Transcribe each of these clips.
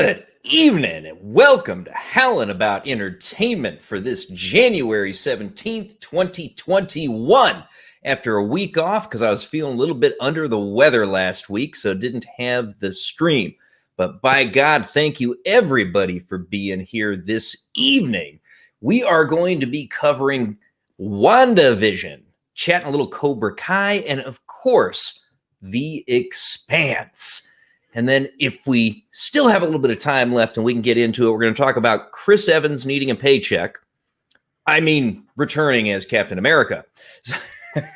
Good evening and welcome to Howling About Entertainment for this January 17th, 2021. After a week off, because I was feeling a little bit under the weather last week, so didn't have the stream. But by God, thank you everybody for being here this evening. We are going to be covering WandaVision, chatting a little Cobra Kai, and of course, The Expanse. And then if we still have a little bit of time left and we can get into it, we're going to talk about Chris Evans needing a paycheck. I mean, returning as Captain America.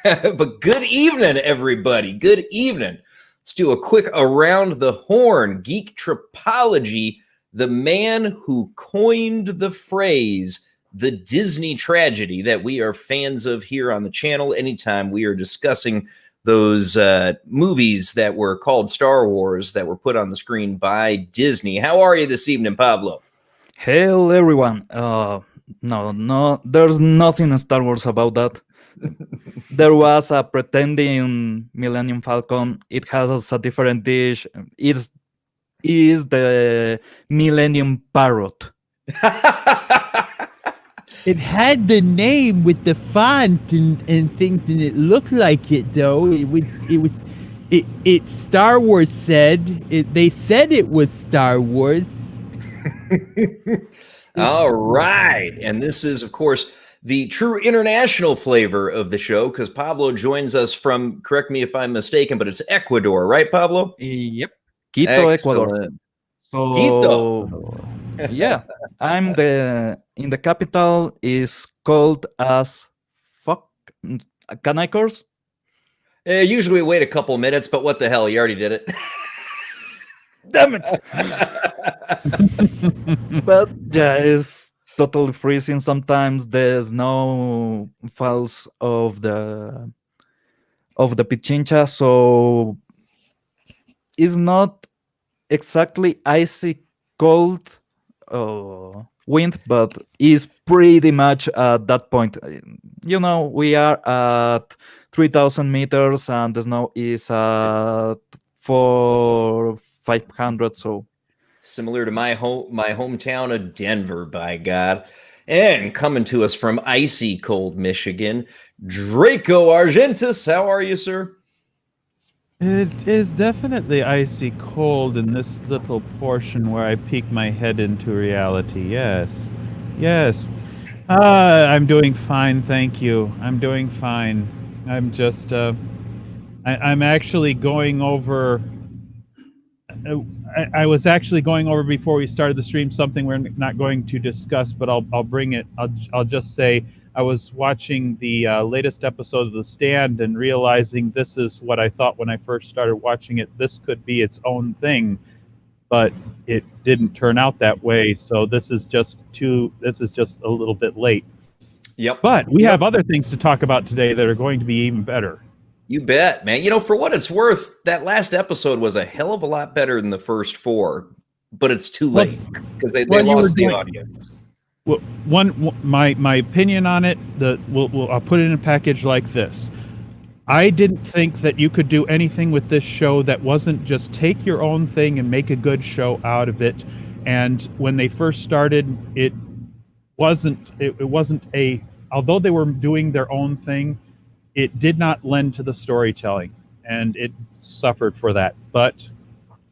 But good evening, everybody. Good evening. Let's do a quick around the horn. Geek Tripology, the man who coined the phrase, the Disney tragedy, that we are fans of here on the channel anytime we are discussing those movies that were called Star Wars that were put on the screen by Disney. How are you this evening, Pablo? Hello, everyone. No, there's nothing in Star Wars about that. There was a pretending Millennium Falcon. It has a different dish. It is the Millennium Parrot. It had the name with the font and things, and it looked like it though. It Star Wars said it. They said it was Star Wars. All right, and this is, of course, the true international flavor of the show because Pablo joins us from. Correct me if I'm mistaken, but it's Ecuador, right, Pablo? Yep, Quito, Ecuador. So, Quito. Yeah, I'm in the capital is called as fuck. Can I curse? Usually we wait a couple minutes, but what the hell? You already did it. Damn it! But yeah, it's totally freezing. Sometimes there's no falls of the Pichincha, so it's not exactly icy cold wind, but is pretty much at that point. You know, we are at 3,000 meters and the snow is at 500. So similar to my hometown of Denver, by God. And coming to us from icy cold Michigan, Draco Argentus. How are you, sir? It is definitely icy cold in this little portion where I peek my head into reality. Yes. I'm doing fine, thank you. I'm doing fine. I'm just, I'm actually going over. I was actually going over before we started the stream something we're not going to discuss, but I'll bring it. I'll just say I was watching the latest episode of The Stand and realizing this is what I thought when I first started watching it. This could be its own thing, but it didn't turn out that way. So this is just a little bit late. Yep. But we have other things to talk about today that are going to be even better. You bet, man. You know, for what it's worth, that last episode was a hell of a lot better than the first four, but it's too late because they lost the audience. Well, my opinion on it, I'll put it in a package like this. I didn't think that you could do anything with this show that wasn't just take your own thing and make a good show out of it. And when they first started, it wasn't although they were doing their own thing, it did not lend to the storytelling, and it suffered for that. But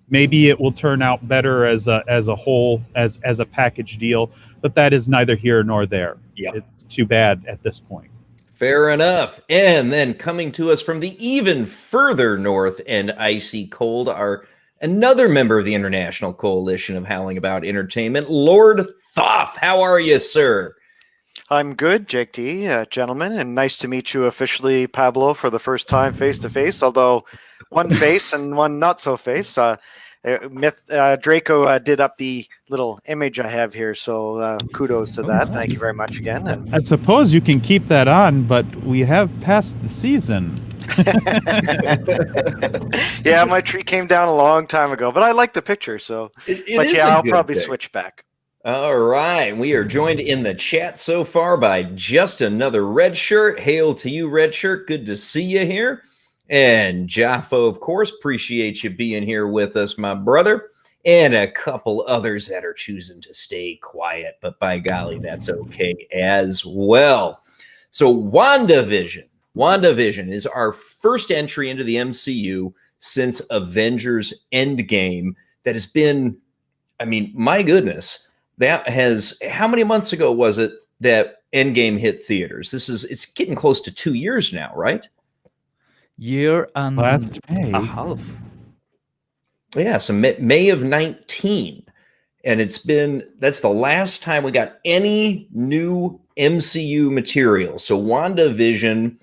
maybe it will turn out better as a whole, as a package deal. But that is neither here nor there. Yep. It's too bad at this point. Fair enough. And then coming to us from the even further north and icy cold are another member of the International Coalition of Howling About Entertainment, Lord Thoth. How are you, sir? I'm good, Jake T, gentlemen, and nice to meet you officially, Pablo, for the first time face-to-face, although one face and one not-so-face. Draco did up the little image I have here, so kudos to that. Thank you very much again. And I suppose you can keep that on, but we have passed the season. Yeah, my tree came down a long time ago, but I like the picture, so. I'll probably switch back. All right. We are joined in the chat so far by just another red shirt. Hail to you, red shirt. Good to see you here. And Jaffo, of course, appreciate you being here with us, my brother. and a couple others that are choosing to stay quiet, but by golly, that's okay as well. So WandaVision is our first entry into the MCU since Avengers Endgame. That has been, I mean, my goodness, that has, how many months ago was it that Endgame hit theaters? It's getting close to 2 years now, right? Year and Last May. a half. Yeah, so May of 19. And that's the last time we got any new MCU material. So WandaVision,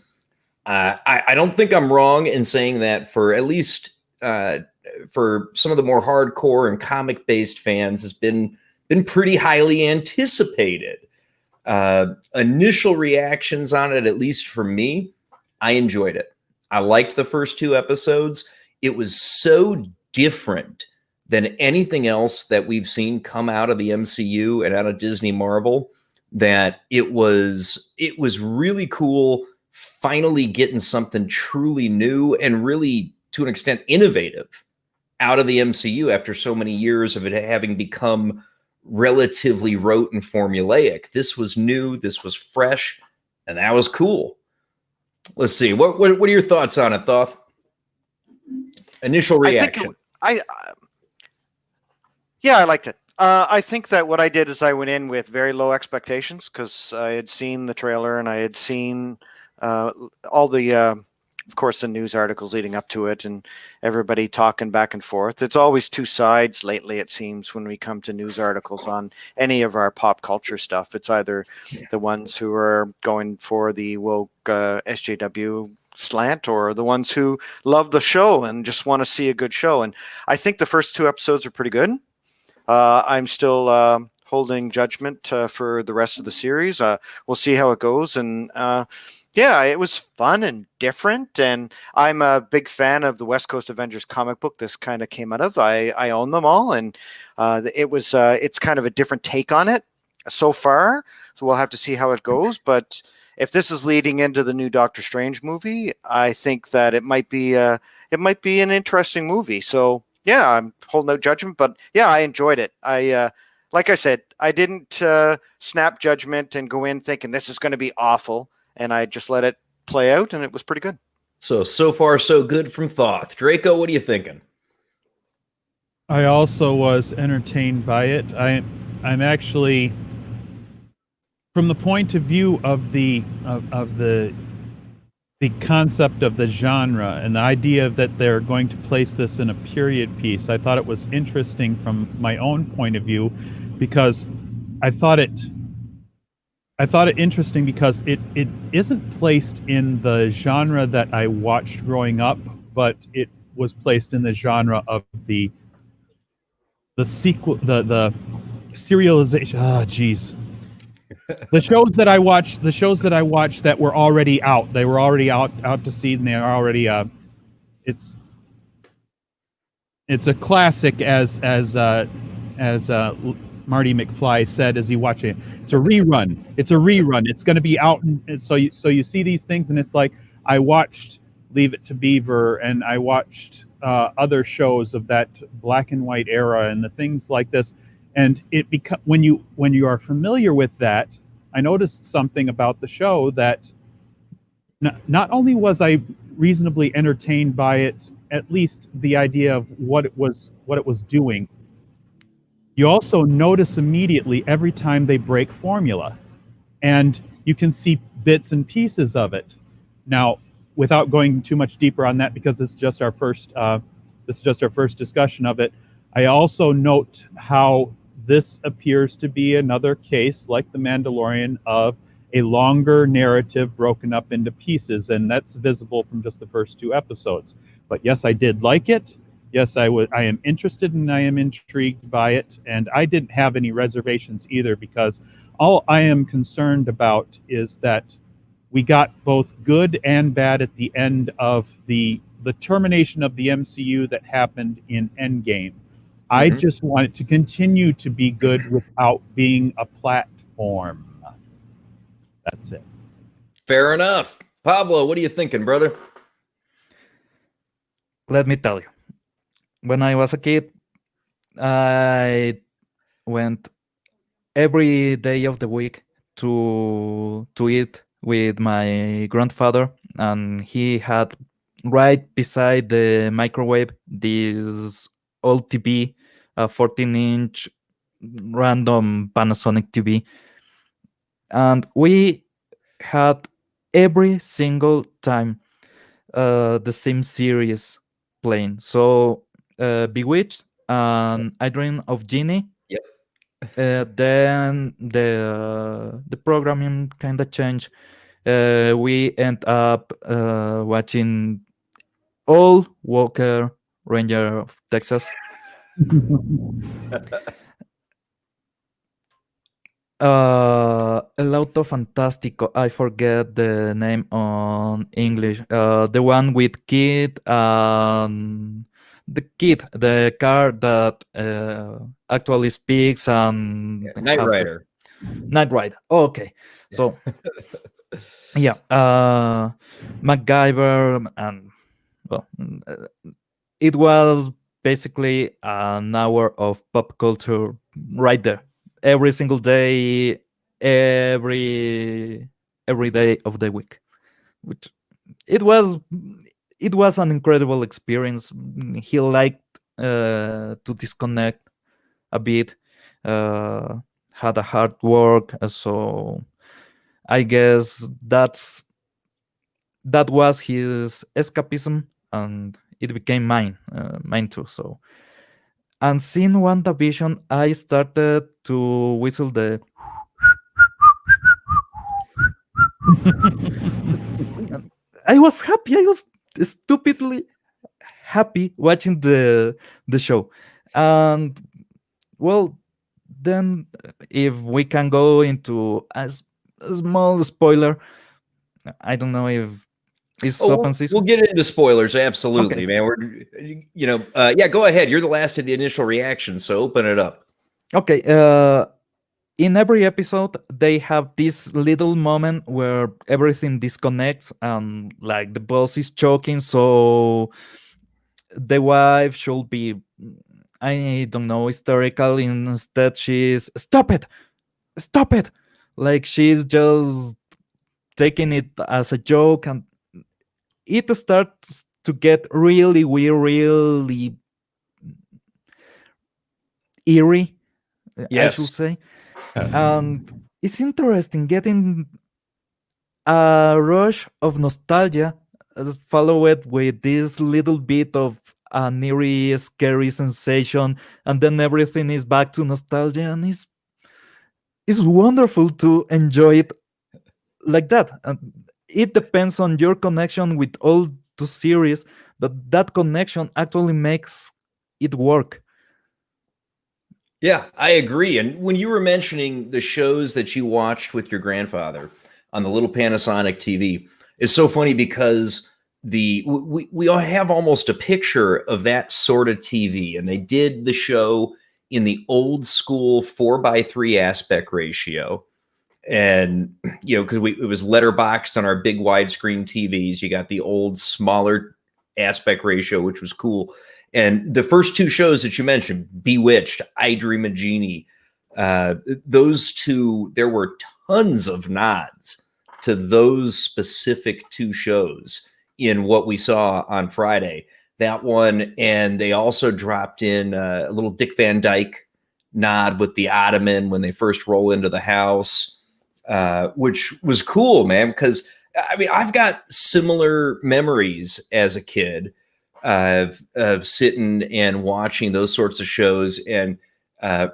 I don't think I'm wrong in saying that for at least for some of the more hardcore and comic-based fans, has been pretty highly anticipated. Initial reactions on it, at least for me, I enjoyed it. I liked the first 2 episodes. It was so different than anything else that we've seen come out of the MCU and out of Disney Marvel, that it was really cool finally getting something truly new and really, to an extent, innovative out of the MCU after so many years of it having become relatively rote and formulaic. This was new, this was fresh, and that was cool. Let's see. What are your thoughts on it, Thoth? Initial reaction. Yeah, I liked it. I think that what I did is I went in with very low expectations because I had seen the trailer and I had seen all the, of course, the news articles leading up to it and everybody talking back and forth. It's always two sides lately, it seems, when we come to news articles on any of our pop culture stuff. It's either the ones who are going for the woke SJW slant or the ones who love the show and just want to see a good show. And I think the first 2 episodes are pretty good. I'm still holding judgment for the rest of the series. We'll see how it goes. And yeah, it was fun and different. And I'm a big fan of the West Coast Avengers comic book this kind of came out of. I own them all. And it's kind of a different take on it so far. So we'll have to see how it goes. But if this is leading into the new Doctor Strange movie, I think that it might be an interesting movie. So yeah, I'm holding out judgment, but yeah, I enjoyed it. Like I said, I didn't snap judgment and go in thinking this is going to be awful, and I just let it play out, and it was pretty good. So far, so good from Thoth. Draco, what are you thinking? I also was entertained by it. I'm actually, from the point of view of the concept of the genre and the idea that they're going to place this in a period piece, I thought it was interesting from my own point of view, because I thought it interesting because it isn't placed in the genre that I watched growing up, but it was placed in the genre of the sequel, the serialization. Ah, geez. The shows that I watched that were already out. They were already out to seed, and they are already it's a classic, as Marty McFly said as he watched it. It's a rerun. It's going to be out, and so you see these things, and it's like I watched Leave It to Beaver, and I watched other shows of that black and white era, and the things like this. And when you are familiar with that, I noticed something about the show that not only was I reasonably entertained by it, at least the idea of what it was doing. You also notice immediately every time they break formula, and you can see bits and pieces of it. Now, without going too much deeper on that, because this is just our first discussion of it, I also note how this appears to be another case, like The Mandalorian, of a longer narrative broken up into pieces, and that's visible from just the first 2 episodes. But yes, I did like it. Yes, I am interested and I am intrigued by it, and I didn't have any reservations either, because all I am concerned about is that we got both good and bad at the end of the termination of the MCU that happened in Endgame. I just want it to continue to be good without being a platform. That's it. Fair enough. Pablo, what are you thinking, brother? Let me tell you. When I was a kid, I went every day of the week to eat with my grandfather, and he had right beside the microwave this old TV, a 14-inch random Panasonic TV, and we had every single time the same series playing. So Bewitched and I Dream of Genie. Yep. Then the programming kind of changed. We end up watching all Walker Ranger of Texas. El Auto Fantástico. I forget the name on English. The one with Kid and the Kid, the car that actually speaks and Knight have the- Rider. Knight Rider. Okay, so yeah, MacGyver, and well, it was basically an hour of pop culture right there, every single day, every day of the week, which it was it was an incredible experience. He liked to disconnect a bit, had a hard work, so I guess that was his escapism, and it became mine too. So, and seeing WandaVision, I started to whistle the. I was happy. I was stupidly happy watching the show, and well, then if we can go into a small spoiler, I don't know if it's open season. We'll get into spoilers, absolutely, Okay. man. We're, yeah, go ahead. You're the last of the initial reaction, so open it up. Okay. In every episode, they have this little moment where everything disconnects, and like the boss is choking, so the wife should be, I don't know, hysterical. Instead, she's stop it, like she's just taking it as a joke, and it starts to get really weird, really eerie, I should Yes. say. And it's interesting getting a rush of nostalgia, followed with this little bit of an eerie, scary sensation, and then everything is back to nostalgia, and it's wonderful to enjoy it like that. And it depends on your connection with all the series, but that connection actually makes it work. Yeah, I agree. And when you were mentioning the shows that you watched with your grandfather on the little Panasonic TV, it's so funny because we all have almost a picture of that sort of TV, and they did the show in the old school 4:3 aspect ratio. And because it was letterboxed on our big widescreen TVs, you got the old smaller aspect ratio, which was cool. And the first two shows that you mentioned, Bewitched, I Dream of Genie, those two, there were tons of nods to those specific two shows in what we saw on Friday. That one, and they also dropped in a little Dick Van Dyke nod with the ottoman when they first roll into the house, which was cool, man, because I mean, I've got similar memories as a kid of sitting and watching those sorts of shows. And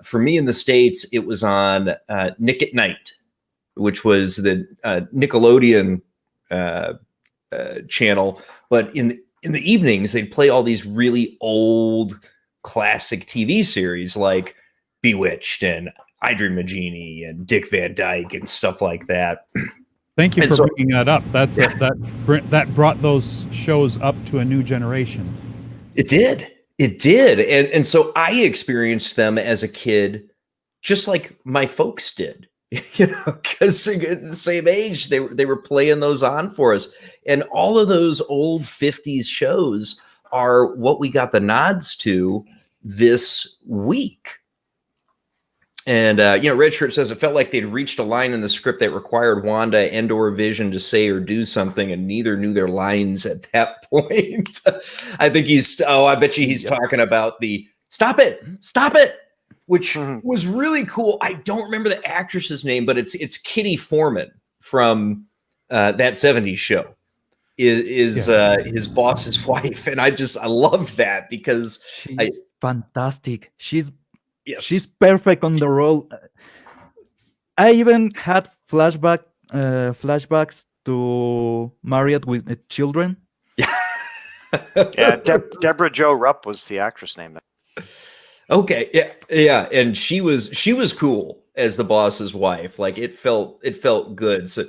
for me in the States, it was on Nick at Night, which was the Nickelodeon channel. But in the evenings, they'd play all these really old classic TV series like Bewitched and I Dream of Genie and Dick Van Dyke and stuff like that. Thank you And for so- bringing that up. That brought those shows up to a new generation. It did. And so I experienced them as a kid, just like my folks did, because at the same age, they were playing those on for us. And all of those old 50s shows are what we got the nods to this week. And, Red Shirt says it felt like they'd reached a line in the script that required Wanda and/or Vision to say or do something, and neither knew their lines at that point. I think I bet you he's talking about the stop it, which was really cool. I don't remember the actress's name, but it's Kitty Foreman from that 70s show. Is his boss's wife, and I love that because she's fantastic. She's Yes. perfect on the role. I even had flashbacks to Married with Children. Yeah, Deborah Jo Rupp was the actress name. Okay, yeah, and she was cool as the boss's wife. Like it felt good. So,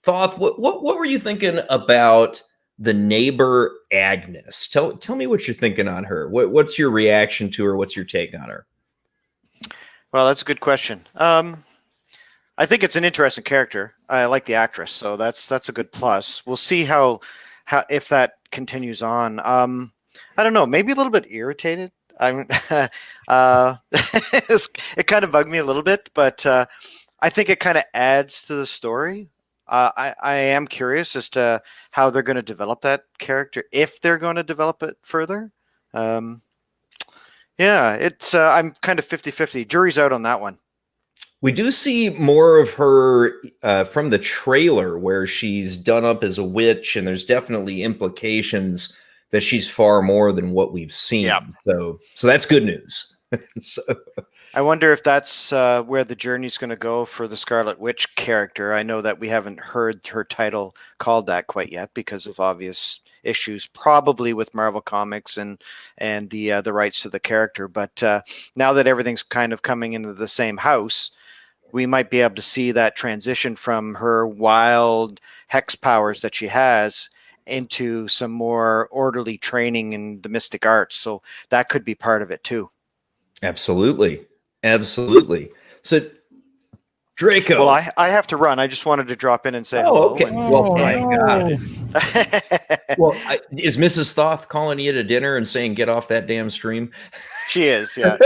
Thoth, what were you thinking about the neighbor Agnes? Tell me what you're thinking on her. What's your reaction to her? What's your take on her? Well, that's a good question. I think it's an interesting character. I like the actress, so that's a good plus. We'll see how if that continues on. I don't know, maybe a little bit irritated. It kind of bugged me a little bit, but I think it kind of adds to the story. I am curious as to how they're going to develop that character, if they're going to develop it further. Yeah, it's I'm kind of 50-50. Jury's out on that one. We do see more of her from the trailer where she's done up as a witch, and there's definitely implications that she's far more than what we've seen. Yeah. So that's good news. I wonder if that's where the journey's going to go for the Scarlet Witch character. I know that we haven't heard her title called that quite yet because of obvious issues, probably with Marvel Comics and the rights to the character. But now that everything's kind of coming into the same house, we might be able to see that transition from her wild hex powers that she has into some more orderly training in the mystic arts. So that could be part of it too. Absolutely. So, Draco. Well, I have to run. I just wanted to drop in and say hello. Okay. Well, thank God. Well, is Mrs. Thoth calling you to dinner and saying, get off that damn stream? She is, yeah.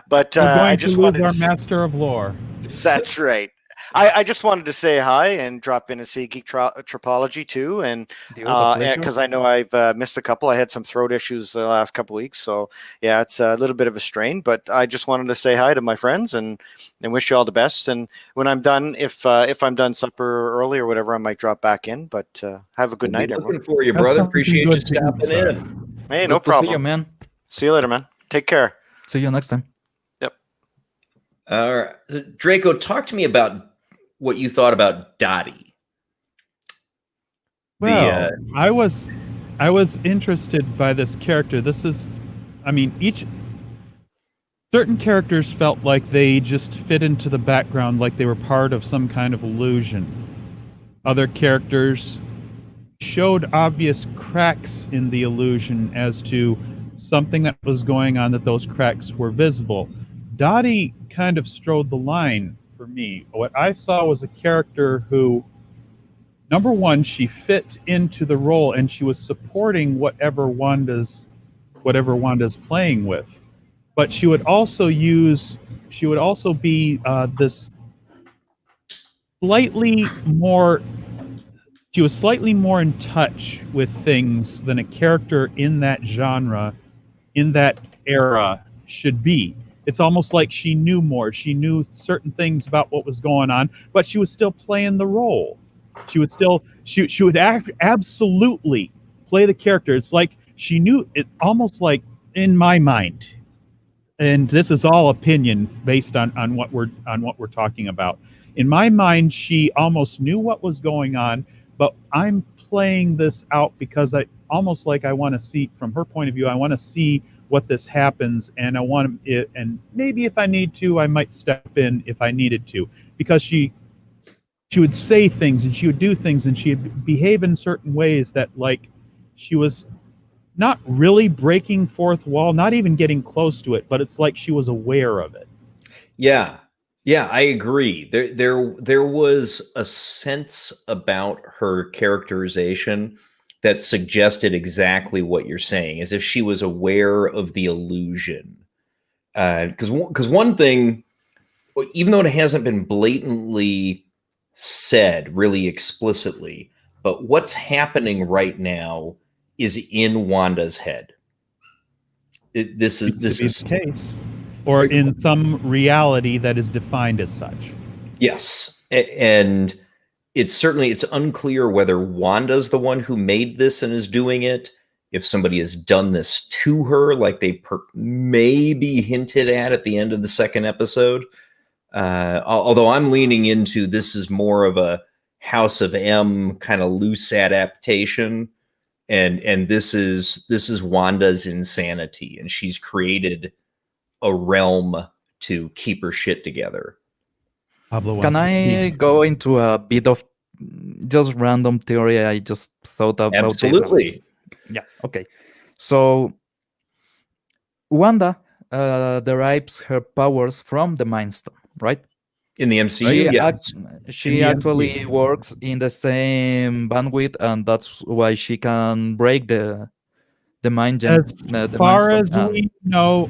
But We're going I to just lose wanted our to... master of lore. That's right. I just wanted to say hi and drop in and see Geek Tropology too, and because I know I've missed a couple. I had some throat issues the last couple of weeks, so yeah, it's a little bit of a strain. But I just wanted to say hi to my friends and wish you all the best. And when I'm done, if I'm done supper early or whatever, I might drop back in. But have a good night, everyone. Looking for you, brother. Appreciate you stopping in. Hey, no problem. See you, man. See you later, man. Take care. See you next time. Yep. All right, Draco, talk to me about what you thought about Dottie. Well, I was interested by this character. This is, I mean, certain characters felt like they just fit into the background, like they were part of some kind of illusion. Other characters showed obvious cracks in the illusion as to something that was going on, that those cracks were visible. Dottie kind of strode the line for me. What I saw was a character who, number one, she fit into the role and she was supporting whatever Wanda's playing with. But she would also be this slightly more, she was slightly more in touch with things than a character in that genre, in that era should be. It's almost like she knew more. She knew certain things about what was going on, but she was still playing the role. She would absolutely play the character. It's like she knew it, almost like, in my mind, and this is all opinion based on what we're talking about. In my mind, she almost knew what was going on, but I'm playing this out because I want to see, from her point of view, I want to see what this happens, and I want it, and maybe if I need to, I might step in if I needed to, because she would say things and she would do things and she would behave in certain ways that, like, she was not really breaking fourth wall, not even getting close to it, but it's like she was aware of it. Yeah, I agree. There was a sense about her characterization that suggested exactly what you're saying, as if she was aware of the illusion. Because one thing, even though it hasn't been blatantly said really explicitly, but what's happening right now is in Wanda's head. This Seems to be is the case, or in some reality that is defined as such. yes, and it's unclear whether Wanda's the one who made this and is doing it. If somebody has done this to her, like they maybe hinted at the end of the second episode. Although I'm leaning into this is more of a House of M kind of loose adaptation, and this is Wanda's insanity, and she's created a realm to keep her shit together. Pablo wants Can to I speak. go into a bit of just random theory? I just thought about Absolutely. this. Yeah, okay. So Wanda derives her powers from the Mind Stone, right? In the MCU, yes. She the actually MCU. works in the same bandwidth, and that's why she can break the mind gem, As the Mind far Stone. as we know,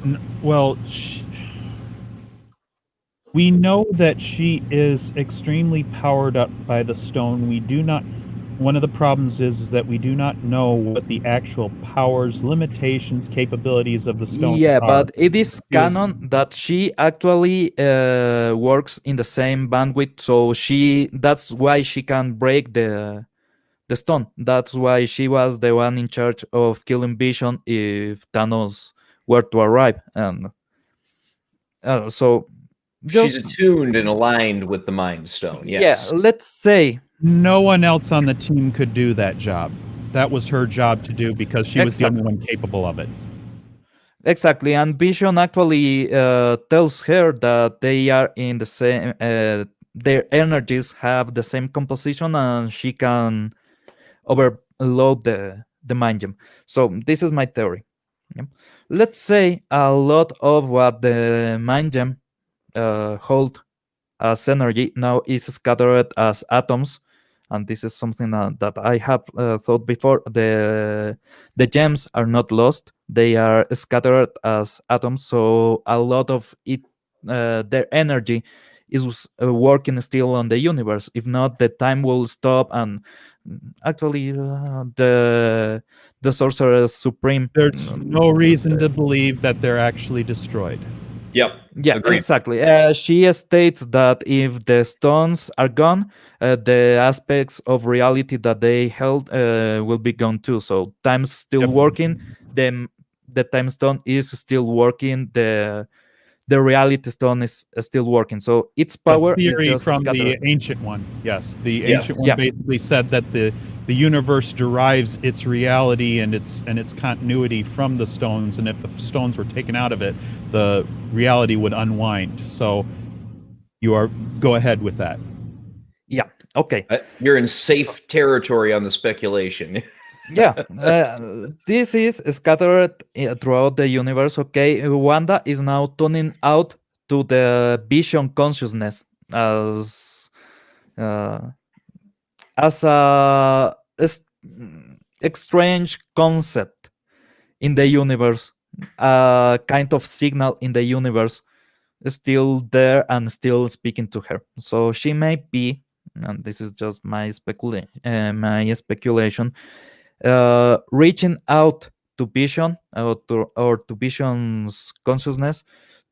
we know that she is extremely powered up by the stone. We do not. One of the problems is that we do not know what the actual powers, limitations, capabilities of the stone Yeah, are. but it is canon that she actually works in the same bandwidth, so that's why she can break the stone. That's why she was the one in charge of killing Vision if Thanos were to arrive. And so She's just attuned and aligned with the Mind Stone. yeah, Yes. let's say No one else on the team could do that job. That was her job to do because she was the only Exactly. one capable of it. Exactly, and Vision actually tells her that they are in the same. Their energies have the same composition, and she can overload the mind gem. So this is my theory. Yeah. Let's say a lot of what the mind gem hold as energy now is scattered as atoms, and this is something that I have thought before. The gems are not lost; they are scattered as atoms. So a lot of it, their energy, is working still on the universe. If not, the time will stop, and actually, the Sorcerer Supreme. There's no reason to believe that they're actually destroyed. Yep. Yeah, Agreed. exactly. She states that if the stones are gone, the aspects of reality that they held will be gone too. So time's still Yep. working. The time stone is still working. The reality stone is still working. So its power The is theory just from scattered. the ancient one, yes. The Yeah. ancient one Yeah. basically said that the universe derives its reality and its continuity from the stones, and if the stones were taken out of it, the reality would unwind. So go ahead with that. Yeah. Okay. You're in safe territory on the speculation. Yeah, this is scattered throughout the universe. Okay, Wanda is now tuning out to the Vision consciousness as uh, a strange concept in the universe, a kind of signal in the universe, still there and still speaking to her. So she may be, and this is just my speculation, reaching out to Vision or to Vision's consciousness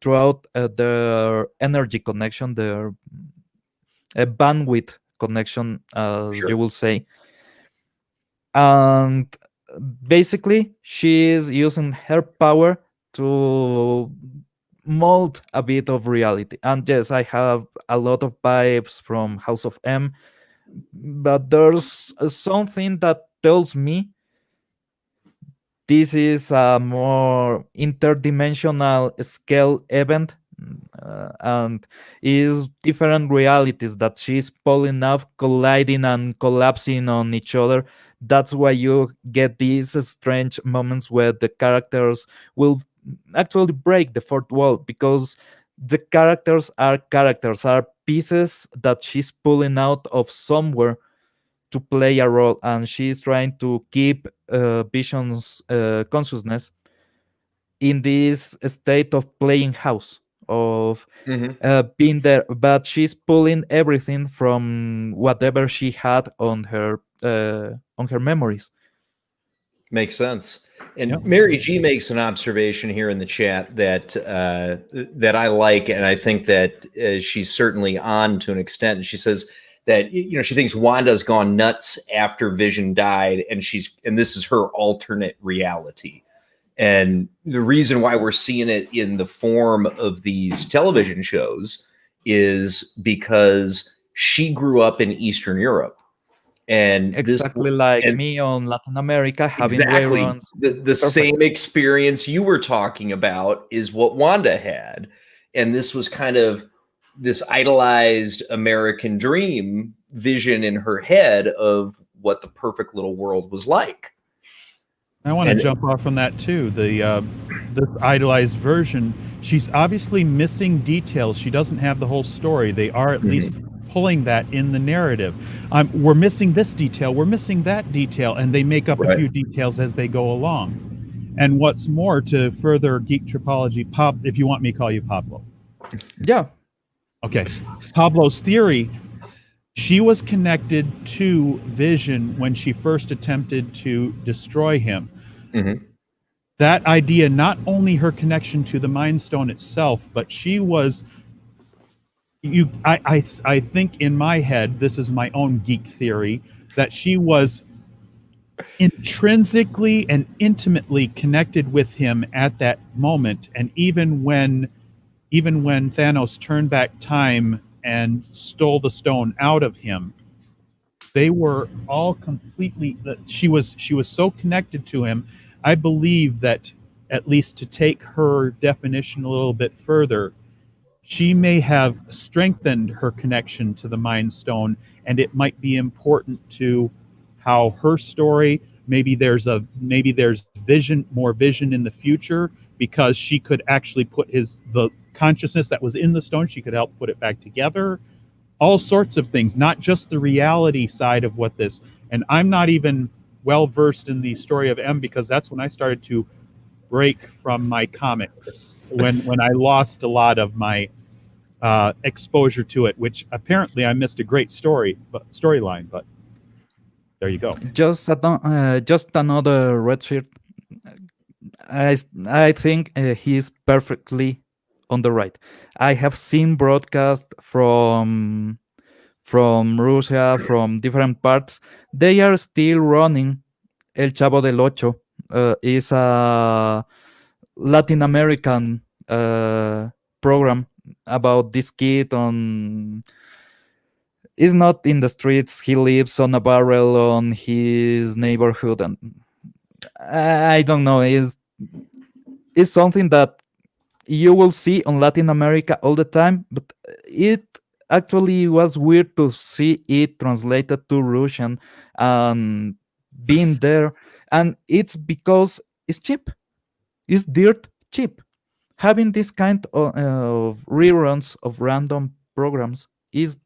throughout their energy connection, their bandwidth connection, as Sure. you will say. And basically, she is using her power to mold a bit of reality. And yes, I have a lot of vibes from House of M, but there's something that tells me this is a more interdimensional scale event, and is different realities that she's pulling off, colliding and collapsing on each other. That's why you get these strange moments where the characters will actually break the fourth wall, because the characters are pieces that she's pulling out of somewhere to play a role, and she's trying to keep Vision's consciousness in this state of playing house, of being there, but she's pulling everything from whatever she had on her memories. Makes sense. And Yep. Mary G makes an observation here in the chat that that I like, and I think that she's certainly on to an extent. And she says that she thinks Wanda's gone nuts after Vision died, and this is her alternate reality. And the reason why we're seeing it in the form of these television shows is because she grew up in Eastern Europe. And exactly like me on Latin America, having reruns. The same experience you were talking about is what Wanda had. And this was kind of this idolized American dream vision in her head of what the perfect little world was like. I want to jump off from that too. This idolized version, she's obviously missing details. She doesn't have the whole story. They are at least pulling that in the narrative. We're missing this detail, we're missing that detail, and they make up a few details as they go along. And what's more, to further geek tripology, if you want me to call you Pablo. Yeah. Okay. Pablo's theory, she was connected to Vision when she first attempted to destroy him. That idea, not only her connection to the Mind Stone itself, but she was... I think in my head, this is my own geek theory, that she was intrinsically and intimately connected with him at that moment. And even when Thanos turned back time and stole the stone out of him, they were all completely... She was so connected to him. I believe that, at least to take her definition a little bit further, she may have strengthened her connection to the Mind Stone, and it might be important to how her story, maybe there's more vision in the future, because she could actually put the consciousness that was in the stone, she could help put it back together. All sorts of things, not just the reality side of what this... And I'm not even well versed in the story of M, because that's when I started to break from my comics, when I lost a lot of my exposure to it, which apparently I missed a great storyline, but there you go. Just another red shirt. I think he's perfectly on the right. I have seen broadcasts from Russia, from different parts. They are still running El Chavo del Ocho. Is a Latin American program about this kid is not in the streets. He lives on a barrel on his neighborhood, and I don't know. It's something that you will see on Latin America all the time, but it actually was weird to see it translated to Russian and being there. And it's because it's cheap. It's dirt cheap. Having this kind of reruns of random programs is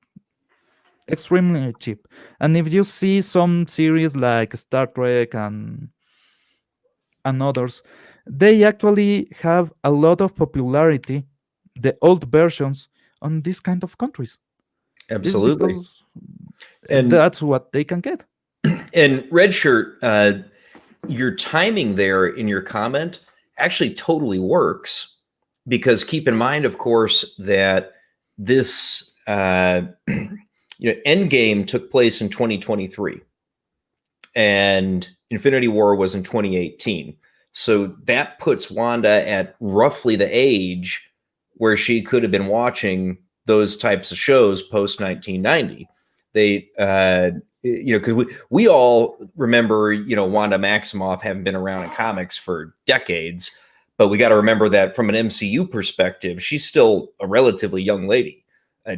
extremely cheap. And if you see some series like Star Trek and others, they actually have a lot of popularity, the old versions, on these kind of countries. Absolutely. And that's what they can get. And Red Shirt, your timing there in your comment actually totally works, because keep in mind, of course, that this Endgame took place in 2023 and Infinity War was in 2018. So that puts Wanda at roughly the age where she could have been watching those types of shows post 1990. They, because we all remember, Wanda Maximoff having been around in comics for decades, but we got to remember that from an MCU perspective, she's still a relatively young lady,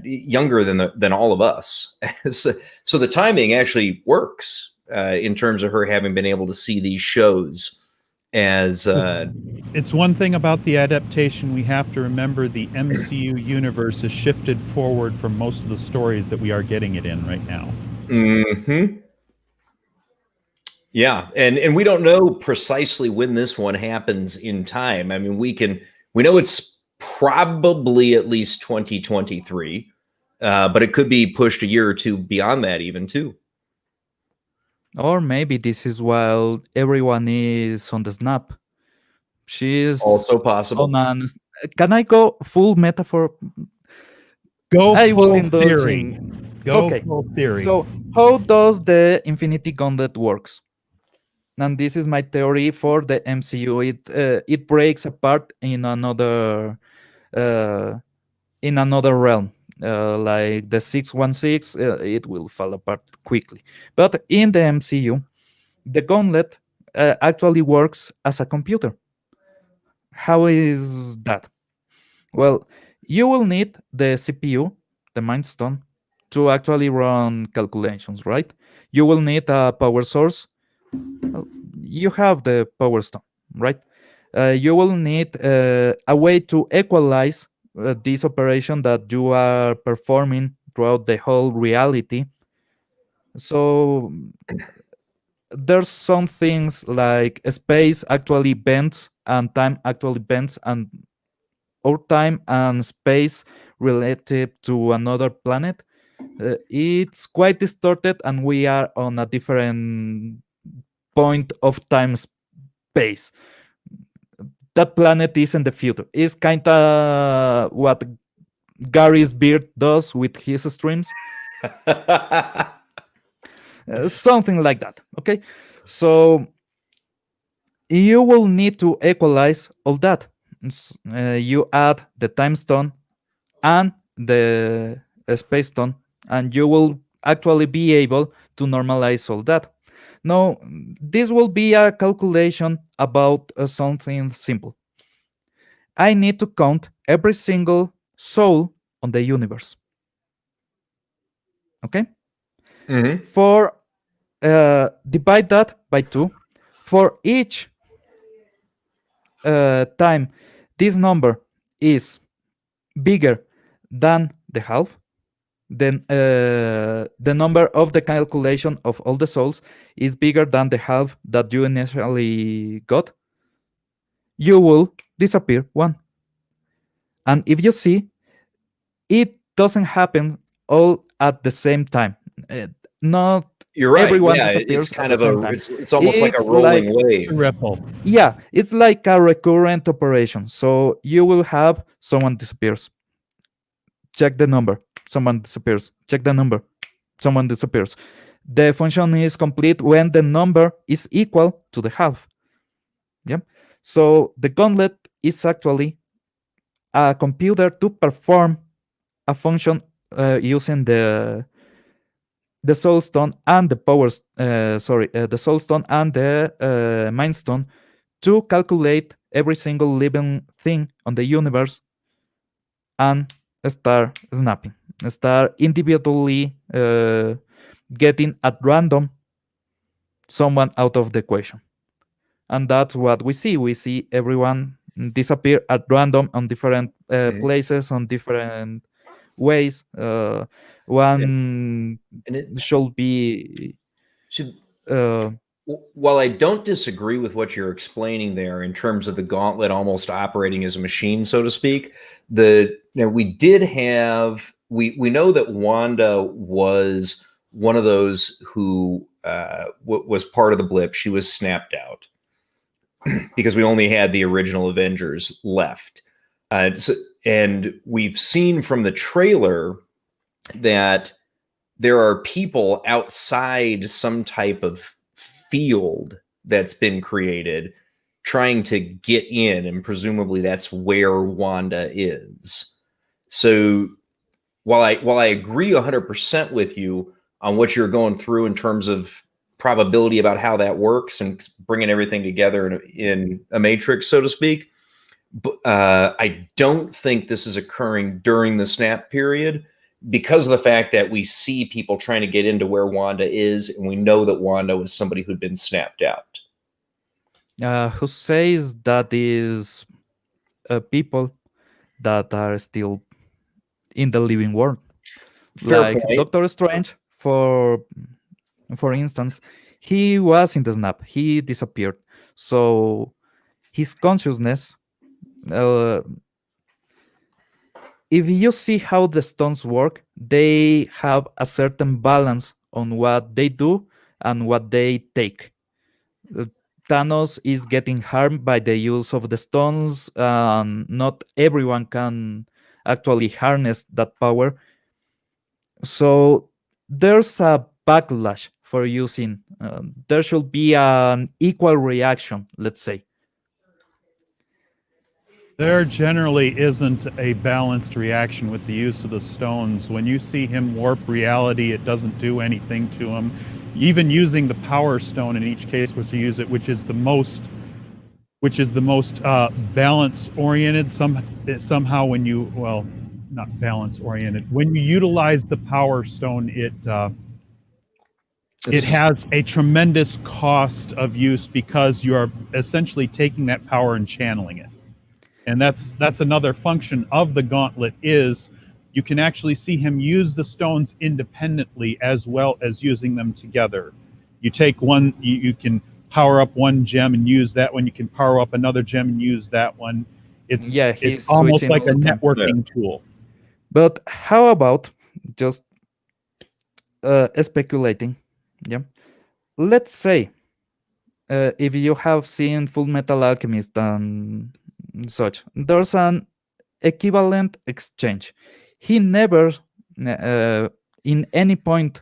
younger than all of us. So the timing actually works in terms of her having been able to see these shows. As it's one thing about the adaptation, we have to remember the MCU universe has shifted forward from most of the stories that we are getting it in right now. Mm-hmm. Yeah, and we don't know precisely when this one happens in time. I mean, we know it's probably at least 2023, but it could be pushed a year or two beyond that, even too. Or maybe this is while everyone is on the snap. She is Also possible. on an. Can I go full metaphor? Go I will full indulge theory. in. Go Okay. full theory. So, how does the Infinity Gauntlet works? And this is my theory for the MCU. It breaks apart uh, in another realm. Like the 616, it will fall apart quickly. But in the MCU, the gauntlet actually works as a computer. How is that? Well, you will need the CPU, the Mind Stone, to actually run calculations, right? You will need a power source. Well, you have the power stone, right? You will need a way to equalize this operation that you are performing throughout the whole reality. So there's some things like space actually bends and time actually bends, and our time and space relative to another planet, it's quite distorted, and we are on a different point of time space. That planet is in the future. It's kind of what Gary's beard does with his streams. Something like that. Okay, so you will need to equalize all that. You add the time stone and the space stone, and you will actually be able to normalize all that. Now, this will be a calculation about something simple. I need to count every single soul on the universe. Okay? Mhm. For divide that by 2. For each time this number is bigger than the half, then the number of the calculation of all the souls is bigger than the half that you initially got, you will disappear one. And if you see, it doesn't happen all at the same time. Not You're right. everyone Yeah, it's disappears at kind the of same time. it's almost like a It's rolling like, wave. Ripple. yeah, it's like a recurrent operation. So you will have someone disappears. Check the number. Someone disappears. Check the number. Someone disappears. The function is complete when the number is equal to the half. Yeah. So the gauntlet is actually a computer to perform a function using the soul stone and the the soul stone and the mind stone to calculate every single living thing on the universe and start snapping, start individually getting at random someone out of the equation. And that's what we see. We see everyone disappear at random on different Mhm. places, on different ways. One And it should be. should Uh, while I don't disagree with what you're explaining there in terms of the gauntlet almost operating as a machine, so to speak, we did have we know that Wanda was one of those who was part of the blip. She was snapped out because we only had the original Avengers left. And we've seen from the trailer that there are people outside some type of field that's been created trying to get in, and presumably that's where Wanda is. So while I agree 100% with you on what you're going through in terms of probability about how that works and bringing everything together in a matrix, so to speak, I don't think this is occurring during the snap period because of the fact that we see people trying to get into where Wanda is, and we know that Wanda was somebody who'd been snapped out. who says that is people that are still in the living world? Fair Like point. Doctor Strange, for instance, he was in the snap. He disappeared. So his consciousness. Uh, if you see how the stones work, they have a certain balance on what they do and what they take. Uh, Thanos is getting harmed by the use of the stones. Not everyone can actually harness that power. So there's a backlash for using. There should be an equal reaction, let's say. There generally isn't a balanced reaction with the use of the stones. When you see him warp reality, it doesn't do anything to him. Even using the power stone in each case was to use it, which is the most balance oriented. Somehow when you, well, not balance oriented, when you utilize the power stone, it has a tremendous cost of use because you are essentially taking that power and channeling it. And that's another function of the gauntlet is you can actually see him use the stones independently as well as using them together. You take one, you can power up one gem and use that one. You can power up another gem and use that one. It's He's almost switching like all a the time. networking tool. But how about just speculating? Yeah. Let's say if you have seen Full Metal Alchemist and such, there's an equivalent exchange. He never, in any point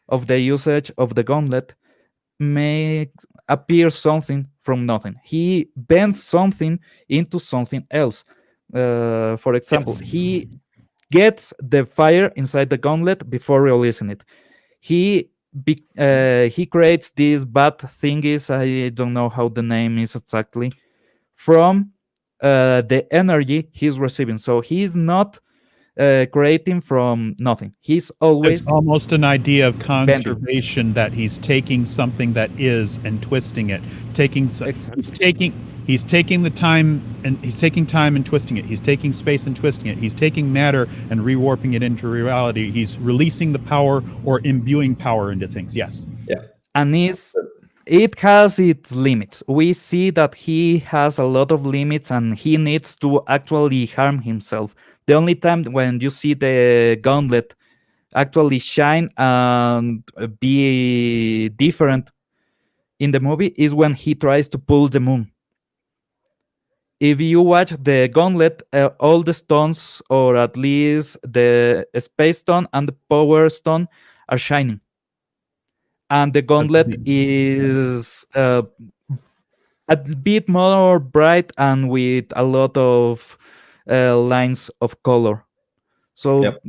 of the usage of the gauntlet, makes appear something from nothing. He bends something into something else. For example, he gets the fire inside the gauntlet before releasing it. He creates these bad thingies. I don't know how the name is exactly from the energy he's receiving. So he's not creating from nothing. He's It's always almost an idea of bending. conservation that he's taking something that is and twisting it. Exactly. He's taking the time and he's taking time and twisting it. He's taking space and twisting it. He's taking matter and rewarping it into reality. He's releasing the power or imbuing power into things. Yes. Yeah. And it has its limits. We see that he has a lot of limits and he needs to actually harm himself. The only time when you see the gauntlet actually shine and be different in the movie is when he tries to pull the moon. If you watch the gauntlet, all the stones, or at least the space stone and the power stone, are shining. And the gauntlet is a bit more bright and with a lot of lines of color. So Yep.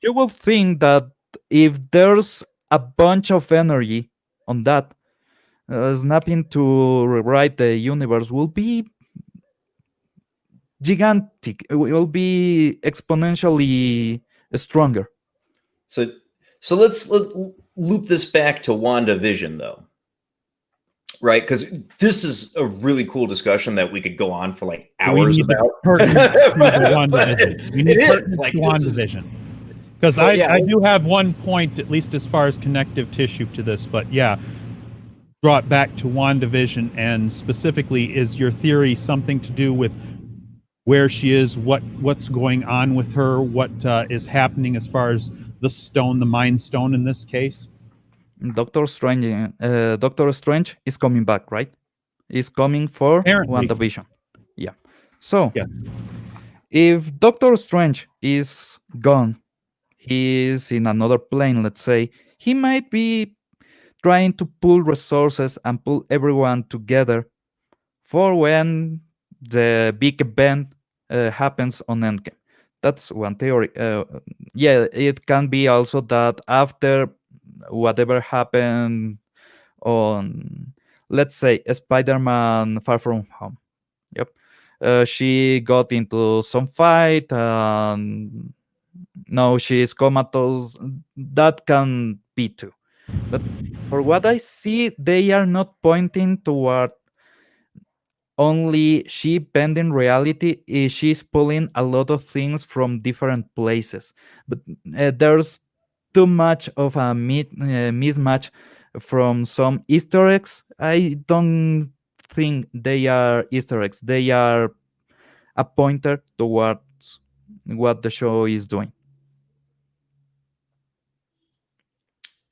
you will think that if there's a bunch of energy on that, snapping to rewrite the universe will be gigantic. It will be exponentially stronger. So let's loop this back to WandaVision, though, right? Because this is a really cool discussion that we could go on for like hours We need about. WandaVision. We need WandaVision. Because I do have one point, at least as far as connective tissue to this, but yeah, brought back to WandaVision, and specifically, is your theory something to do with where she is, what's going on with her, what is happening as far as the stone, the Mind Stone in this case? Doctor Strange is coming back, right? Is coming for Apparently. WandaVision. Yeah. So, Yes. if Doctor Strange is gone, he's in another plane, let's say, he might be trying to pull resources and pull everyone together for when the big event happens on Endgame. That's one theory. Yeah, it can be also that after whatever happened on, let's say, Spider-Man Far From Home. Yep. She got into some fight and now she's comatose. That can be too. But for what I see, they are not pointing toward only she bending reality. She's pulling a lot of things from different places. But there's too much of a mismatch from some Easter eggs. I don't think they are Easter eggs. They are a pointer towards what the show is doing.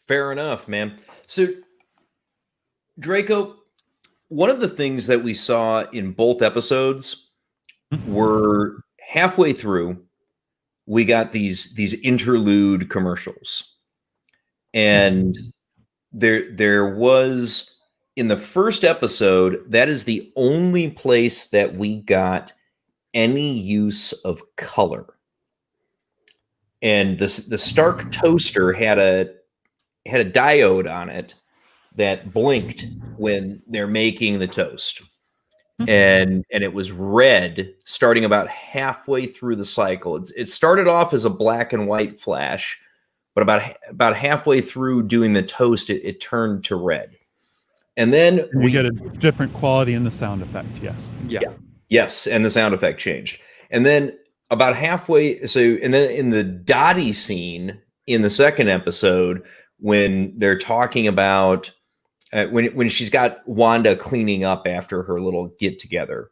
Fair enough, man. So, Draco, one of the things that we saw in both episodes were halfway through, we got these interlude commercials. And there was in the first episode, that is the only place that we got any use of color. And the Stark toaster had a diode on it that blinked when they're making the toast. And it was red starting about halfway through the cycle. It started off as a black and white flash, but about halfway through doing the toast, it turned to red. And then we get a different quality in the sound effect. Yes. Yeah. Yes, and the sound effect changed. And then about halfway, and then in the Dottie scene in the second episode, when they're talking about when she's got Wanda cleaning up after her little get together,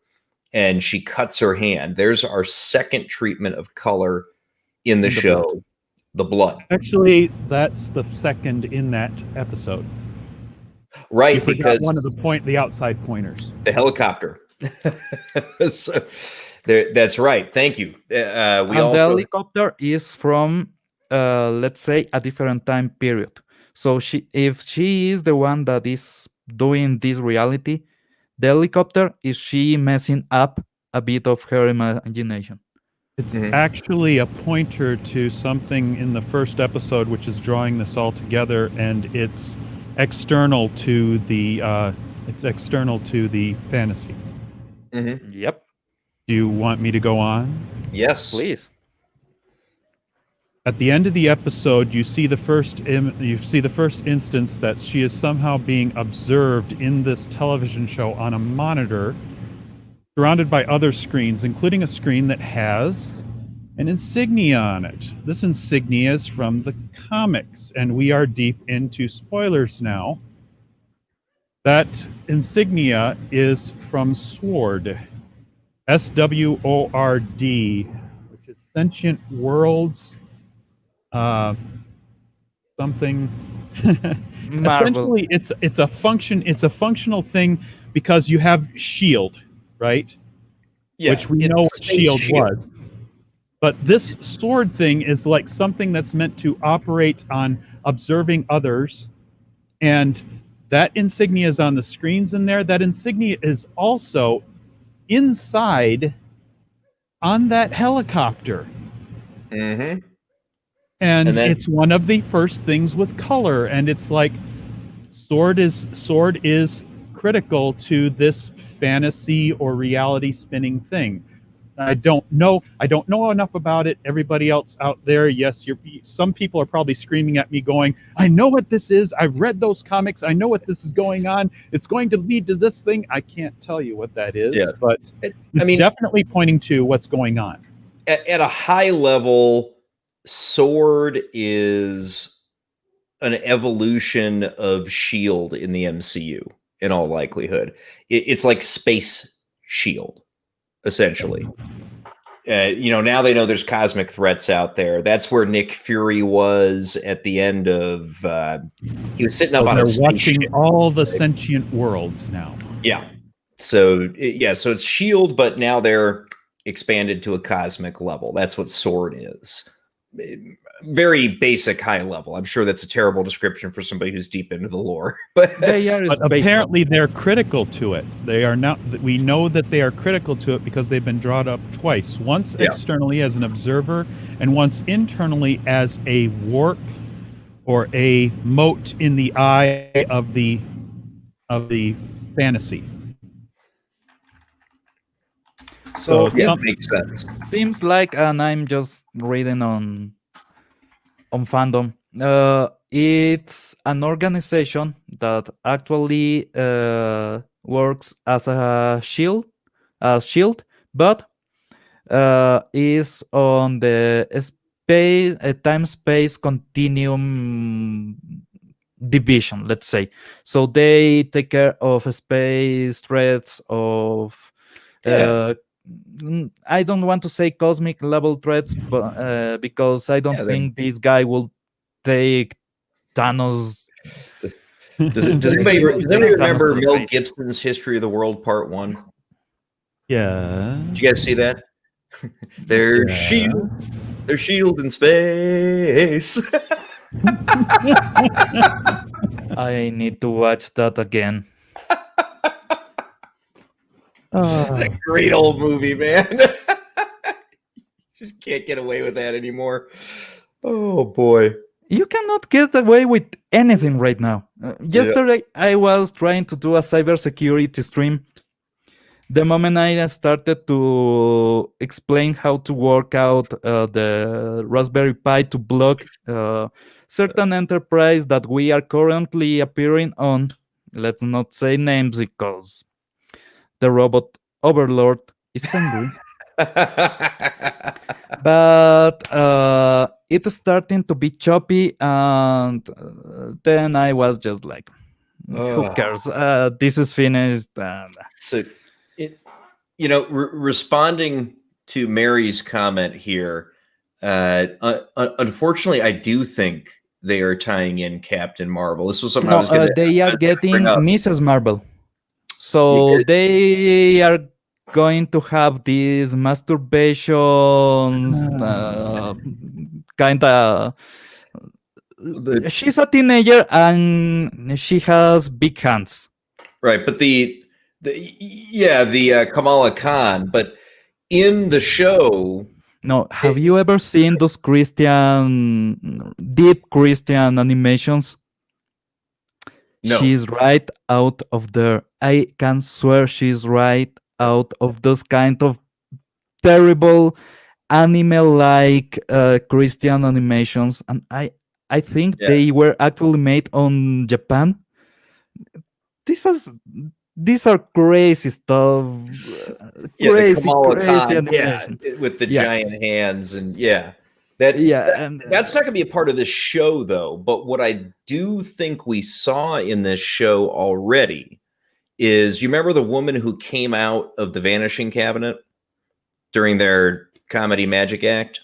and she cuts her hand. There's our second treatment of color in the show, blood. The blood. Actually, that's the second in that episode. Right, you forgot because one of the outside pointers, the helicopter. So, that's right. Thank you. The helicopter is from, let's say, a different time period. So if she is the one that is doing this reality, the helicopter is she messing up a bit of her imagination. It's actually a pointer to something in the first episode, which is drawing this all together, and it's external to the fantasy. Yep. Do you want me to go on? Yes, please. At the end of the episode, you see the first instance that she is somehow being observed in this television show on a monitor, surrounded by other screens, including a screen that has an insignia on it. This insignia is from the comics, and we are deep into spoilers now. That insignia is from SWORD, SWORD, which is Sentient Worlds. Something. Essentially, it's a function. It's a functional thing because you have SHIELD, right? Yeah, which we know what SHIELD was. But this SWORD thing is like something that's meant to operate on observing others, and that insignia is on the screens in there. That insignia is also inside on that helicopter. And then, it's one of the first things with color, and it's like SWORD is critical to this fantasy or reality spinning thing. I don't know enough about it. Everybody else out there, yes, some people are probably screaming at me going, I know what this is. I've read those comics. I know what this is going on. It's going to lead to this thing. I can't tell you what that is, but it's definitely pointing to what's going on. At a high level, SWORD is an evolution of SHIELD in the MCU, in all likelihood. It's like Space SHIELD, essentially. Now they know there's cosmic threats out there. That's where Nick Fury was at the end of... he was sitting up on a spaceship. Watching all the sentient worlds now. Yeah. So it's SHIELD, but now they're expanded to a cosmic level. That's what SWORD is. Very basic, high level. I'm sure that's a terrible description for somebody who's deep into the lore, but apparently they're critical to it. They are not. We know that they are critical to it because they've been brought up twice. Once externally as an observer, and once internally as a warp or a mote in the eye of the fantasy. So it makes sense. Seems like, and I'm just reading on fandom. It's an organization that actually works as a shield, but is on the time-space continuum division, let's say. So they take care of space threats, of Yeah. I don't want to say cosmic level threats, but because I don't Yeah, think this guy will take Thanos. Does anybody remember Mel Gibson's History of the World Part 1? Yeah. Did you guys see that? Their shield in space. I need to watch that again. It's a great old movie, man. Just can't get away with that anymore. Oh boy. You cannot get away with anything right now. Yesterday, I was trying to do a cybersecurity stream. The moment I started to explain how to work out the Raspberry Pi to block certain enterprise that we are currently appearing on, let's not say names because the robot overlord is angry. But it's starting to be choppy, and then I was just like, who cares? This is finished. So, responding to Mary's comment here, unfortunately, I do think they are tying in Captain Marvel. This was something I was going to. They are getting Mrs. Marvel, so they are going to have these masturbations, kind of. She's a teenager and she has big hands. Right, but the Kamala Khan, but in the show. No, have you ever seen those deep Christian animations? No. She's right out of there. I can swear she's right out of those kind of terrible anime-like Christian animations, and I think they were actually made on Japan. These are crazy stuff. Crazy animation. With the giant hands and that's not going to be a part of this show though. But what I do think we saw in this show already is, you remember the woman who came out of the Vanishing Cabinet during their comedy magic act?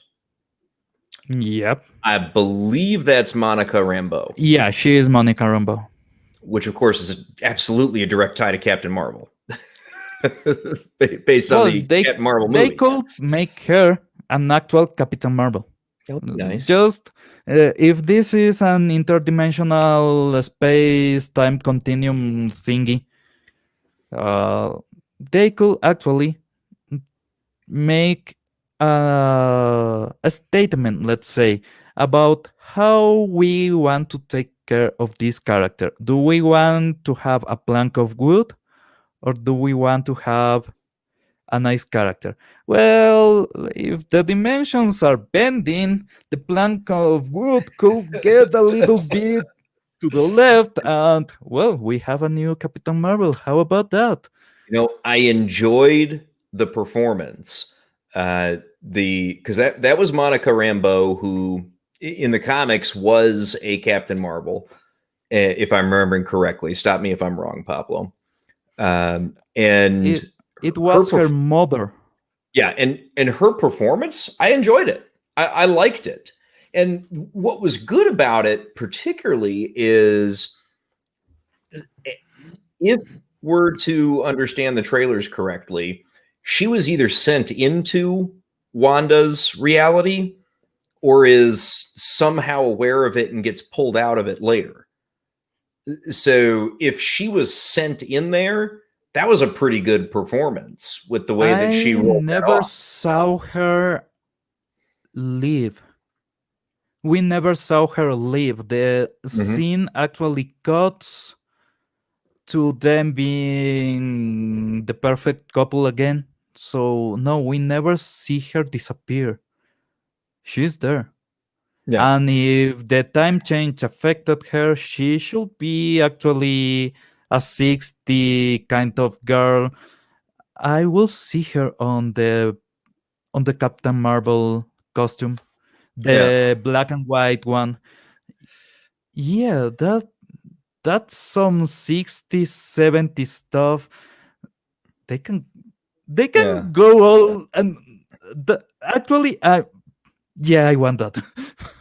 Yep. I believe that's Monica Rambeau. Yeah, she is Monica Rambeau. Which, of course, is absolutely a direct tie to Captain Marvel. Based on the Captain Marvel movie. They could make her an actual Captain Marvel. Nice. Just, if this is an interdimensional space-time continuum thingy, they could actually make a statement, let's say, about how we want to take care of this character. Do we want to have a plank of wood, or do we want to have a nice character? Well, if the dimensions are bending, the plank of wood could get a little bit to the left, and well, we have a new Captain Marvel. How about that? I enjoyed the performance. Because that was Monica Rambeau, who in the comics was a Captain Marvel, if I'm remembering correctly. Stop me if I'm wrong, Pablo. And it was her mother. Yeah, and her performance, I enjoyed it. I liked it. And what was good about it, particularly, is if we're to understand the trailers correctly, she was either sent into Wanda's reality or is somehow aware of it and gets pulled out of it later. So if she was sent in there, that was a pretty good performance with the way that she rolled that off. I never saw her leave. We never saw her leave. The scene actually cuts to them being the perfect couple again. So no, we never see her disappear. She's there. Yeah. And if the time change affected her, she should be actually a 60 kind of girl. I will see her on the Captain Marvel costume, the black and white one. Yeah, that's some 60s, 70s stuff. They can Yeah. go all and actually yeah, I want that.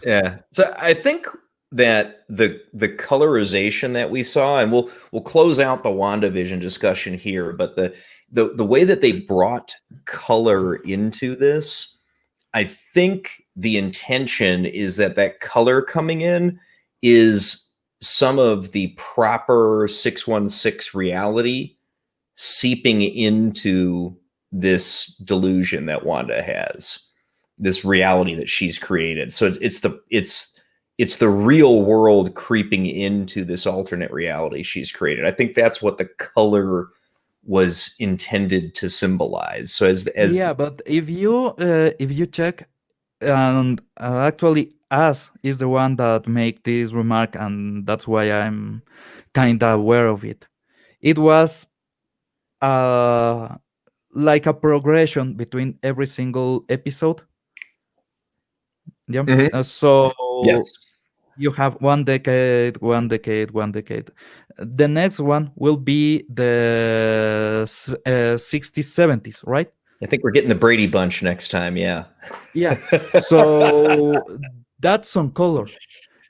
Yeah. So I think that the colorization that we saw, and we'll close out the WandaVision discussion here, but the way that they brought color into this, I think the intention is that color coming in is some of the proper 616 reality seeping into this delusion that Wanda has, this reality that she's created. So it's the real world creeping into this alternate reality she's created. I think that's what the color was intended to symbolize. So as Yeah, but if you check, and actually Us is the one that make this remark, and that's why I'm kind of aware of it. It was like a progression between every single episode. Yeah. Mhm. So Yes. you have 1 decade, 1 decade, 1 decade. The next one will be the 60s, 70s, right? I think we're getting the Brady Bunch next time. Yeah. Yeah. So that's on color.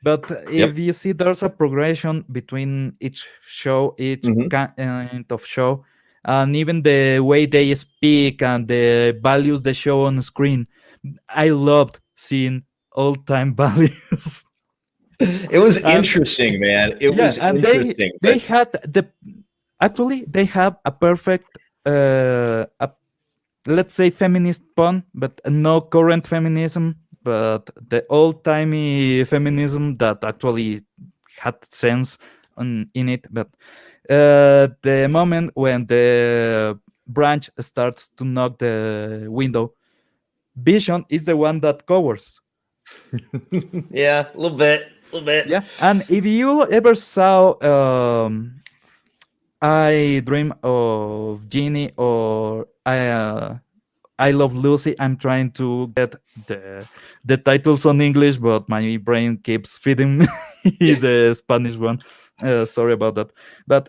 But Yep. if you see, there's a progression between each show, each Mhm. kind of show, and even the way they speak and the values they show on the screen. I loved seeing old-time values. It was And interesting, man. It yeah, was and interesting. they But had actually they have a perfect let's say feminist pun, but no current feminism, but the old-timey feminism that actually had sense in it. But the moment when the branch starts to knock the window, Vision is the one that covers. yeah, a little bit. Yeah, and if you ever saw I Dream of Jeannie or I Love Lucy, I'm trying to get the titles on English, but my brain keeps feeding me the Spanish one. Sorry about that. But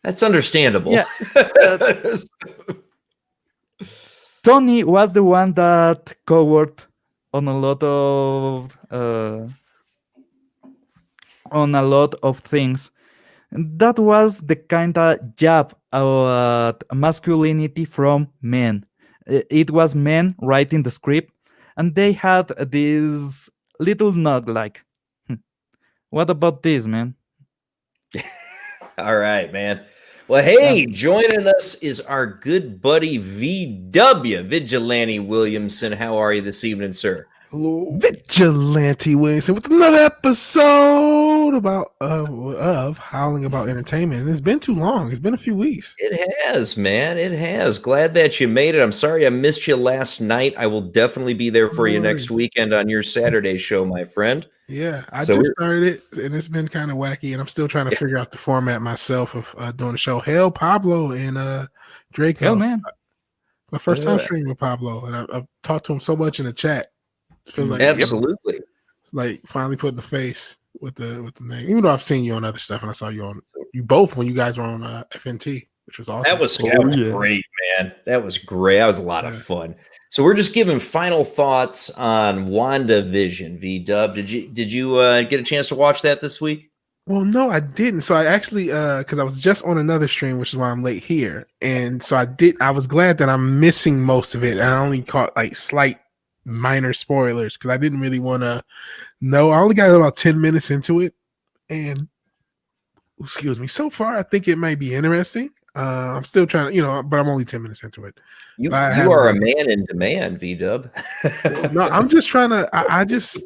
That's understandable. yeah, Tony was the one that covered on a lot of things. That was the kind of jab at masculinity from men. It was men writing the script, and they had this little nod like, what about this, man? All right, man. Well, Yeah. hey, joining us is our good buddy VW, Vigilante Williamson. How are you this evening, sir? Hello, Vigilante Williamson with another episode about of Howling About Entertainment. And it's been too long. It's been a few weeks. It has, man. It has. Glad that you made it. I'm sorry I missed you last night. I will definitely be there for you next weekend on your Saturday show, my friend. Yeah, I So just started it, and it's been kind of wacky, and I'm still trying to figure out the format myself of doing the show. Hail Pablo and Draco. Hell, man. My first time streaming with Pablo, and I've talked to him so much in the chat. It feels like absolutely, like finally putting the face with the name. Even though I've seen you on other stuff, and I saw you on you both when you guys were on FNT, which was awesome. That was great, man. That was great. That was a lot of fun. So we're just giving final thoughts on WandaVision. V-Dub, did you get a chance to watch that this week? Well, no, I didn't. So I actually, because I was just on another stream, which is why I'm late here, and so I was glad that I'm missing most of it. I only caught like slight minor spoilers because I didn't really want to know. I only got about 10 minutes into it, and excuse me. So far, I think it might be interesting. I'm still trying to, but I'm only 10 minutes into it. You are a man in demand, V-Dub. No, I'm just trying to. I just,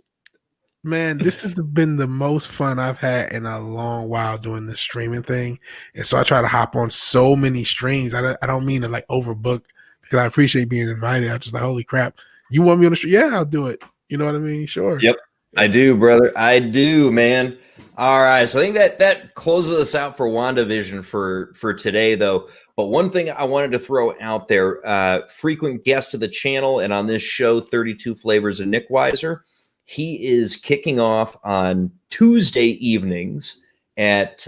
man, this has been the most fun I've had in a long while doing this streaming thing, and so I try to hop on so many streams. I don't mean to like overbook because I appreciate being invited. I'm just like, holy crap. You want me on the stream? Yeah, I'll do it. You know what I mean? Sure. Yep. I do, brother. I do, man. All right. So I think that closes us out for WandaVision for today, though. But one thing I wanted to throw out there, frequent guest of the channel and on this show, 32 Flavors of Nick Weiser. He is kicking off on Tuesday evenings at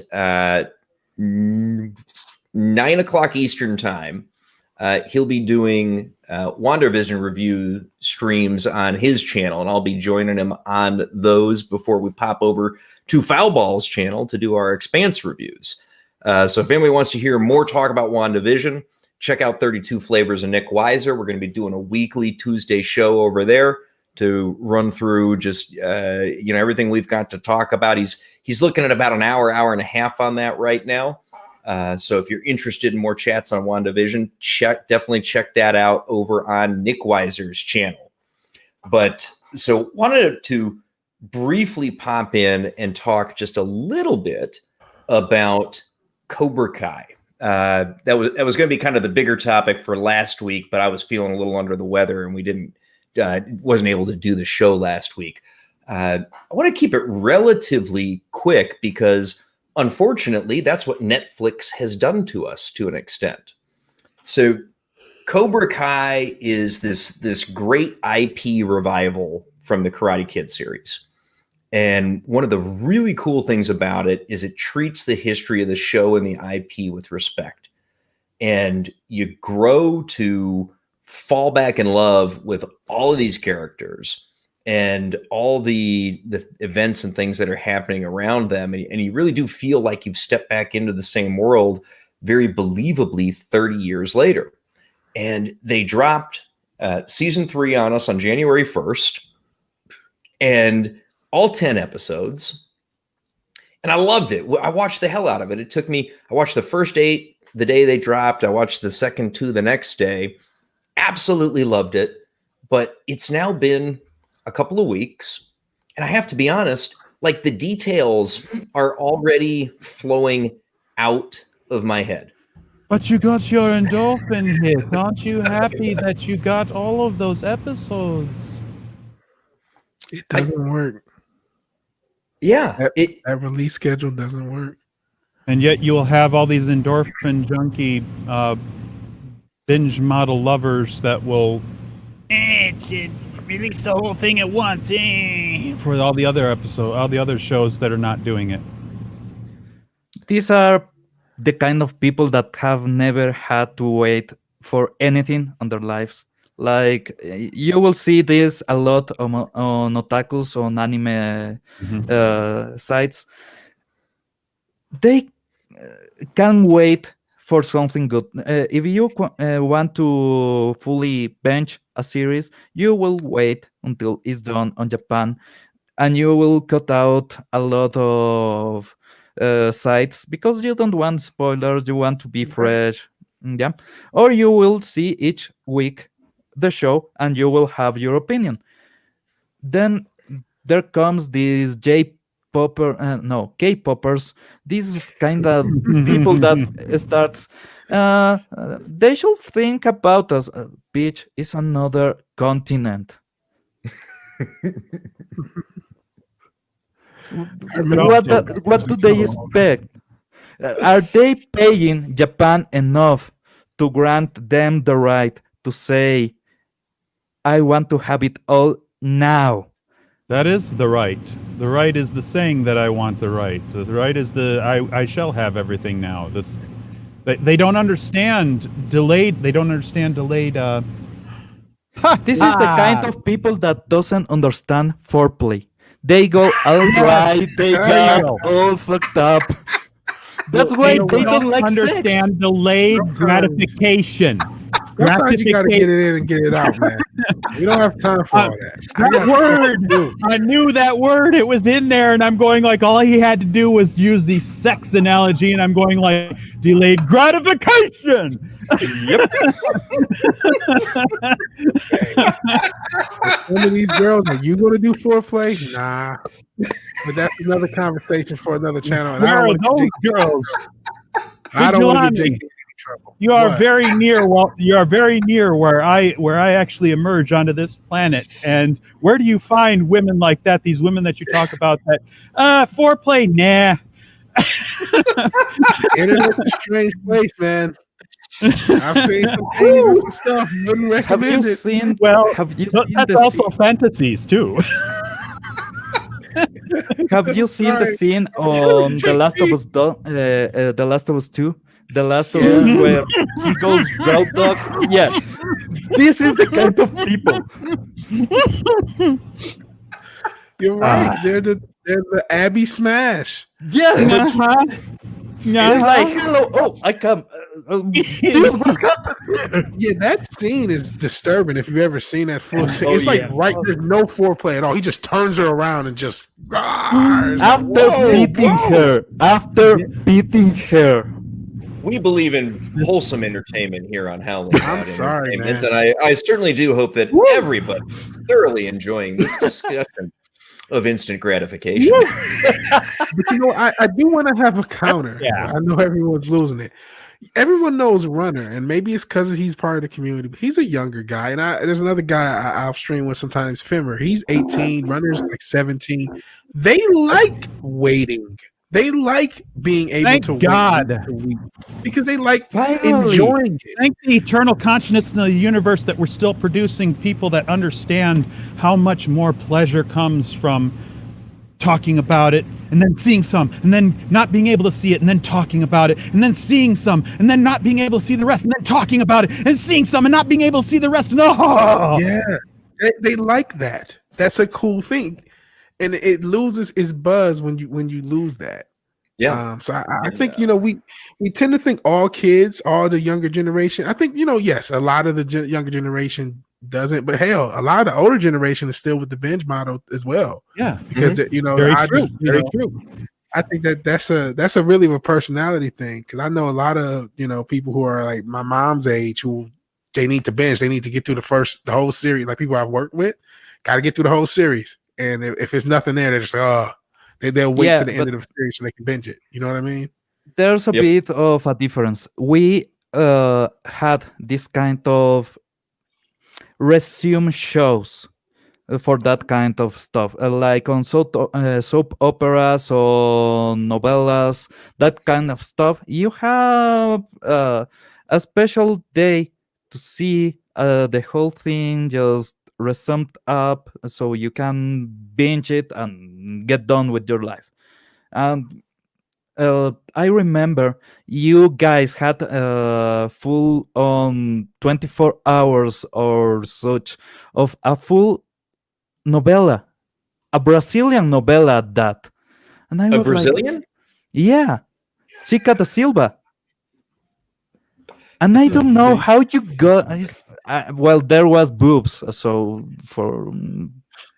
9 o'clock Eastern time. He'll be doing WandaVision review streams on his channel, and I'll be joining him on those before we pop over to Foulball's channel to do our Expanse reviews. So if anybody wants to hear more talk about WandaVision, check out 32 Flavors of Nick Weiser. We're going to be doing a weekly Tuesday show over there to run through just everything we've got to talk about. He's looking at about an hour and a half on that right now. So if you're interested in more chats on WandaVision, definitely check that out over on Nick Weiser's channel. But so wanted to briefly pop in and talk just a little bit about Cobra Kai. That was going to be kind of the bigger topic for last week, but I was feeling a little under the weather and we wasn't able to do the show last week. I want to keep it relatively quick because unfortunately, that's what Netflix has done to us to an extent. So Cobra Kai is this great IP revival from the Karate Kid series. And one of the really cool things about it is it treats the history of the show and the IP with respect. And you grow to fall back in love with all of these characters and all the events and things that are happening around them. And you really do feel like you've stepped back into the same world very believably 30 years later. And they dropped season 3 on us on January 1st and all 10 episodes. And I loved it. I watched the hell out of it. I watched the first 8 the day they dropped. I watched the second 2 the next day. Absolutely loved it. But it's now been a couple of weeks, and I have to be honest, like the details are already flowing out of my head. But you got your endorphin hit. Aren't you happy that you got all of those episodes? It doesn't work. Yeah. That release schedule doesn't work. And yet you will have all these endorphin junkie binge model lovers that will release the whole thing at once for all the other shows that are not doing it. These are the kind of people that have never had to wait for anything on their lives. Like you will see this a lot on otakus, on anime sites. They can wait for something good. If you want to fully binge a series, you will wait until it's done on Japan, and you will cut out a lot of sites because you don't want spoilers. You want to be fresh, yeah. Or you will see each week the show, and you will have your opinion. Then there comes these K-poppers, these kind of people that starts, they should think about us. Beach is another continent. What do they expect? Are they paying Japan enough to grant them the right to say, I want to have it all now? That is the right. The right is the saying that I want the right. The right is the I shall have everything now. They don't understand delayed. They don't understand delayed. This is the kind of people that doesn't understand foreplay. They go all right. They got all fucked up. That's why they don't like understand sex. Delayed gratification. Sometimes you gotta get it in and get it out, man. We don't have time for all that. That word, I knew that word. It was in there, and I'm going like, all he had to do was use the sex analogy, and I'm going like, delayed gratification. Yep. Some of these girls, are you going to do foreplay? Nah. But that's another conversation for another channel. And Where are those girls? I don't want to get Jake in trouble. You are very near. Well, you are very near where I actually emerge onto this planet. And where do you find women like that? These women that you talk about that foreplay? Nah. Internet's a strange place, man. I've seen some things and some stuff. Wouldn't recommend it. That's also fantasies too. Have you seen the sorry. scene on The Last of Us? The Last of Us 2. The Last of Us, where he goes road dog. Yeah, this is the kind of people. You're right. They're the Abby Smash. Yeah, Uh-huh. it's like hello. Oh, I come. Dude, what happened? Yeah, that scene is disturbing. If you've ever seen that full scene, Oh, it's like yeah. there's no foreplay at all. He just turns her around and just it's like, After whoa, beating bro. her. After beating her. We believe in wholesome entertainment here on Howling. I'm sorry, Entertainment, man. and I certainly do hope that everybody is thoroughly enjoying this discussion of instant gratification. But I do want to have a counter. Yeah. I know everyone's losing it. Everyone knows Runner, and maybe it's because he's part of the community, but he's a younger guy. And there's another guy I'll stream with sometimes, Fimmer. He's 18, Runner's like 17. They like waiting. They like being able Thank to God. wait a week because they like Finally. enjoying it. Thank the eternal consciousness in the universe that we're still producing people that understand how much more pleasure comes from talking about it and then seeing some and then not being able to see it and then talking about it and then seeing some and then not being able to see the rest and then talking about it and seeing some and not being able to see the rest. No. Yeah, they like that. That's a cool thing, and it loses its buzz when you lose that. Yeah. So I think we tend to think all kids, all the younger generation. I think yes, a lot of the younger generation doesn't, but hell, a lot of the older generation is still with the binge model as well. Yeah. Because Very true. I think that's a really a personality thing, because I know a lot of people who are like my mom's age who they need to binge, they need to get through the whole series. Like people I've worked with, got to get through the whole series, and if it's nothing there, they're just like, they'll wait to the end of the series so they can binge it. You know what I mean? There's a bit of a difference. We had this kind of resume shows for that kind of stuff, like on soap operas or novellas, that kind of stuff. You have a special day to see the whole thing just resumed up, so you can binge it and get done with your life. And I remember you guys had full on 24 hours or such of a full novella, a Brazilian novella at that. And I A was Brazilian? like, yeah, Chica da Silva. And I don't know how you got. Well, there was boobs, so for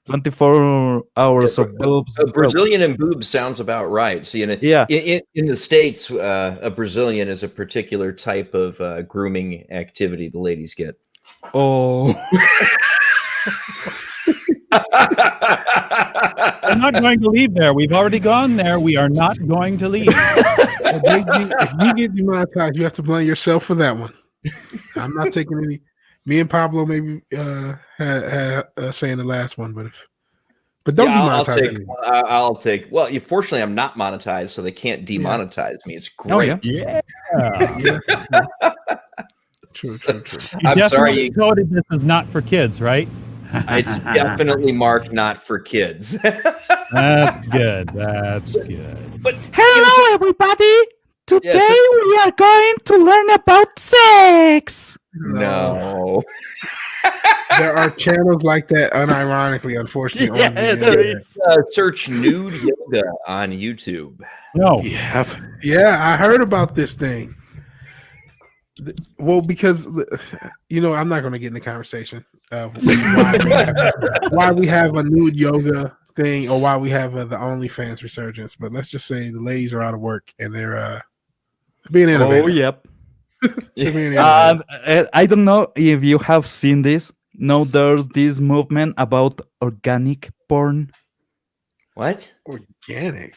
24 hours of boobs. A Brazilian and boobs sounds about right. See, in the States, a Brazilian is a particular type of grooming activity the ladies get. Oh. We're not going to leave there. We've already gone there. We are not going to leave. If you get demonetized, you have to blame yourself for that one. I'm not taking any. Me and Pablo maybe had saying the last one, but don't demonetize. I'll take. Well, fortunately, I'm not monetized, so they can't demonetize me. It's great. Oh, yeah. True. I'm sorry. You Coded this is not for kids, right? It's definitely marked not for kids. That's good. That's good. But Hello, everybody. Today we are going to learn about sex. no. There are channels like that, unironically, unfortunately. There is. Search nude yoga on YouTube. No. Yeah, I heard about this thing. Well, because I'm not going to get in the conversation of why we have a nude yoga thing or why we have the OnlyFans resurgence. But let's just say the ladies are out of work and they're being innovative. Oh, yep. They're being innovative. I don't know if you have seen this. No, there's this movement about organic porn. What? Organic.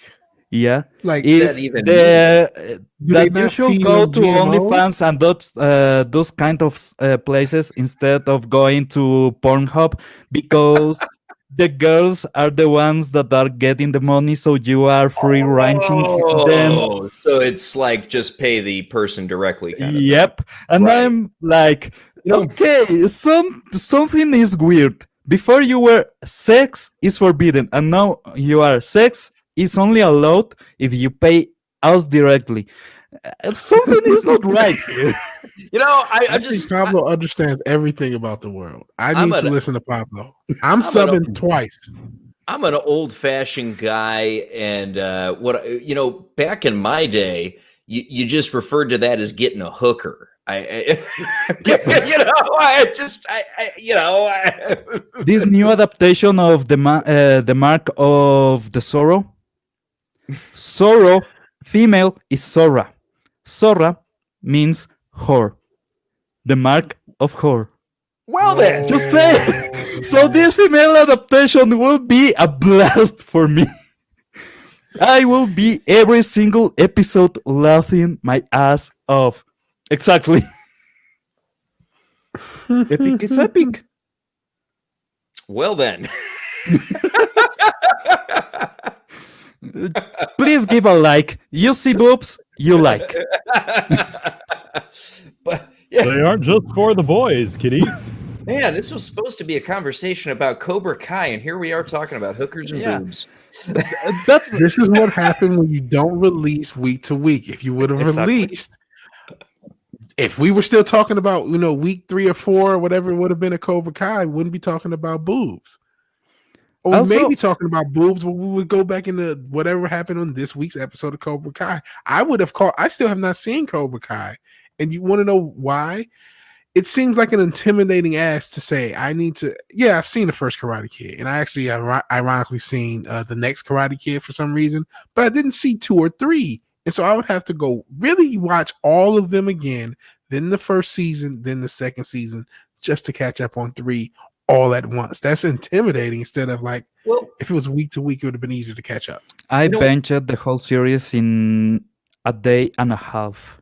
Yeah, Like that even that they you not should feed go them to GMOs? OnlyFans and those kind of places instead of going to Pornhub, because the girls are the ones that are getting the money, so you are free ranging them. Oh, so it's like just pay the person directly. Kind of Yep, and Right. I'm like, okay, something is weird. Before you were sex is forbidden, and now you are sex is only allowed if you pay us directly. Something is not right here. You know, I I'm think just Pablo understands everything about the world. I I'm need to an- listen to Pablo. I'm an- subbing twice. I'm an old-fashioned guy, and back in my day, you just referred to that as getting a hooker. This new adaptation of the Mark of the Sorrow. Sorrow, female is Sora. Sora means whore. The mark of whore. Well then, Just say. So this female adaptation will be a blast for me. I will be every single episode laughing my ass off. Exactly. Epic is epic. well then. Please give a like. You see boobs, you like. But yeah, They aren't just for the boys, kiddies. man, this was supposed to be a conversation about Cobra Kai, and here we are talking about hookers and Yeah. boobs. That's This is what happened when you don't release week to week. If you would have Exactly. released, if we were still talking about, week 3 or 4 or whatever, it would have been a Cobra Kai. We wouldn't be talking about boobs. Or we may Also- be talking about boobs, but we would go back into whatever happened on this week's episode of Cobra Kai. I still have not seen Cobra Kai. And you want to know why? It seems like an intimidating ask to say, I've seen the first Karate Kid, and I actually ironically seen the next Karate Kid for some reason, but I didn't see 2 or 3. And so I would have to go really watch all of them again, then the first season, then the second season, just to catch up on 3 all at once. That's intimidating instead of like, Well, if it was week to week, it would have been easier to catch up. I know- benched the whole series in a day and a half.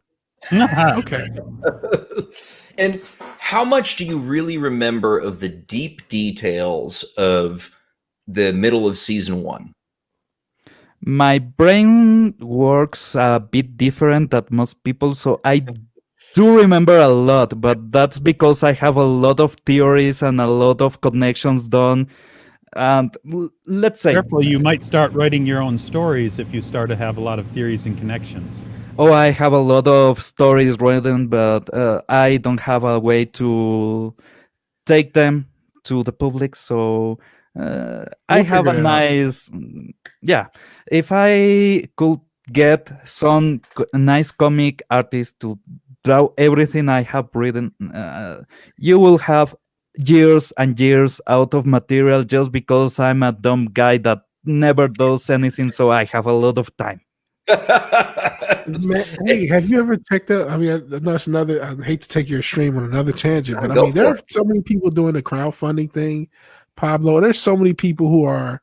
Okay. and how much do you really remember of the deep details of the middle of season 1? My brain works a bit different than most people, so I do remember a lot, but that's because I have a lot of theories and a lot of connections done. And let's say, Careful, you might start writing your own stories if you start to have a lot of theories and connections. oh, I have a lot of stories written, but I don't have a way to take them to the public. So I We'll have a figure it out. nice, yeah. If I could get some nice comic artist to draw everything I have written, you will have years and years out of material just because I'm a dumb guy that never does anything. So I have a lot of time. Man, hey, have you ever checked out? I mean, I know it's another. I hate to take your stream on another tangent, but I Go mean, there for are so many people doing the crowdfunding thing, Pablo. There's so many people who are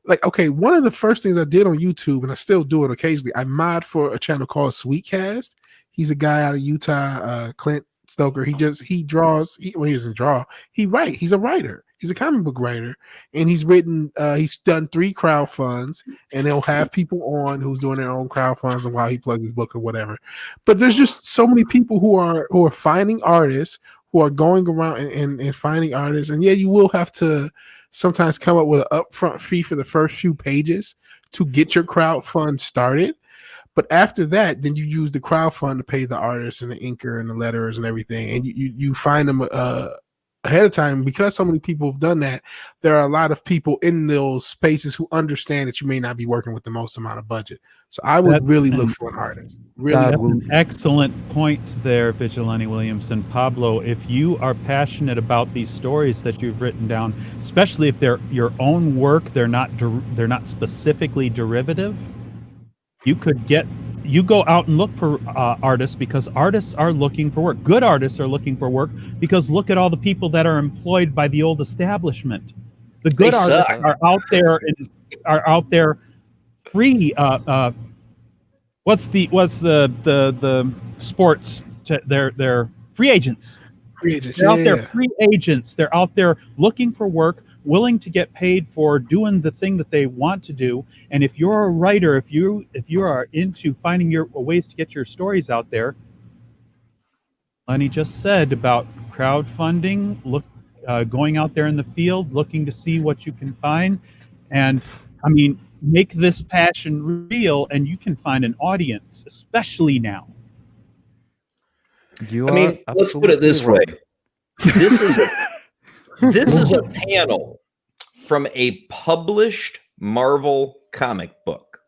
like, okay, one of the first things I did on YouTube, and I still do it occasionally, I mod for a channel called Sweetcast. He's a guy out of Utah, Clint Stoker. He draws. He doesn't draw. He writes. He's a writer. He's a comic book writer, and he's done 3 crowdfunds, and he'll have people on who's doing their own crowdfunds and while he plugs his book or whatever. But there's just so many people who are finding artists, who are going around and finding artists. And yeah, you will have to sometimes come up with an upfront fee for the first few pages to get your crowdfund started. But after that, then you use the crowdfund to pay the artists and the inker and the letters and everything, and you find them ahead of time. Because so many people have done that, there are a lot of people in those spaces who understand that you may not be working with the most amount of budget. So I would That's- really look for an artist. Really, That That's an excellent point there, Vigilante Williamson. Pablo, if you are passionate about these stories that you've written down, especially if they're your own work, they're not specifically derivative, you go out and look for artists, because artists are looking for work. Good artists are looking for work, because look at all the people that are employed by the old establishment. The good They artists suck. are out there free. What's the sports? They're free agents. free agents. They're out there Yeah. free agents. They're out there looking for work, willing to get paid for doing the thing that they want to do. And if you're a writer, if you are into finding your ways to get your stories out there, Lenny just said about crowdfunding. Look going out there in the field, looking to see what you can find, and I mean, make this passion real, and you can find an audience, especially now. You I are mean, let's put it absolutely this way. right. This is a panel from a published Marvel comic book.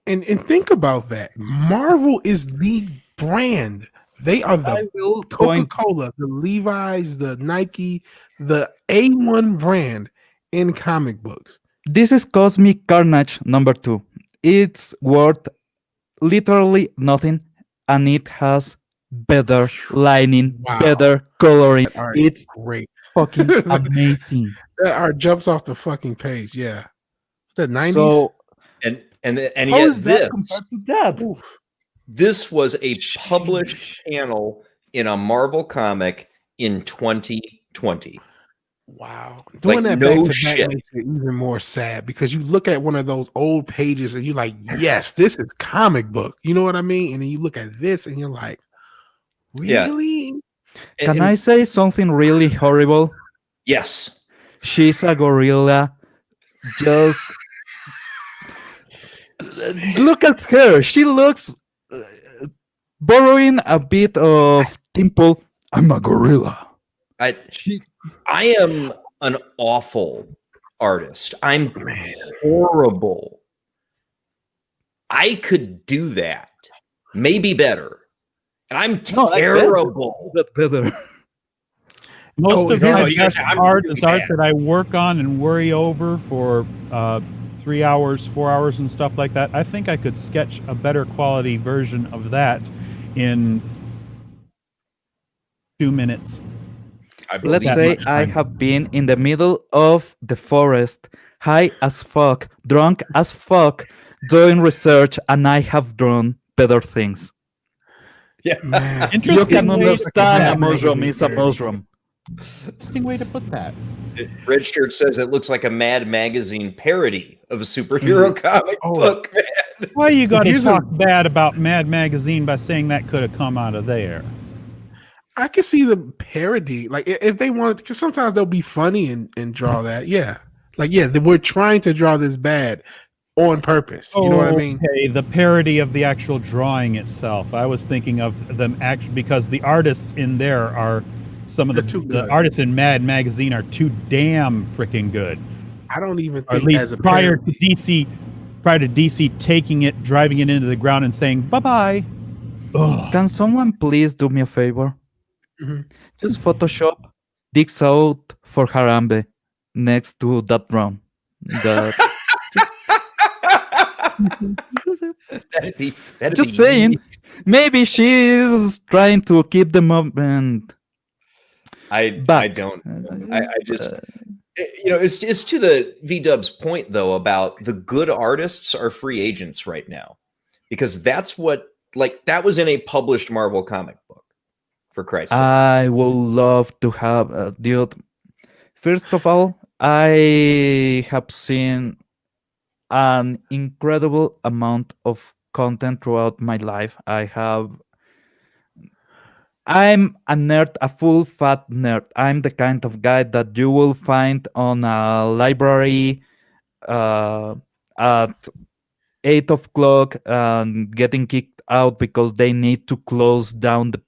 And think about that. Marvel is the brand. They are I the will Coca point. Cola, the Levi's, the Nike, the A1 brand in comic books. This is Cosmic Carnage number 2. It's worth literally nothing, and it has better lining, Wow. better coloring. That art It's is great. fucking amazing. That art jumps off the fucking page. Yeah. The 90s. So And how yet is that compared to that? this was a published panel in a Marvel comic in 2020. Wow. Doing Like, that no back to shit. back makes it even more sad because you look at one of those old pages and you're like, yes, this is comic book. You know what I mean? And then you look at this and you're like, Yeah. really? Can I say something really horrible? Yes. She's a gorilla. Just look at her. She looks borrowing a bit of Dimple. I'm a gorilla. I am an awful artist. I'm horrible. I could do that. Maybe better. And I'm terrible. Better. Most of yeah, my you best guys- I'm art really is art bad. that I work on and worry over for 3 hours, 4 hours, and stuff like that. I think I could sketch a better quality version of that in 2 minutes. Let's that say much I time. have been in the middle of the forest, high as fuck, drunk as fuck, doing research, and I have drawn better things. Yeah. Man. You Interesting can way to understand a put that. mushroom is a mushroom. Interesting way to put that. Red Shirt says it looks like a Mad Magazine parody of a superhero comic Oh. book. Why you got to Here's a- talk bad about Mad Magazine by saying that could have come out of there? I can see the parody. Like if they wanted, because sometimes they'll be funny and draw that. Yeah. Like, yeah, we're trying to draw this bad on purpose. You know what I mean? Okay, the parody of the actual drawing itself. I was thinking of them because the artists in there are some of They're too the good. artists in Mad Magazine are too damn freaking good. I don't even Or at think as least a prior parody. to DC taking it, driving it into the ground, and saying bye bye. Can someone please do me a favor? Mhm. Just Photoshop dicks out for Harambe next to that drum. That That'd just be saying. Maybe she's trying to keep the movement I back. don't. I just it's to the V-Dub's point though about the good artists are free agents right now, because that's what, like, that was in a published Marvel comic book, for Christ's sake. I would love to have dude. First of all, I have seen an incredible amount of content throughout my life. I'm a nerd, a full fat nerd. I'm the kind of guy that you will find on a library at 8 o'clock and getting kicked out because they need to close down the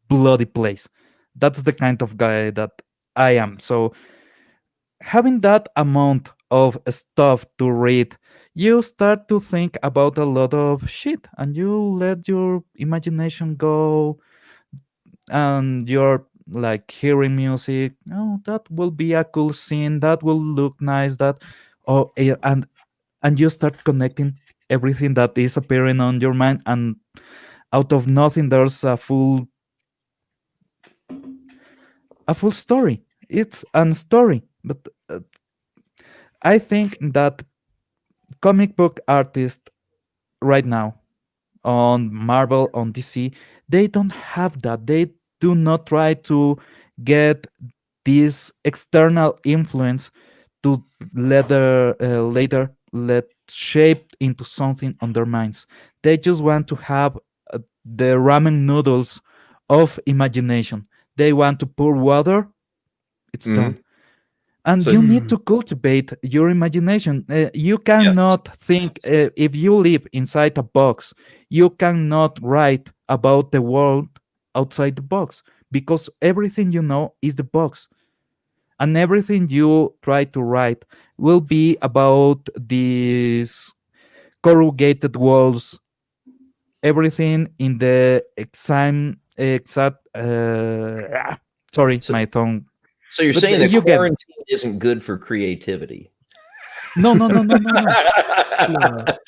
bloody place. That's the kind of guy that I am. So having that amount of stuff to read, you start to think about a lot of shit and you let your imagination go, and you're like hearing music. Oh, that will be a cool scene, that will look nice, that and you start connecting everything that is appearing on your mind, and out of nothing there's a full story. It's a story. But I think that comic book artists right now on Marvel, on DC, they don't have that. They do not try to get this external influence to later let shape into something on their minds. They just want to have the ramen noodles of imagination. They want to pour water It's Mhm. done. And So- you need to cultivate your imagination. You cannot think, if you live inside a box, you cannot write about the world outside the box, because everything you know is the box. And everything you try to write will be about these corrugated walls, everything in the sorry, So- my tongue. So you're But saying that you get it. quarantine isn't good for creativity? No.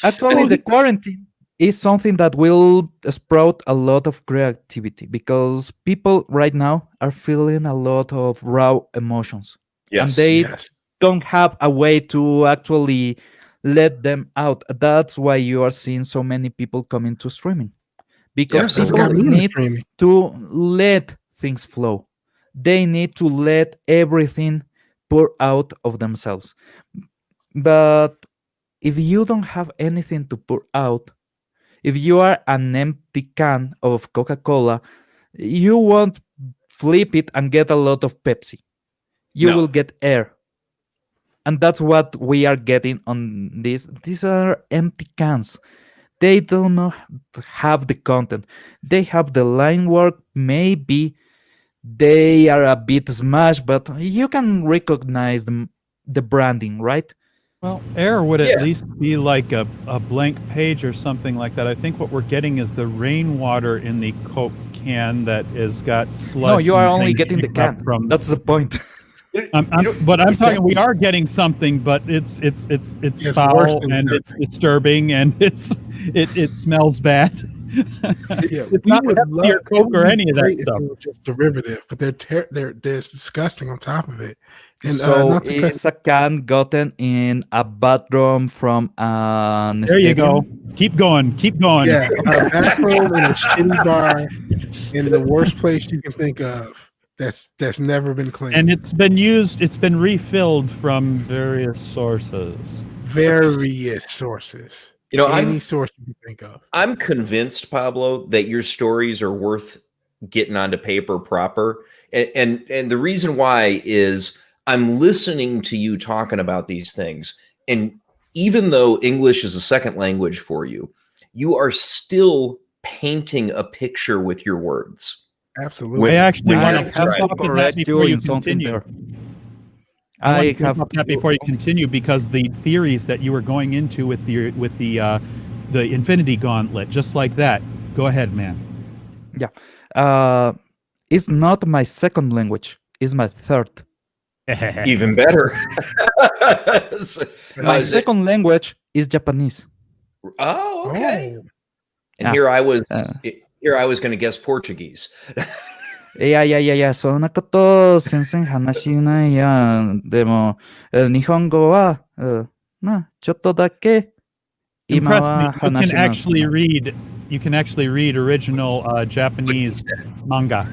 Actually, the quarantine is something that will sprout a lot of creativity, because people right now are feeling a lot of raw emotions, and Yes. they Yes. don't have a way to actually let them out. That's why you are seeing so many people coming to streaming, because Yes, that's people got me into need streaming. to let things flow. They need to let everything pour out of themselves. But if you don't have anything to pour out, if you are an empty can of Coca Cola, you won't flip it and get a lot of Pepsi. You No. will get air. And that's what we are getting on this. These are empty cans. They do not have the content. They have the line work. Maybe they are a bit smashed, but you can recognize the branding, right? Well, air would Yeah. at least be like a blank page or something like that. I think what we're getting is the rainwater in the Coke can that has got sludge. No, you are and only things getting the kicked up can. from. That's the point. But I'm It's talking. We empty. are getting something, but it's It's worse foul than and it's nothing. disturbing and it smells bad. Yeah, It's we not would Pepsi or love. It Coke would or be any of that great if stuff. they were just derivative, but they're disgusting on top of it. And So not to cut. it's a can gotten in a bathroom from an There you go. stadium. Keep going. Keep going. Yeah, a bathroom in a shitty bar in the worst place you can think of. That's never been cleaned. And it's been used. It's been refilled from various sources. Various sources. You know, Any source you can think of. I'm convinced, Pablo, that your stories are worth getting onto paper proper. And the reason why is I'm listening to you talking about these things. And even though English is a second language for you, you are still painting a picture with your words. Absolutely. I actually when want you're to describing- jump off of that correct before you in something continue. there. I want I to jump have off that before you continue because the theories that you were going into with the Infinity Gauntlet, just like that. Go ahead, man. It's not my second language. It's my third. Even better. My Is it- second language is Japanese. oh, okay. Oh, And Ah, here I was uh. going to guess Portuguese. いやいやいやいや、そんなこと全然話しないやん。でも、日本語は、まあ、ちょっとだけ今 Impress me. は話しますね。 You can actually read original Japanese manga.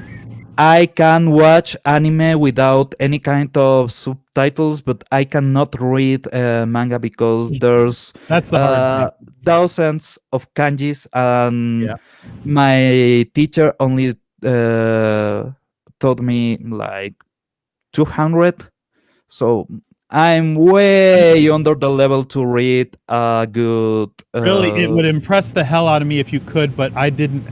I can watch anime without any kind of subtitles, but I cannot read manga because there's That's the hard thing. thousands of kanjis, and Yeah. my teacher only taught me like 200. So I'm way under the level to read a good. Really, it would impress the hell out of me if you could, but I didn't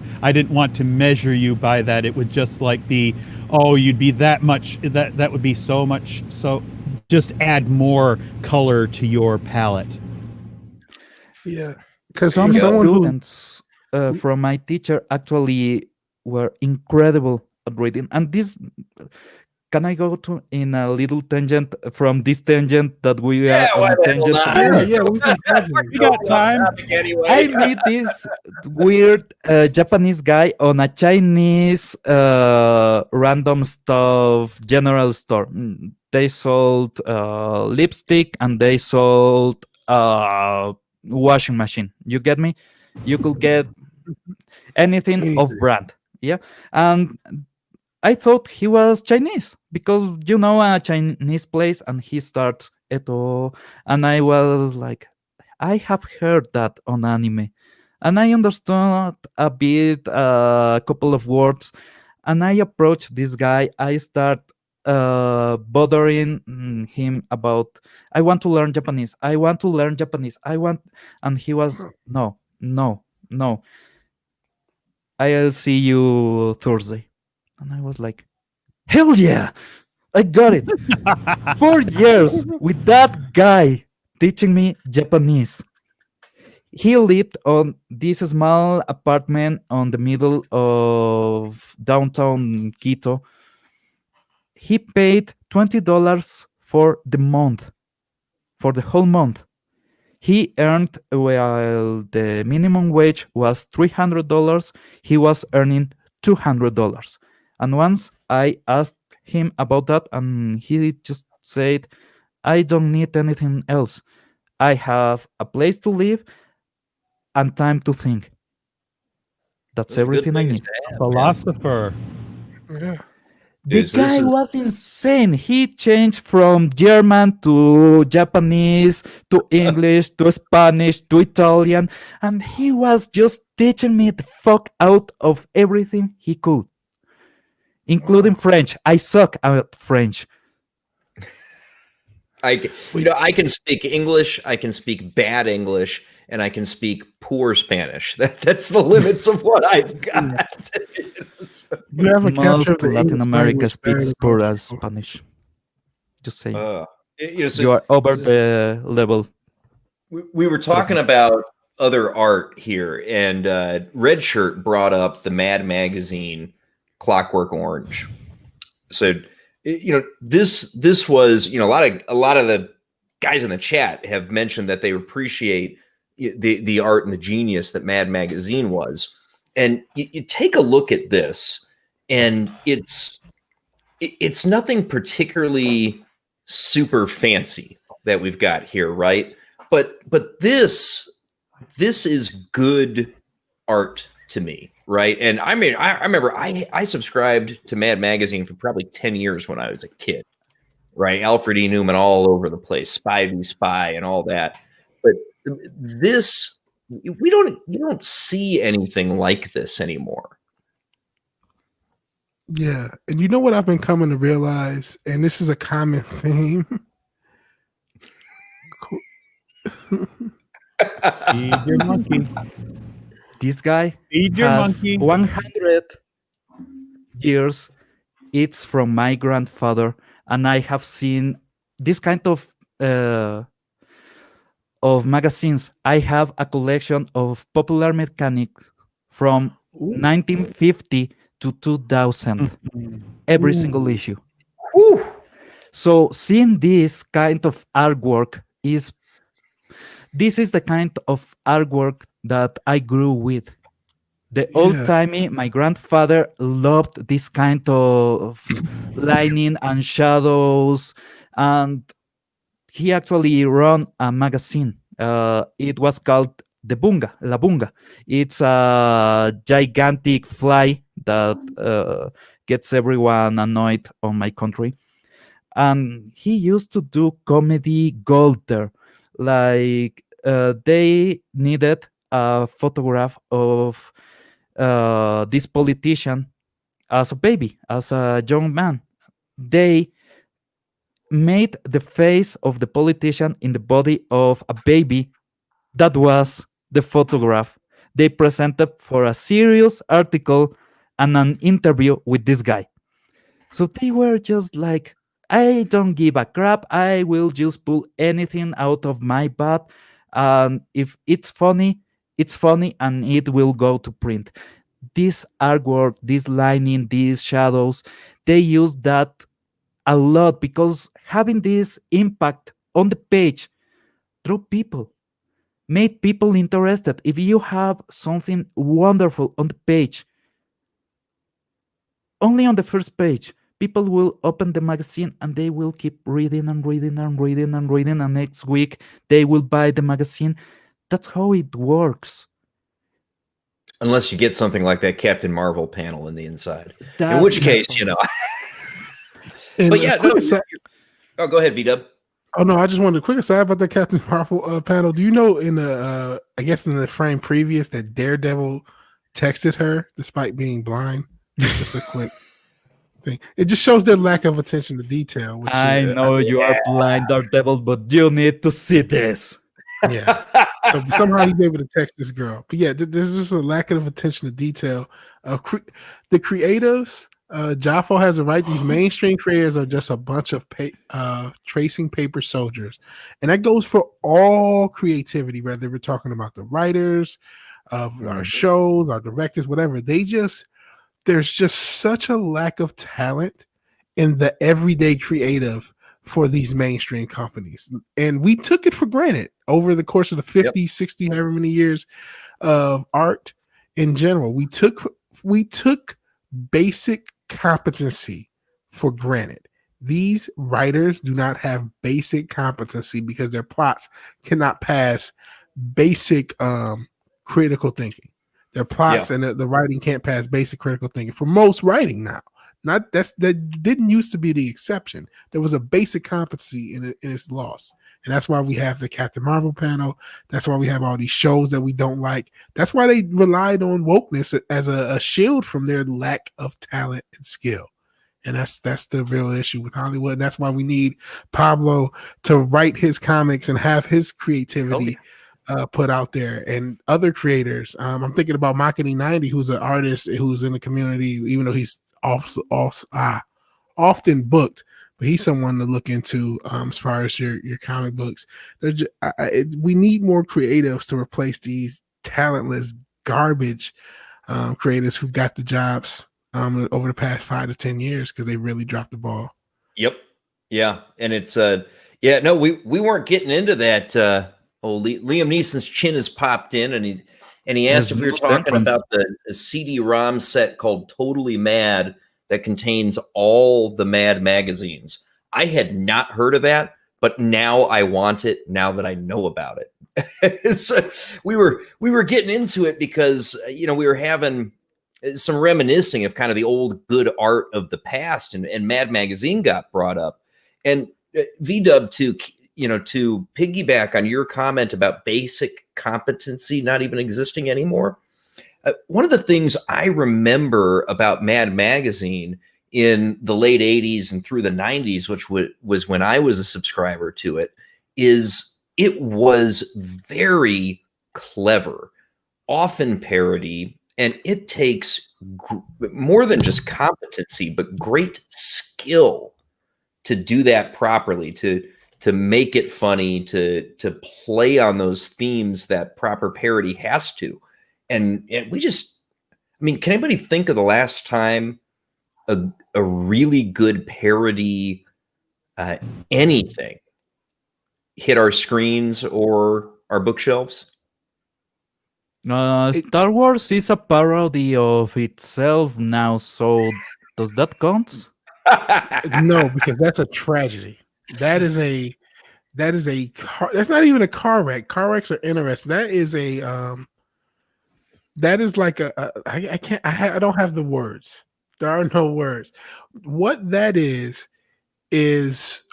want to measure you by that. It would just like be, oh, you'd be that much. That would be so much. So just add more color to your palette. yeah. Because Some for someone who students from my teacher actually were incredible at reading, and this. Can I go to in a little tangent from this tangent that we are on why a the hell tangent? not? yeah, we can imagine. You got time? Anyway. I meet this weird Japanese guy on a Chinese random stuff general store. They sold lipstick and they sold washing machine. You get me? You could get anything of Anything. brand. Yeah. And I thought he was Chinese because you know a Chinese place and he starts eto, and I was like, I have heard that on anime, and I understood a bit, a couple of words, and I approached this guy. I start bothering him about, I want to learn Japanese. I want to learn Japanese. And he was, no, no, no. I'll see you Thursday. And I was like, hell yeah, I got it. 4 years with that guy teaching me Japanese. He lived on this small apartment on the middle of downtown Quito. He paid $20 for the month, for the whole month. He earned, while the minimum wage was $300, he was earning $200. And once I asked him about that, and he just said, I don't need anything else. I have a place to live and time to think. That's Those are good everything I things need. to have, man. Philosopher. Yeah. The Dude, so this guy is- was insane. He changed from German to Japanese to English to Spanish to Italian, and he was just teaching me the fuck out of everything he could, including French. I suck at French. I can speak English, I can speak bad English, and I can speak poor Spanish. That's the limits of what I've got. You have a capture Most of the Latin English America language better speaks than poor most as people. Spanish. Just saying. So You are over the level. we were talking about other art here, and Red Shirt brought up the Mad Magazine Clockwork Orange. So this was a lot of the guys in the chat have mentioned that they appreciate the art and the genius that Mad Magazine was. And you take a look at this, and it's nothing particularly super fancy that we've got here, right? But this is good art to me, right? And I mean, I remember I subscribed to Mad Magazine for probably 10 years when I was a kid, right? Alfred E. Newman all over the place, Spy v. Spy and all that. But this, you don't see anything like this anymore. Yeah, and you know what I've been coming to realize, and this is a common theme. Feed your monkey. This guy Feed your has monkey. 100 years. It's from my grandfather, and I have seen this kind of magazines. I have a collection of Popular Mechanics from 1950 to 2000, every single issue. Whew. So seeing this kind of artwork is the kind of artwork that I grew with. The old-timey, my grandfather loved this kind of lighting and shadows, and he actually ran a magazine. It was called La Bunga. It's a gigantic fly that gets everyone annoyed on my country. And he used to do comedy gold there. Like they needed a photograph of this politician as a baby, as a young man. They made the face of the politician in the body of a baby. That was the photograph they presented for a serious article and an interview with this guy. So they were just like, I don't give a crap. I will just pull anything out of my butt. And if it's funny, and it will go to print. This artwork, this lining, these shadows, they use that a lot because having this impact on the page drew people, made people interested. If you have something wonderful on the page, only on the first page, people will open the magazine and they will keep reading and reading and reading and reading, and next week they will buy the magazine. That's how it works. Unless you get something like that Captain Marvel panel in the inside. In which case, And But yeah, no, go ahead, V-Dub. Oh no, I just wanted a quick aside about the Captain Marvel panel. Do you know in the I guess in the frame previous that Daredevil texted her despite being blind? It's just a quick anything. It just shows their lack of attention to detail. Which I know you are blind, Daredevil, but you need to see this. Yeah. So somehow he's able to text this girl. But yeah, there's just a lack of attention to detail. The creatives, Jaffo has it right. These mainstream creators are just a bunch of tracing paper soldiers. And that goes for all creativity, whether we're talking about the writers of our shows, our directors, whatever. There's just such a lack of talent in the everyday creative for these mainstream companies. And we took it for granted over the course of the 50, 60, however many years of art in general. We took basic competency for granted. These writers do not have basic competency because their plots cannot pass basic critical thinking. Their plots and the writing can't pass basic critical thinking for most writing now. That didn't used to be the exception. There was a basic competency in its loss. And that's why we have the Captain Marvel panel. That's why we have all these shows that we don't like. That's why they relied on wokeness as a shield from their lack of talent and skill. And that's the real issue with Hollywood. And that's why we need Pablo to write his comics and have his creativity put out there, and other creators. I'm thinking about Makini 90, who's an artist who's in the community, even though he's often booked, but he's someone to look into as far as your comic books. We need more creatives to replace these talentless garbage creators who got the jobs over the past 5 to 10 years because they really dropped the ball. Yep. Yeah. And it's we weren't getting into that. Liam Neeson's chin has popped in, and he asked if we were talking about the CD-ROM set called Totally Mad that contains all the Mad magazines. I had not heard of that, but now I want it now that I know about it. So we were getting into it because we were having some reminiscing of kind of the old good art of the past, and Mad Magazine got brought up. And V-Dub, to piggyback on your comment about basic competency not even existing anymore. One of the things I remember about Mad Magazine in the late 80s and through the 90s, which was when I was a subscriber to it, is it was very clever, often parody, and it takes more than just competency, but great skill to do that properly, to make it funny, to play on those themes that proper parody has to. And we just, can anybody think of the last time a really good parody anything hit our screens or our bookshelves? Star Wars is a parody of itself now, so does that count? No, because that's a tragedy. That's not even a car wreck. Car wrecks are interesting. That is like I don't have the words. There are no words. What that is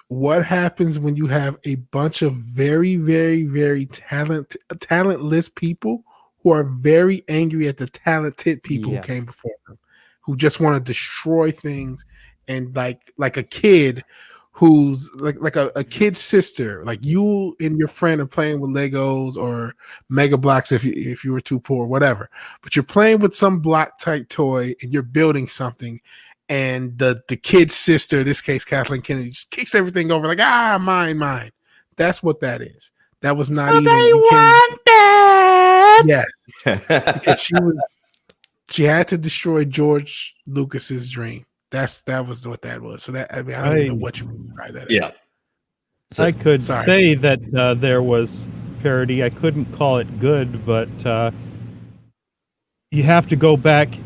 what happens when you have a bunch of very, very, very talentless people who are very angry at the talented people who came before them, who just want to destroy things, and like a kid who's like a kid's sister, like you and your friend are playing with Legos or Mega Blocks if you were too poor, whatever. But you're playing with some block type toy and you're building something, and the kid's sister, in this case Kathleen Kennedy, just kicks everything over like mine. That's what that is. That was not even. I want that. Yes, because she had to destroy George Lucas's dream. That was what that was. So that I don't even know what you would try that. Yeah. So, I could say that there was parody. I couldn't call it good, but you have to go back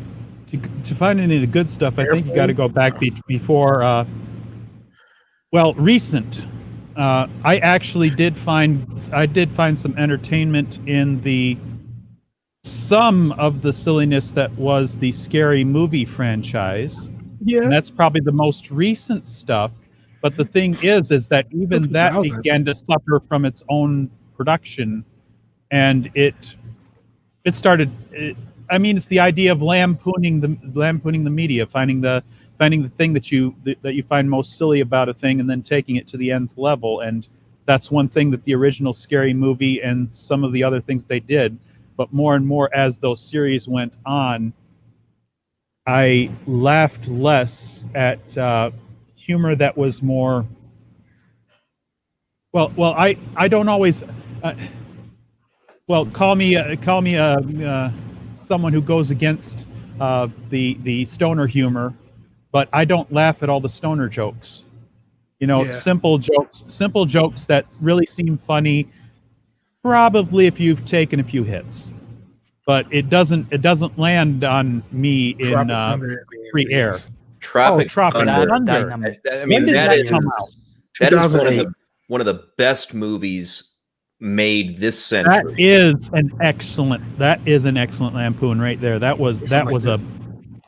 to find any of the good stuff. I think you got to go back before. Recent. I actually did find some entertainment in some of the silliness that was the Scary Movie franchise. Yeah, and that's probably the most recent stuff. But the thing is that even that began to suffer from its own production, and it started. It's the idea of lampooning the media, finding the finding the thing that you find most silly about a thing, and then taking it to the nth level. And that's one thing that the original Scary Movie and some of the other things they did. But more and more as those series went on, I laughed less at humor that was more. Well, I don't always. Well, call me someone who goes against the stoner humor, but I don't laugh at all the stoner jokes. You know, Yeah. simple jokes that really seem funny. Probably if you've taken a few hits, but it doesn't land on me in Tropic Thunder is the free air. answer. Tropic Tropic Thunder. Thunder. Dynamite. I When mean, did that that is come out? that is 2008. one of the best movies made this That century. is an excellent lampoon right there. That was a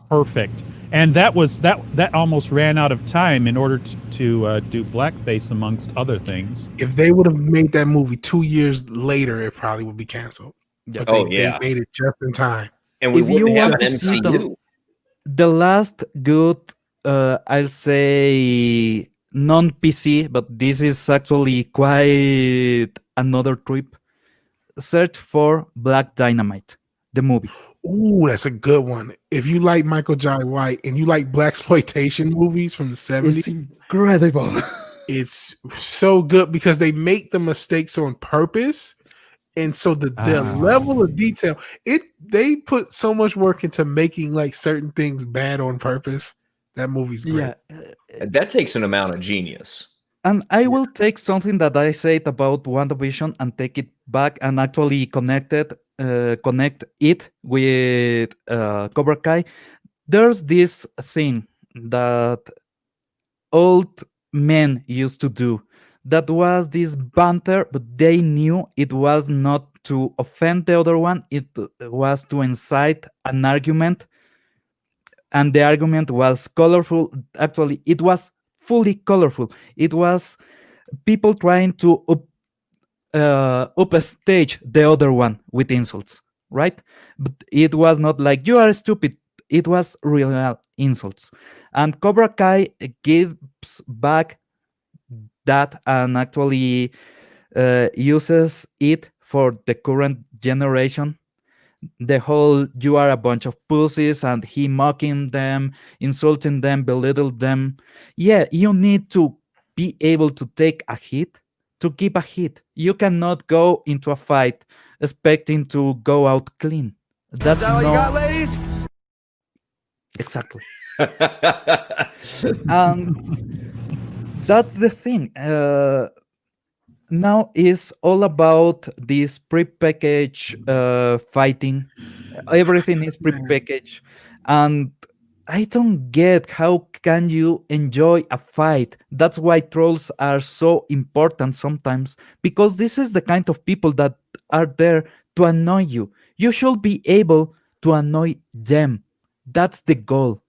perfect, and that almost ran out of time in order to do blackface amongst other things. If they would have made that movie 2 years later, it probably would be canceled. Yeah. But Oh, they yeah. made it just in time. And we If you wouldn't have want an to see MCU. the last good, I'll say non-PC, but this is actually quite another trip. Search for Black Dynamite, the movie. Ooh, that's a good one. If you like Michael Jai White and you like blaxploitation movies from the 70s, It's incredible. it's so good because they make the mistakes on purpose. And so the level of detail, they put so much work into making like certain things bad on purpose. That movie's great. Yeah. That takes an amount of genius. And I will take something that I said about WandaVision and take it back and actually connect it with Cobra Kai. There's this thing that old men used to do. That was this banter, but they knew it was not to offend the other one. It was to incite an argument, and the argument was colorful. Actually, it was fully colorful. It was people trying to upstage the other one with insults, right? But it was not like you are stupid. It was real insults. And Cobra Kai gives back that and actually uses it for the current generation. The whole you are a bunch of pussies and he mocking them, insulting them, belittle them. Yeah, you need to be able to take a hit to keep a hit. You cannot go into a fight expecting to go out clean. That's all you no got, ladies? exactly. That's the thing. Now is all about this pre-package fighting. Everything is pre-packaged, and I don't get how can you enjoy a fight. That's why trolls are so important sometimes, because this is the kind of people that are there to annoy you. You should be able to annoy them. That's the goal.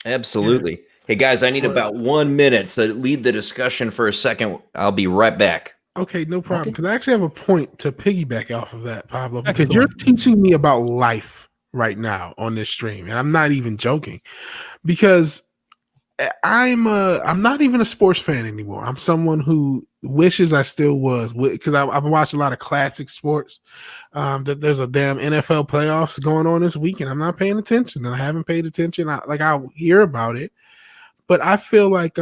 Absolutely. Hey guys, I need about 1 minute, so lead the discussion for a second. I'll be right back. Okay, no problem. Okay. Because I actually have a point to piggyback off of that, Pablo, because you're teaching me about life right now on this stream, and I'm not even joking. Because I'm not even a sports fan anymore. I'm someone who wishes I still was, because I've watched a lot of classic sports. That there's a damn NFL playoffs going on this week, and I'm not paying attention, and I haven't paid attention. I'll hear about it, but I feel like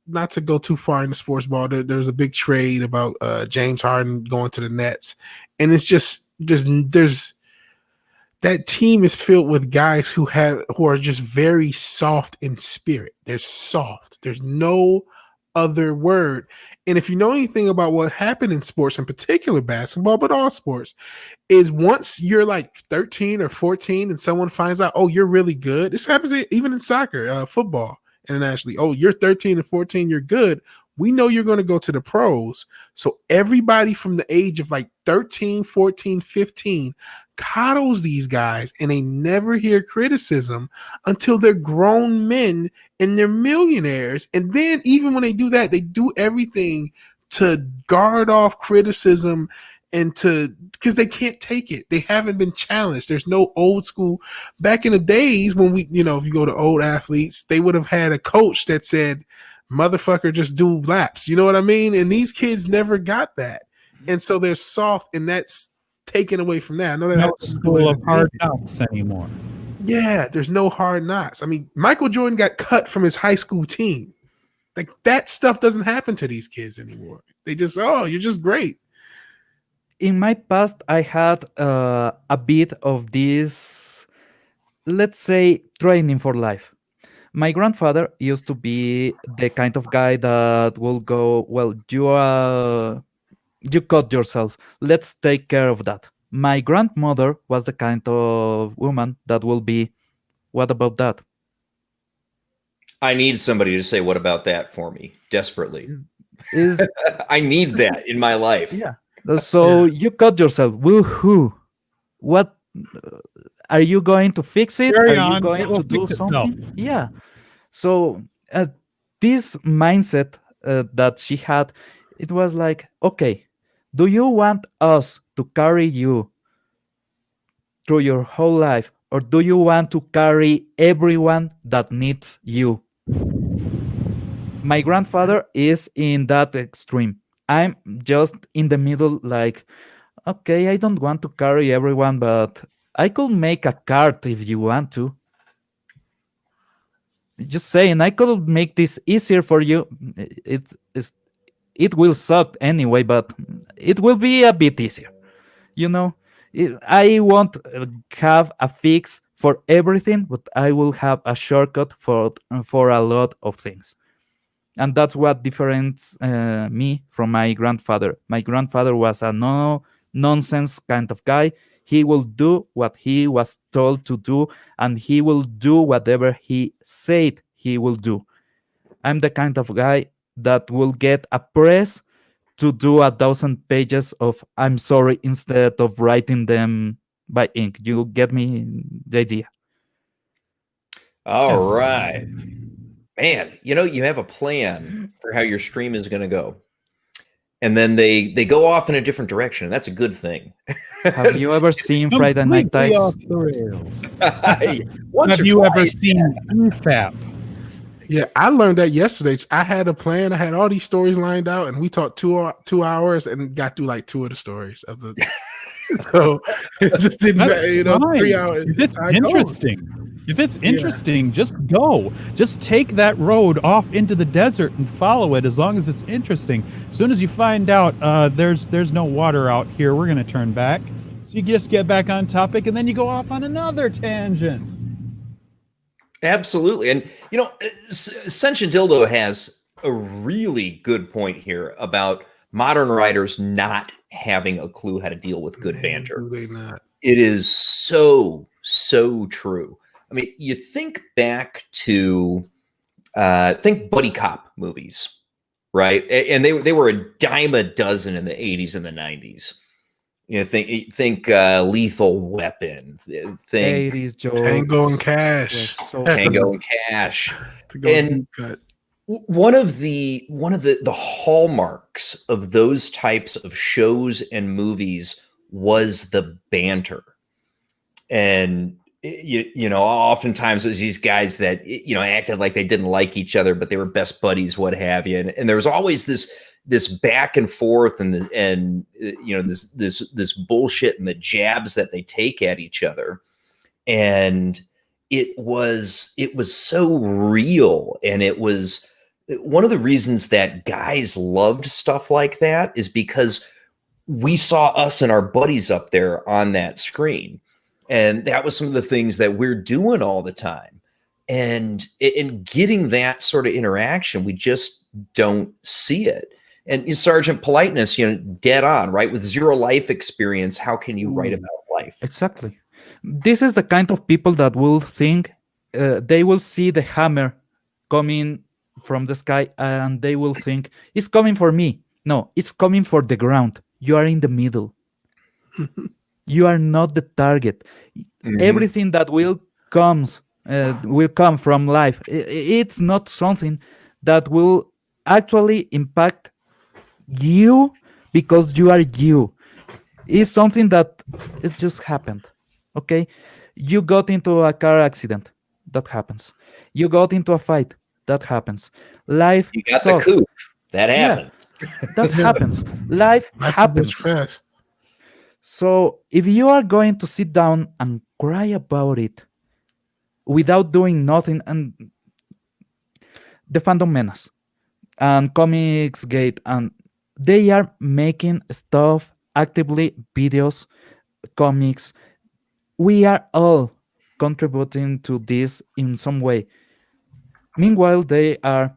not to go too far into sports ball. There's a big trade about James Harden going to the Nets, and it's just there's that team is filled with guys who are just very soft in spirit. They're soft. There's no other word. And if you know anything about what happened in sports, in particular basketball, but all sports, is once you're like 13 or 14 and someone finds out, oh, you're really good. This happens even in soccer, football internationally. Oh, you're 13 and 14, you're good. We know you're going to go to the pros. So everybody from the age of like 13, 14, 15 coddles these guys, and they never hear criticism until they're grown men and they're millionaires. And then even when they do that, they do everything to guard off criticism and because they can't take it. They haven't been challenged. There's no old school. Back in the days when if you go to old athletes, they would have had a coach that said, motherfucker, just do laps. You know what I mean? And these kids never got that. And so they're soft, and that's taken away from that. I know that No school of hard knocks anymore. Yeah, there's no hard knocks. I mean, Michael Jordan got cut from his high school team. Like, that stuff doesn't happen to these kids anymore. They just, you're just great. In my past, I had a bit of this, let's say, training for life. My grandfather used to be the kind of guy that will go, well, you cut yourself. Let's take care of that. My grandmother was the kind of woman that will be, what about that? I need somebody to say, what about that for me? Desperately. Is I need that in my life. Yeah. So you cut yourself. Woohoo. What are you going to fix it? Carry Are you on. going It will to do fix itself. something? Yeah. So this mindset that she had, it was like, okay, do you want us to carry you through your whole life, or do you want to carry everyone that needs you? My grandfather is in that extreme. I'm just in the middle, like, okay, I don't want to carry everyone, but I could make a cart if you want to. Just saying, I could make this easier for you. It will suck anyway, but it will be a bit easier. I won't have a fix for everything, but I will have a shortcut for a lot of things. And that's what differentiates me from my grandfather. My grandfather was a no-nonsense kind of guy. He will do what he was told to do, and he will do whatever he said he will do. I'm the kind of guy that will get a press to do 1,000 pages of I'm sorry instead of writing them by ink. You get me the idea? All right. Man, you have a plan for how your stream is going to go. And then they go off in a different direction. That's a good thing. Have you ever seen Friday Night Completely Lights? off the rails. Have you ever seen UFAP? Yeah, I learned that yesterday. I had a plan. I had all these stories lined out, and we talked 2 hours and got through like 2 of the stories of the. So it just didn't, Fine. 3 hours. If it's interesting, just go. Just take that road off into the desert and follow it as long as it's interesting. As soon as you find out there's no water out here, we're going to turn back. So you just get back on topic, and then you go off on another tangent. Absolutely. And, Sentient Dildo has a really good point here about modern writers not having a clue how to deal with good banter. Do they not? It is so true. I mean, you think back to think buddy cop movies, right? And they were a dime a dozen in the 80s and the 90s. Think Lethal Weapon. Think 80s jokes. Tango and Cash. Tango and Cash. To go And deep cut. one of the hallmarks of those types of shows and movies was the banter. And oftentimes it was these guys that acted like they didn't like each other, but they were best buddies, what have you. And there was always this back and forth and this bullshit and the jabs that they take at each other. And it was so real. And it was one of the reasons that guys loved stuff like that is because we saw us and our buddies up there on that screen. And that was some of the things that we're doing all the time. And in getting that sort of interaction, we just don't see it. And Sergeant Politeness, dead on, right? With zero life experience, how can you write about life? Exactly. This is the kind of people that will think they will see the hammer coming from the sky and they will think it's coming for me. No, it's coming for the ground. You are in the middle. You are not the target. Mm-hmm. Everything that will come from life. It's not something that will actually impact you because you are you. is something that it just happened. Okay, you got into a car accident. That happens. You got into a fight. That happens. Life You got the sucks. coup. That Yeah, happens. that Yeah. happens. Life Life can bitch happens. fast. So if you are going to sit down and cry about it without doing nothing, and the fandom menace and comics gate, and they are making stuff actively, videos, comics, we are all contributing to this in some way. Meanwhile, they are,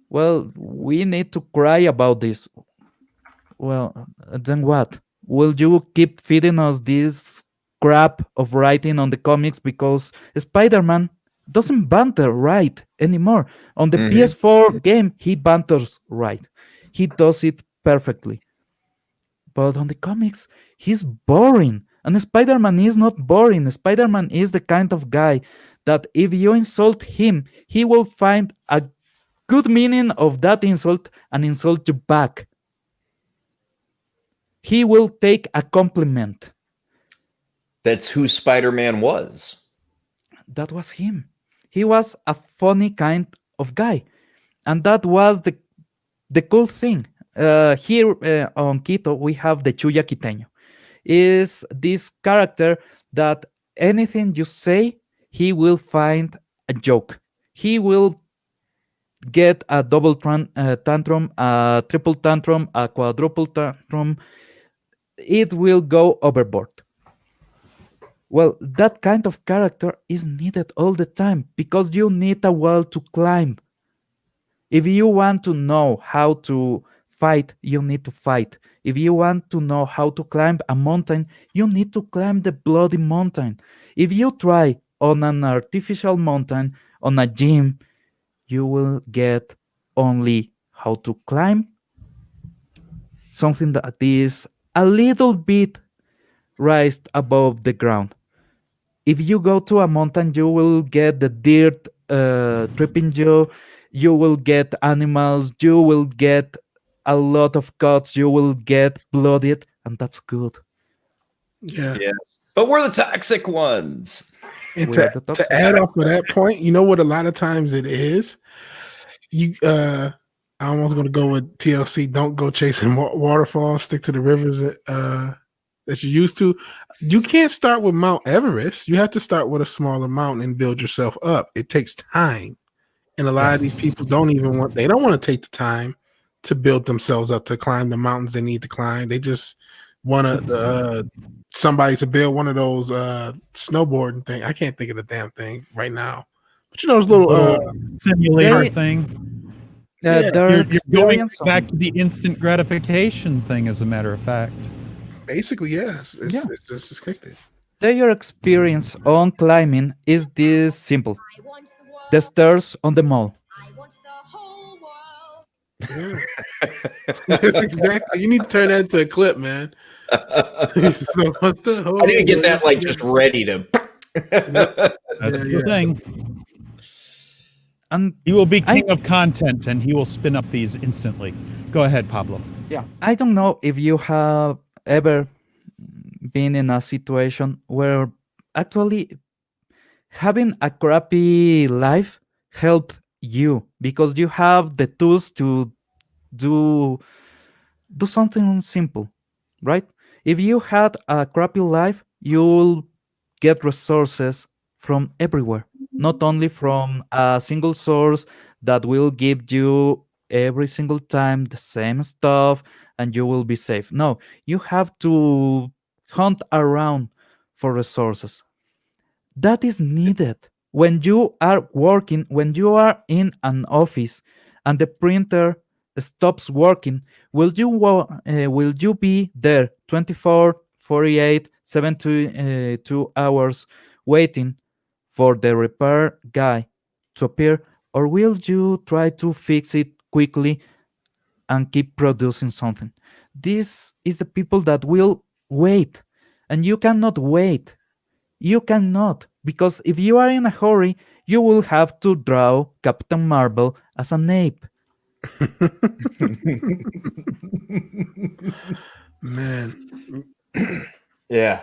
well, we need to cry about this. Well, then what? Will you keep feeding us this crap of writing on the comics because Spider-Man doesn't banter right anymore? On the Mhm. PS4 game, he banters right. He does it perfectly. But on the comics, he's boring. And Spider-Man is not boring. Spider-Man is the kind of guy that if you insult him, he will find a good meaning of that insult and insult you back. He will take a compliment. That's who Spider-Man was. That was him. He was a funny kind of guy. And that was the cool thing. Here on Quito, we have the Chuya Quiteño. Is this character that anything you say, he will find a joke. He will get a double tantrum, a triple tantrum, a quadruple tantrum. It will go overboard. Well, that kind of character is needed all the time because you need a wall to climb. If you want to know how to fight, you need to fight. If you want to know how to climb a mountain, you need to climb the bloody mountain. If you try on an artificial mountain, on a gym, you will get only how to climb something that is a little bit raised above the ground. If you go to a mountain, you will get the dirt tripping you. You will get animals. You will get a lot of cuts. You will get blooded, and that's good. Yeah. Yes. But we're the toxic ones. And We are the to toxic. add off of that point, you know what a lot of times it is? You I almost gonna go with TLC, don't go chasing waterfalls, stick to the rivers that you used to. You can't start with Mount Everest. You have to start with a smaller mountain and build yourself up. It takes time. And a lot of these people don't want to take the time to build themselves up to climb the mountains they need to climb. They just want somebody to build one of those snowboarding thing. I can't think of the damn thing right now. But you know those little simulator They- thing. Yeah, their You're going experience back on- to the instant gratification thing, as a matter of fact. basically, yes. Yeah. It's expected. their experience on climbing is this simple: the stairs on the mall. Yeah. That's exactly. You need to turn that into a clip, man. So what the whole I need to get that like just ready to. That's Yeah, the yeah. thing. And He will be I- king of content, and he will spin up these instantly. Go ahead, Pablo. yeah, I don't know if you have ever been in a situation where actually having a crappy life helped you because you have the tools to do something simple, right? If you had a crappy life, you'll get resources from everywhere, not only from a single source that will give you every single time the same stuff and you will be safe. No, you have to hunt around for resources. That is needed when you are working, when you are in an office and the printer stops working. Will you be there 24, 48, 72 hours waiting for the repair guy to appear, or will you try to fix it quickly and keep producing something? This is the people that will wait, and you cannot wait. You cannot, because if you are in a hurry, you will have to draw Captain Marvel as an ape. Man. Yeah.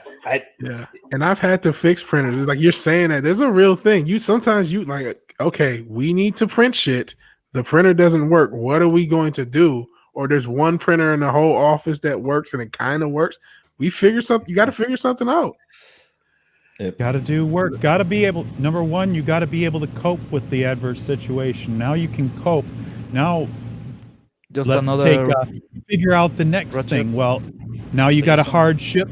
Yeah, and I've had to fix printers. Like you're saying that there's a real thing. You sometimes you like, okay, we need to print shit. The printer doesn't work. What are we going to do? Or there's one printer in the whole office that works and it kind of works. We figure something. You got to figure something out. Got to do work. Got to be able. Number one, you got to be able to cope with the adverse situation. Now you can cope. Now Just let's another figure out the next hardship. thing. Well, now you got a hardship.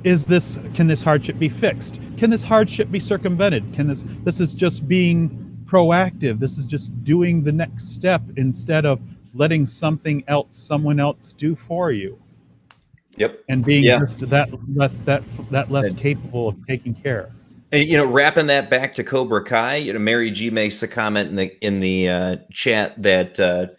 Can this hardship be fixed? Can this hardship be circumvented? This is just being proactive. This is just doing the next step instead of letting someone else do for you. Yep. And being just that less capable of taking care. And wrapping that back to Cobra Kai, Mary G makes a comment in the chat that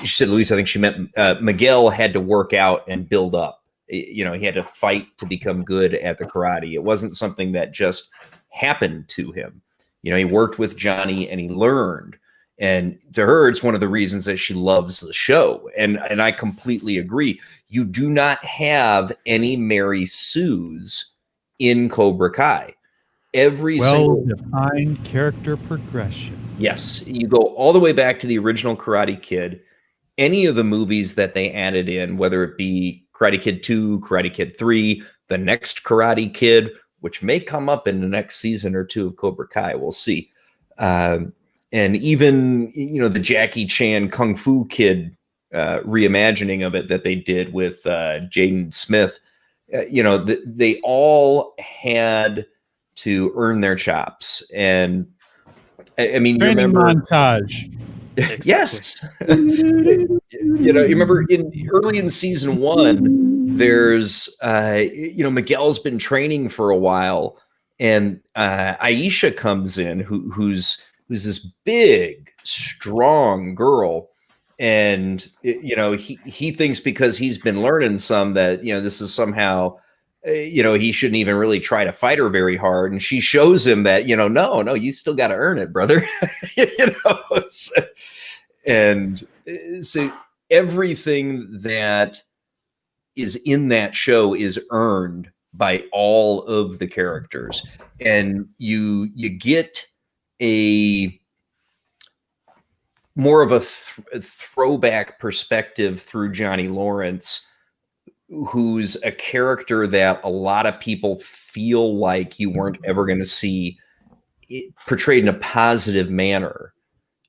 she said, Luis, I think she meant Miguel had to work out and build up. He had to fight to become good at the karate. It wasn't something that just happened to him. He worked with Johnny and he learned. And to her, it's one of the reasons that she loves the show. And I completely agree. You do not have any Mary Sues in Cobra Kai. Every single well-defined character progression. Yes, you go all the way back to the original Karate Kid. Any of the movies that they added in, whether it be Karate Kid 2, Karate Kid 3, the next Karate Kid, which may come up in the next season or two of Cobra Kai, we'll see. And even, the Jackie Chan Kung Fu Kid reimagining of it that they did with Jaden Smith, they all had to earn their chops. And I mean, you Training remember montage. Yes. You remember early in season 1, there's Miguel's been training for a while, and Aisha comes in, who's this big, strong girl, and he thinks because he's been learning some that this is somehow he shouldn't even really try to fight her very hard, and she shows him that no, you still got to earn it, brother. And so everything that is in that show is earned by all of the characters, and you get a more of a throwback perspective through Johnny Lawrence, who's a character that a lot of people feel like you weren't ever going to see portrayed in a positive manner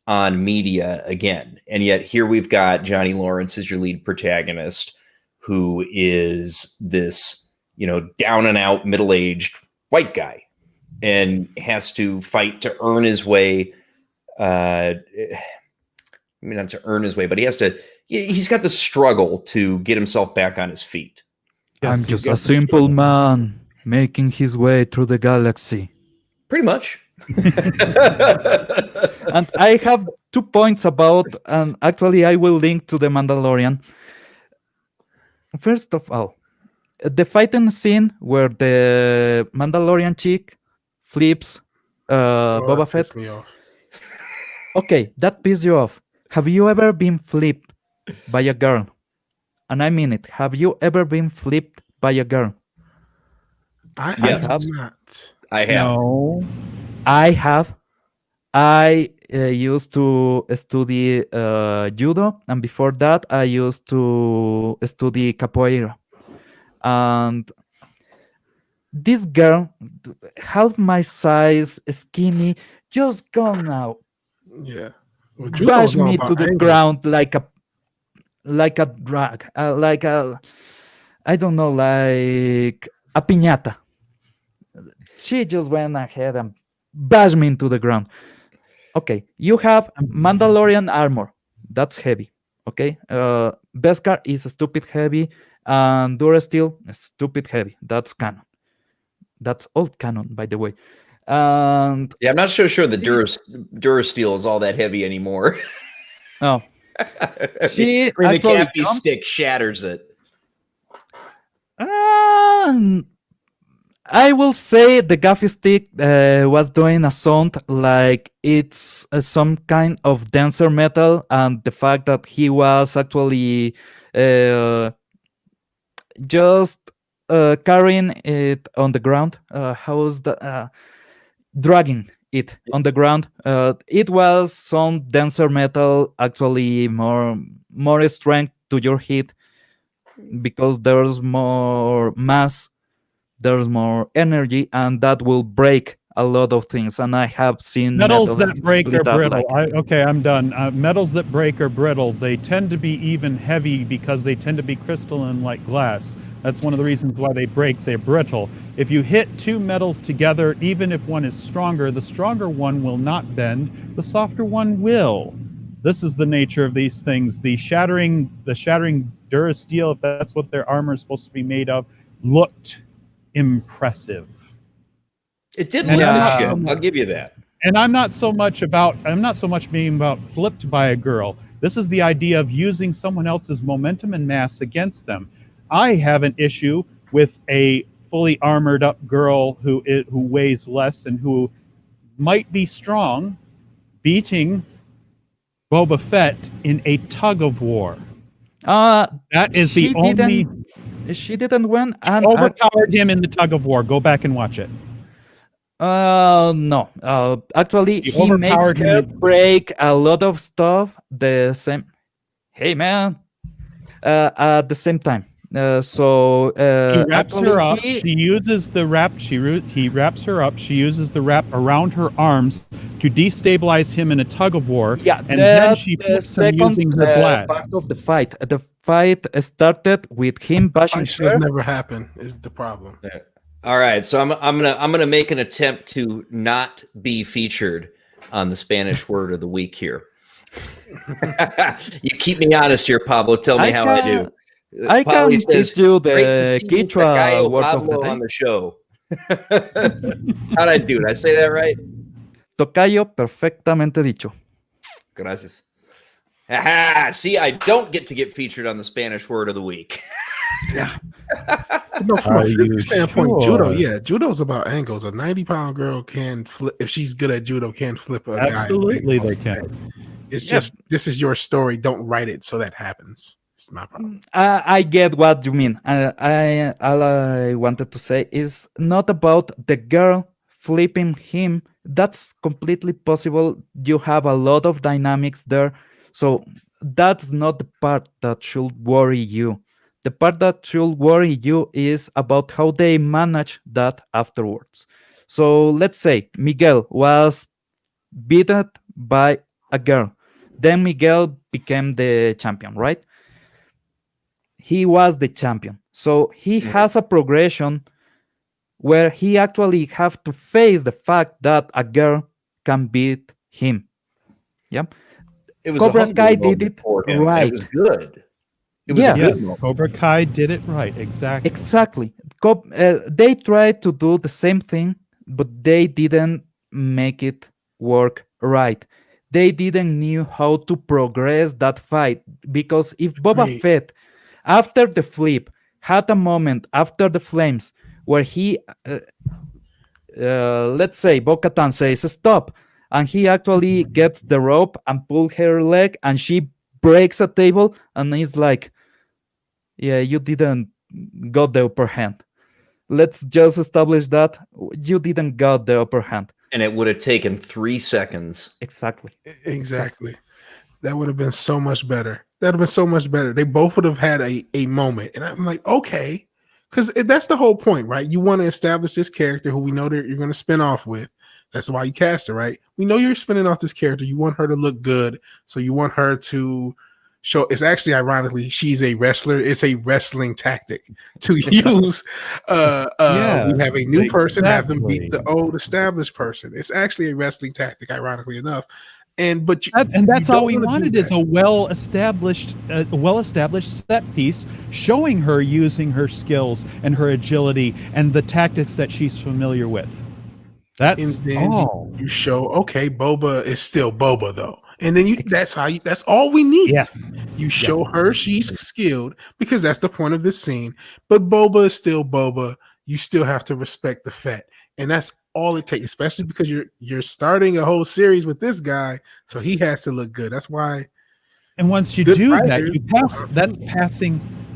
on media again. And yet here we've got Johnny Lawrence as your lead protagonist, who is this, down and out middle-aged white guy and has to fight to earn his way. Not to earn his way, but he's got the struggle to get himself back on his feet. I'm just a simple man making his way through the galaxy. Pretty much. And I have 2 points about, and actually I will link to the Mandalorian. First of all, the fighting scene where the Mandalorian chick flips Boba Fett. Pissed me off. Okay, that pisses you off. Have you ever been flipped by a girl? And I mean it. Have you ever been flipped by a girl? I Yes. have not. I have. No. I have. I used to study judo, and before that, I used to study capoeira. And this girl, half my size, skinny, just gone out, Yeah. Well, bash judo's all me about to the angle. ground like a drag, like a, I don't know, like a piñata. She just went ahead and bashed me into the ground. Okay, you have Mandalorian armor. That's heavy. Okay, Beskar is stupid heavy, and Durasteel is stupid heavy. That's canon. That's old canon, by the way. And Yeah, I'm not so sure the Durasteel is all that heavy anymore. oh, she the actually Capty jumps. stick shatters it. I will say the gaffy stick was doing a sound like it's some kind of denser metal, and the fact that he was actually just carrying it on the ground. How was the dragging it on the ground? It was some denser metal, actually more strength to your hit because there's more mass, there's more energy, and that will break a lot of things. And I have seen Metals metal that break split are up brittle. like Okay, I'm done. Metals that break are brittle. They tend to be even heavy because they tend to be crystalline like glass. That's one of the reasons why they break. They're brittle. If you hit two metals together, even if one is stronger, the stronger one will not bend. The softer one will. This is the nature of these things. The shattering durasteel, if that's what their armor is supposed to be made of, looked impressive. It did And look I'm the not- shit. I'll give you that. And I'm not so much being about flipped by a girl. This is the idea of using someone else's momentum and mass against them. I have an issue with a fully armored up girl who weighs less and who might be strong beating Boba Fett in a tug of war. That is the only She didn't win, and overpowered him in the tug of war. Go back and watch it. no. Actually, He he makes overpowered her him. break a lot of stuff the same. Hey, man. At the same time. He wraps actually, her up. She uses the wrap. He wraps her up. She uses the wrap around her arms to destabilize him in a tug of war. Yeah, and then that's she the flips him second using her blast. part of the fight. The fight started with him bashing I should her. have never happened. Is the problem? All right, so I'm gonna make an attempt to not be featured on the Spanish word of the week here. You keep me honest here, Pablo. Tell me how I do. I Pablo can says, teach you "Great to the see you, Quechua Tacayo word of the Pablo day. on the show." How'd I do? Did I say that right? Tocayo, perfectamente dicho. Gracias. Aha! See, I don't get to get featured on the Spanish word of the week. No, from Are a you physics standpoint, judo, sure? yeah, judo's about angles. A 90-pound girl can flip if she's good at judo. Can flip a guy's Absolutely, ankle. they can. It's Yeah. just this is your story. Don't write it so that happens. It's my problem. I get what you mean. All I wanted to say is not about the girl flipping him. That's completely possible. You have a lot of dynamics there. So that's not the part that should worry you. The part that should worry you is about how they manage that afterwards. So let's say Miguel was beaten by a girl. Then Miguel became the champion, right? He was the champion. So he has a progression where he actually have to face the fact that a girl can beat him. Yeah. It was Cobra a Kai humble did moment it for him, and right. It was good. It was Yeah. a Yeah, good moment. Cobra Kai did it right. Exactly. Exactly. They tried to do the same thing, but they didn't make it work right. They didn't knew how to progress that fight because if Boba Agreed. Fett, after the flip, had a moment after the flames where he, let's say, Bo-Katan says stop, and he actually gets the rope and pull her leg, and she breaks a table, and he's like, yeah, you didn't got the upper hand. Let's just establish that you didn't got the upper hand. And it would have taken 3 seconds. Exactly. Exactly. That would have been so much better. That would have been so much better. They both would have had a moment. And I'm like, okay. Because that's the whole point, right? You want to establish this character who we know that you're going to spin off with. That's why you cast her, right? We know you're spinning off this character. You want her to look good. So you want her to show. It's actually, ironically, she's a wrestler. It's a wrestling tactic to use. We have a new person, have them beat the old established person. It's actually a wrestling tactic, ironically enough. And that's you all don't we wanna do wanted is that. a well-established set piece showing her using her skills and her agility and the tactics that she's familiar with. That's And then all. you show, okay, Boba is still Boba though. And then that's all we need. Yes. You show her she's skilled because that's the point of this scene. But Boba is still Boba. You still have to respect the Fett. And that's all it takes, especially because you're starting a whole series with this guy, so he has to look good. That's why. And once you Good do that, writers. that's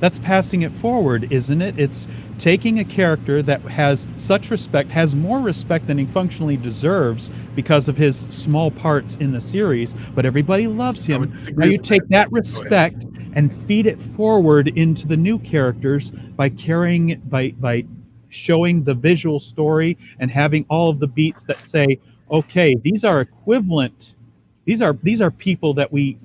That's passing it forward, isn't it? It's taking a character that has such respect, has more respect than he functionally deserves because of his small parts in the series, but everybody loves I would him. disagree Now you with take that Go ahead. respect and feed it forward into the new characters by carrying it, by showing the visual story and having all of the beats that say, okay, these are equivalent. These are people that we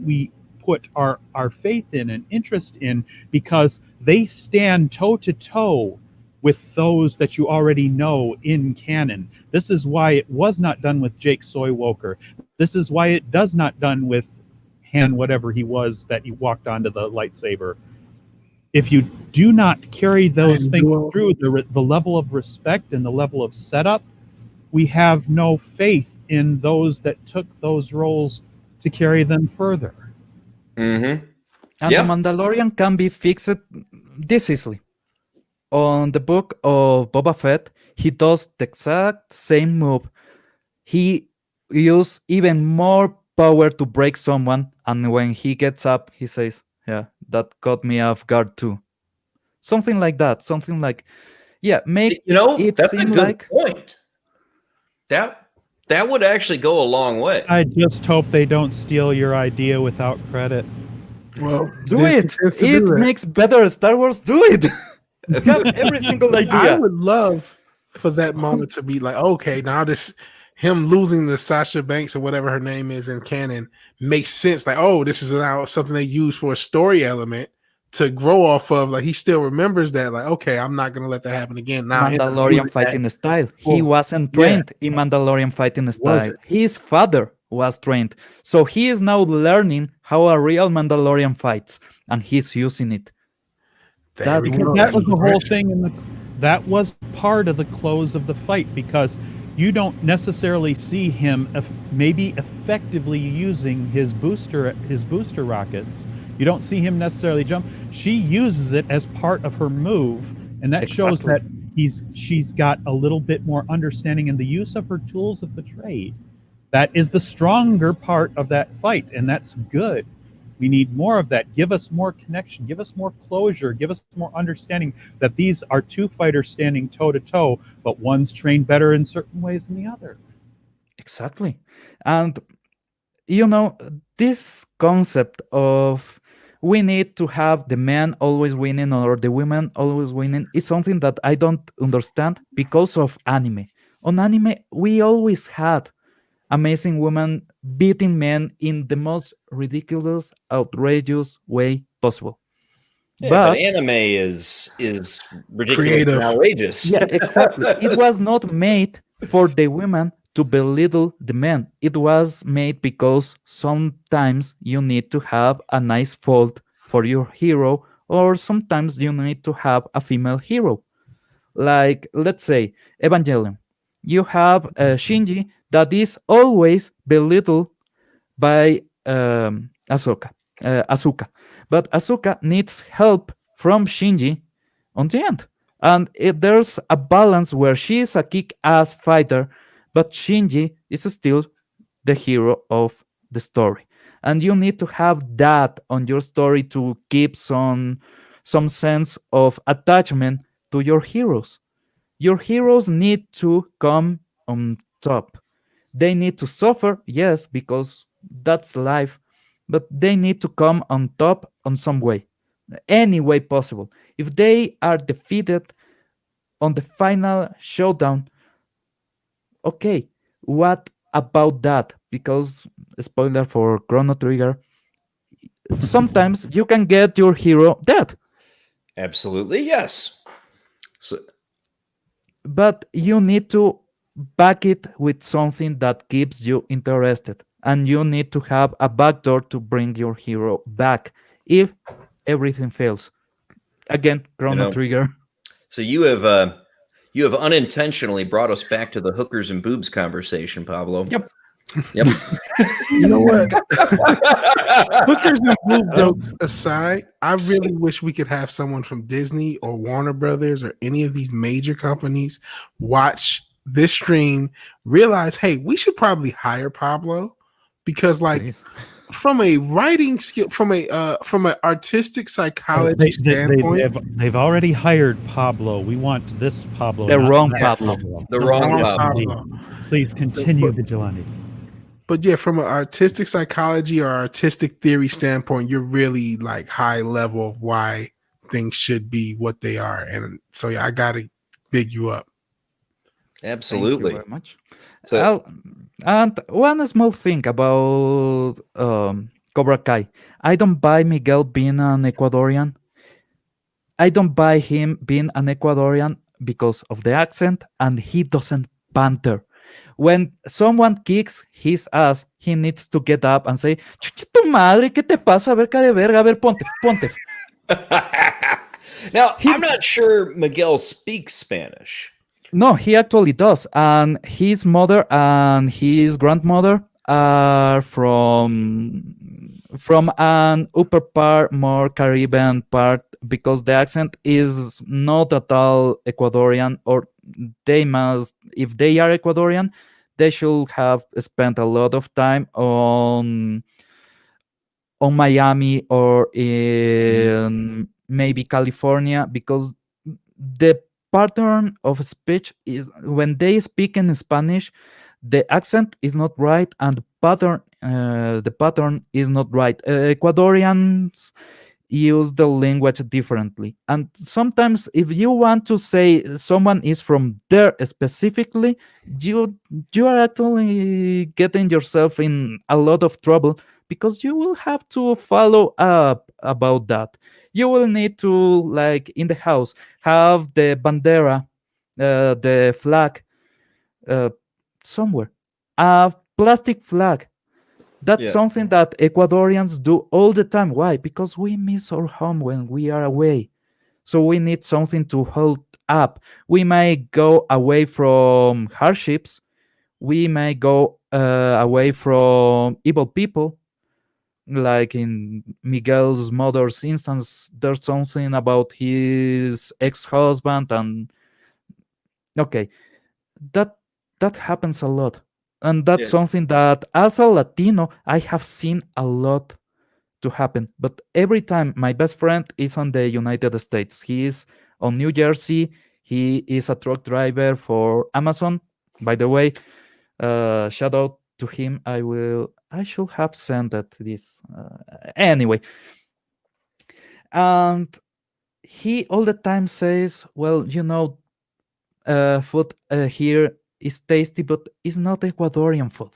put our faith in and interest in because they stand toe to toe with those that you already know in canon. This is why it was not done with Jake Soywoker. This is why it does not done with Han, whatever he was that he walked onto the lightsaber. If you do not carry those And things dual- through the level of respect and the level of setup, we have no faith in those that took those roles to carry them further. Mm-hmm. And Yeah. the Mandalorian can be fixed this easily. On the book of Boba Fett, he does the exact same move. He uses even more power to break someone, and when he gets up, he says, "Yeah, that caught me off guard too." Something like that. Something like, yeah, make You know, it that's a seem good like point. That would actually go a long way. I just hope they don't steal your idea without credit. Well, do Disney it. tends to It do that. makes better Star Wars. Do it. Have every single I idea. would love for that moment to be like, okay, now this him losing the Sasha Banks or whatever her name is in canon makes sense. Like, oh, this is now something they use for a story element to grow off of. Like, he still remembers that. Like, okay, I'm not gonna let that happen again. Now, Mandalorian introducing fighting that, style. He well, wasn't yeah. trained in Mandalorian fighting style. Wasn't. His father was trained. So he is now learning how a real Mandalorian fights, and he's using it. There we Because go. that That's was the whole progression. thing that was part of the close of the fight, because you don't necessarily see him maybe effectively using his booster rockets. You don't see him necessarily jump. She uses it as part of her move, and that shows Exactly. that she's got a little bit more understanding in the use of her tools of the trade. That is the stronger part of that fight, and that's good. We need more of that. Give us more connection. Give us more closure. Give us more understanding that these are two fighters standing toe to toe, but one's trained better in certain ways than the other. Exactly. And, you know, this concept of we need to have the man always winning or the women always winning is something that I don't understand because of anime. On anime, we always had amazing women beating men in the most ridiculous, outrageous way possible. Yeah, but But anime is ridiculous Creative. and outrageous. yeah, exactly. It was not made for the women to belittle the men. It was made because sometimes you need to have a nice fault for your hero, or sometimes you need to have a female hero. Like, let's say, Evangelion. You have Shinji that is always belittled by Asuka. But Asuka needs help from Shinji on the end. And there's a balance where she is a kick-ass fighter, but Shinji is still the hero of the story. And you need to have that on your story to keep some sense of attachment to your heroes. Your heroes need to come on top. They need to suffer, yes, because that's life, but they need to come on top on some way, any way possible. If they are defeated on the final showdown, okay, what about that? Because, spoiler for Chrono Trigger, sometimes you can get your hero dead. Absolutely, yes. So, But you need to back it with something that keeps you interested, and you need to have a backdoor to bring your hero back if everything fails. Again, Chrono Trigger. so you have unintentionally brought us back to the hookers and boobs conversation, Pablo. Yep. You know what? Hookers and boob jokes aside, I really wish we could have someone from Disney or Warner Brothers or any of these major companies watch this stream, realize, hey, we should probably hire Pablo because, like, Please. from a writing skill, from an artistic psychology standpoint, they've already hired Pablo. We want this Pablo. The not wrong that Pablo. The wrong Pablo. Please continue, Vigilante. But yeah, from an artistic psychology or artistic theory standpoint, you're really like high level of why things should be what they are. And so yeah, I gotta big you up. Absolutely. Thank you very much. So- And one small thing about Cobra Kai. I don't buy Miguel being an Ecuadorian. I don't buy him being an Ecuadorian because of the accent, and he doesn't banter. When someone kicks his ass, he needs to get up and say, "Chucha tu madre, ¿qué te pasa? A ver, cara de verga, a ver, ponte, ponte." Now, I'm not sure Miguel speaks Spanish. No, he actually does. And his mother and his grandmother are from an upper part, more Caribbean part, because the accent is not at all Ecuadorian, or they must, if they are Ecuadorian, they should have spent a lot of time on Miami or in maybe California, because the pattern of speech is when they speak in Spanish, the accent is not right and the pattern is not right. Ecuadorians use the language differently, and sometimes if you want to say someone is from there specifically, you are actually getting yourself in a lot of trouble, because you will have to follow up about that. You will need to, like in the house, have the bandera, the flag, uh, somewhere, a plastic flag. That's Yeah. something that Ecuadorians do all the time. Why? Because we miss our home when we are away. So we need something to hold up. We may go away from hardships. We may go away from evil people. Like in Miguel's mother's instance, there's something about his ex-husband, and okay, that that happens a lot. And that's Yeah. something that as a Latino I have seen a lot to happen. But every time my best friend is on the United States, he is on New Jersey, he is a truck driver for Amazon. By the way, shout out to him. I should have sent that this anyway. And he all the time says, well, food here is tasty, but it's not Ecuadorian food.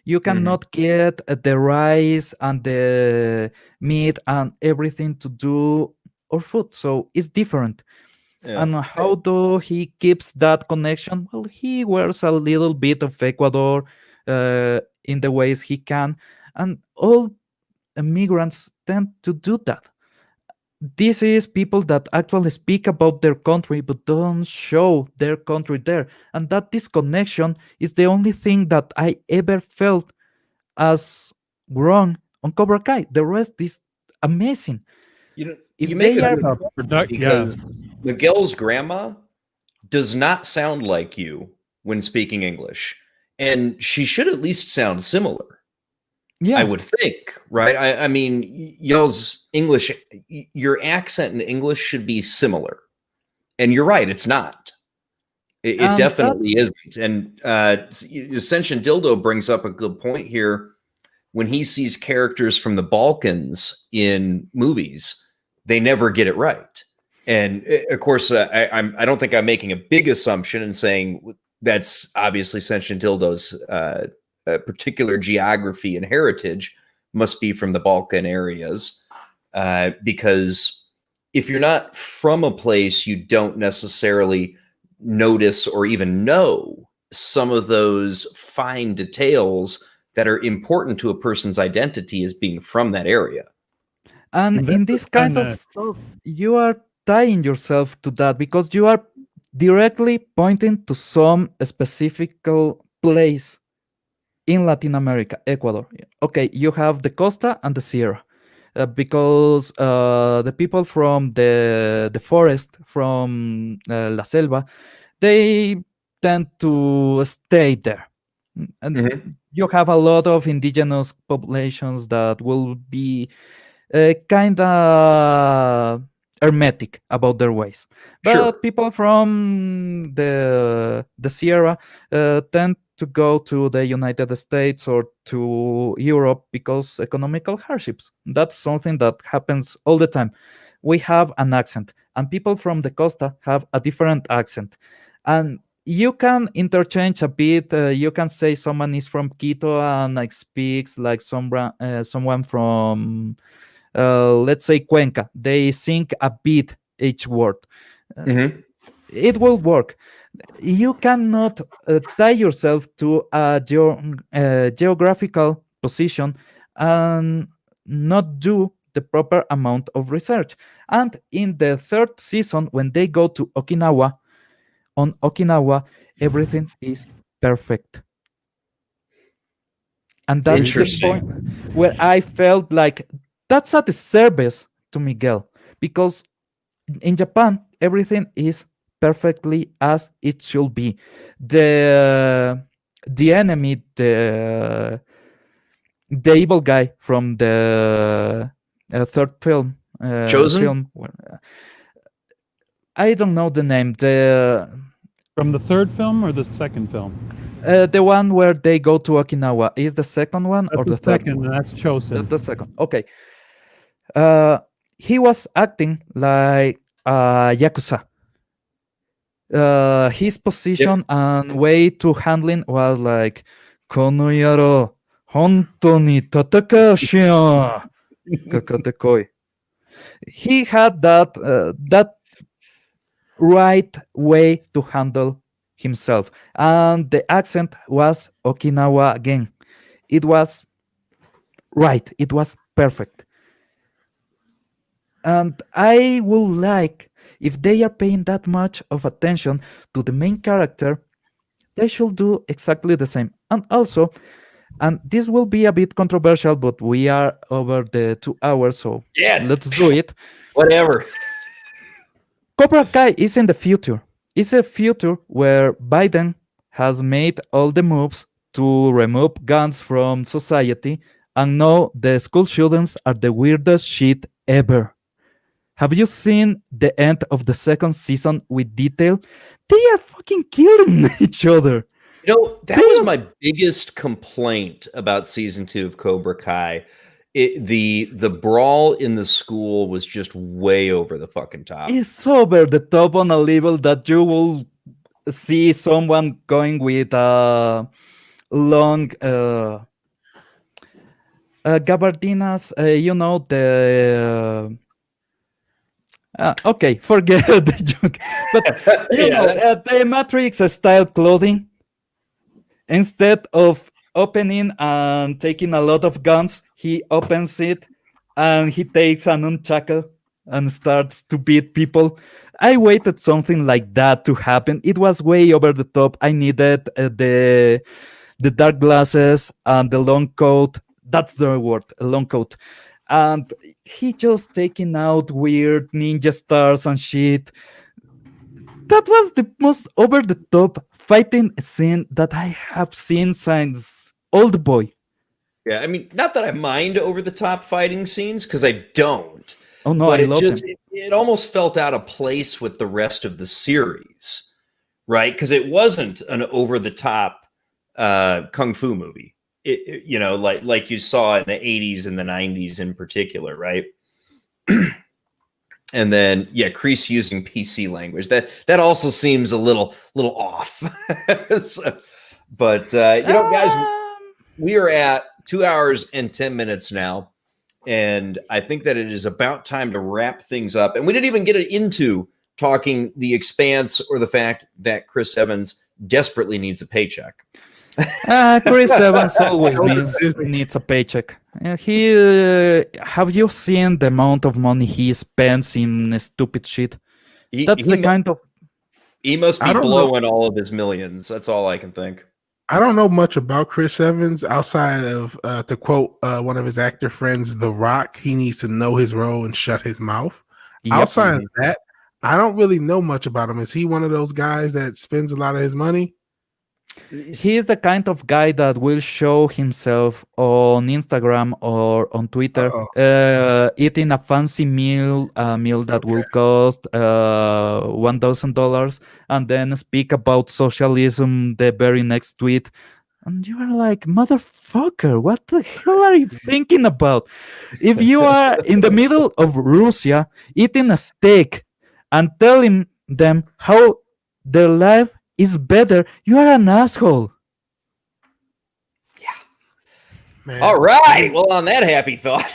You cannot get the rice and the meat and everything to do our food, so it's different. Yeah. And how do he keeps that connection? Well, he wears a little bit of Ecuador in the ways he can, and all immigrants tend to do that. This is people that actually speak about their country but don't show their country there. And that disconnection is the only thing that I ever felt as wrong on Cobra Kai. The rest is amazing. If You make they a are good point, because Miguel's grandma does not sound like you when speaking English, and she should at least sound similar. yeah, I would think, right? I mean, y'all's English, your accent in English should be similar, and you're right, it's not. It And definitely isn't. And Ascension Dildo brings up a good point here. When he sees characters from the Balkans in movies, they never get it right. And of course, I don't think I'm making a big assumption in saying that's obviously Ascension Dildo's particular geography and heritage must be from the Balkan areas, because if you're not from a place, you don't necessarily notice or even know some of those fine details that are important to a person's identity as being from that area. And in this kind of stuff, you are tying yourself to that because you are directly pointing to some specific place in Latin America, Ecuador. Okay, you have the Costa and the Sierra. Because the people from the forest, from La Selva, they tend to stay there. And Mhm. you have a lot of indigenous populations that will be kind of hermetic about their ways. Sure. But people from the Sierra tend to go to the United States or to Europe because economical hardships. That's something that happens all the time. We have an accent, and people from the Costa have a different accent. And you can interchange a bit. You can say someone is from Quito and like speaks like someone from let's say Cuenca. They sing a bit each word. Uh, Mhm. it will work. You cannot tie yourself to a geographical position and not do the proper amount of research. And in the third season, when they go to Okinawa, on Okinawa, everything is perfect. And that's the Interesting. point where I felt like that's a disservice to Miguel because in Japan, everything is perfectly as it should be. The enemy, the evil guy from the third Chosen? film. I don't know the name. From the third film or the second film? The one where they go to Okinawa is the second one or That's the the third second. one? That's Chosen. The second. Okay. He was acting like yakuza. His position and way to handling was like, この野郎、本当に戦うしよう。かかってこい。He had that right way to handle himself, and the accent was Okinawa again. It was right. It was perfect. And I would like, if they are paying that much of attention to the main character, they should do exactly the same. And also, and this will be a bit controversial, but we are over the 2 hours, so Yeah. let's do it. Whatever. Cobra Kai is in the future. It's a future where Biden has made all the moves to remove guns from society, and now the school shootings are the weirdest shit ever. Have you seen the end of the second season with detail? They are fucking killing each other. You know, that They was are- my biggest complaint about season 2 of Cobra Kai. The brawl in the school was just way over the fucking top. It's over the top on a level that you will see someone going with a long gabardinas, you know, okay, forget the joke. But you know, the Matrix style clothing, instead of opening and taking a lot of guns, he opens it and he takes an nunchaku and starts to beat people. I waited something like that to happen. It was way over the top. I needed the dark glasses and the long coat. That's the word, a long coat. And he just taking out weird ninja stars and shit. That was the most over the top fighting scene that I have seen since Old Boy. Yeah, I mean, not that I mind over the top fighting scenes because I don't. Oh no, but I it love just them. it almost felt out of place with the rest of the series, right? Because it wasn't an over the top kung fu movie. You know, like you saw in the 80s and the 90s in particular, right? And then Kreese using PC language. That also seems a little off. But you know, guys, we are at 2 hours and 10 minutes now. And I think that it is about time to wrap things up. And we didn't even get into talking the Expanse or the fact that Chris Evans desperately needs a paycheck. Chris Evans always needs a paycheck. Have you seen the amount of money he spends in stupid shit? That's the kind of. He must be I don't blowing all of his millions. That's all I can think. I don't know much about Chris Evans outside of, to quote one of his actor friends, The Rock, he needs to know his role and shut his mouth. Yep. Outside of that, I don't really know much about him. Is he one of those guys that spends a lot of his money? He is the kind of guy that will show himself on Instagram or on Twitter eating a fancy meal, a meal that will cost $1,000, and then speak about socialism the very next tweet. And you are like, motherfucker, what the hell are you thinking about? If you are in the middle of Russia eating a steak and telling them how their life is better, you are an asshole. Man. All right. Well, on that happy thought,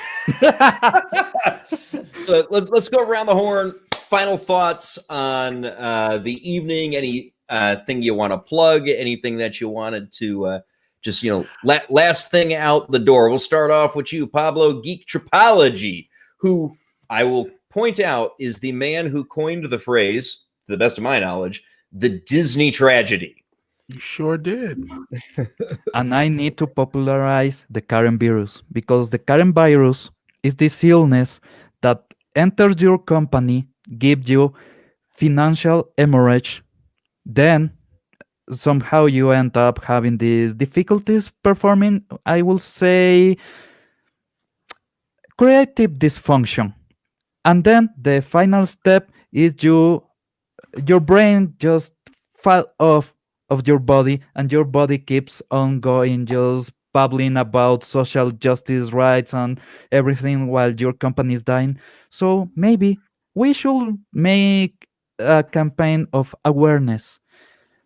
so let's go around the horn. Final thoughts on the evening. Any thing you want to plug? Anything that you wanted to just last thing out the door? We'll start off with you, Pablo, Geek Tripology, who I will point out is the man who coined the phrase, to the best of my knowledge, the Disney tragedy. You sure did. And I need to popularize the Karen virus, because the Karen virus is this illness that enters your company, gives you financial hemorrhage, then somehow you end up having these difficulties performing, I will say, creative dysfunction. And then the final step is your brain just fall off of your body, and your body keeps on going, just babbling about social justice rights and everything while your company is dying. So maybe we should make a campaign of awareness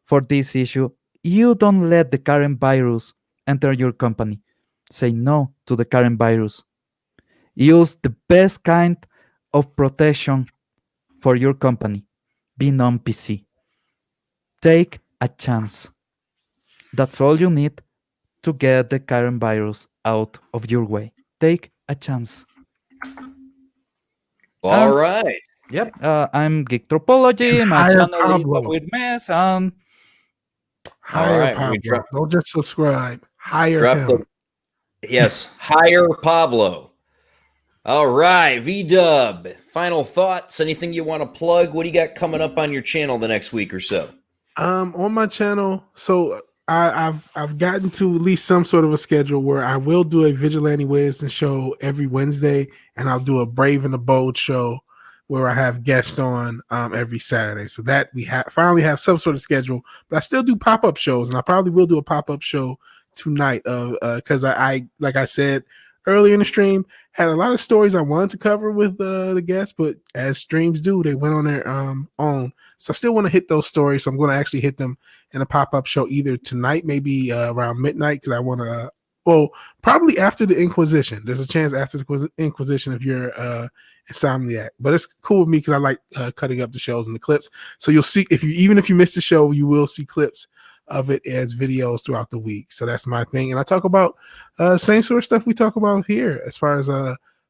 for this issue. You don't let the Karen virus enter your company. Say no to the Karen virus. Use the best kind of protection for your company. Be non-PC. Take a chance. That's all you need to get the Karen virus out of your way. Take a chance. All right. Yep. I'm Geek Tropology. My Hire channel is Pablo. a Weird Mess. Hire right, Pablo. we drop- Don't just subscribe. Hire Drop him. Yes, hire Pablo. All right, V-Dub, final thoughts, anything you want to plug? What do you got coming up on your channel the next week or so? On my channel, so I've gotten to at least some sort of a schedule where I will do a Vigilante Wednesday show every Wednesday, and I'll do a Brave and the Bold show where I have guests on every Saturday. So that we finally have some sort of schedule, but I still do pop-up shows, and I probably will do a pop-up show tonight because I like I said earlier in the stream, had a lot of stories I wanted to cover with the guests, but as streams do, they went on their own. So I still want to hit those stories. So I'm going to actually hit them in a pop-up show either tonight, maybe around midnight, because I want to, probably after the Inquisition. There's a chance after the Inquisition if you're Insomniac. But it's cool with me because I like cutting up the shows and the clips. So you'll see, even if you miss the show, you will see clips of it as videos throughout the week. So that's my thing. And I talk about same sort of stuff we talk about here as far as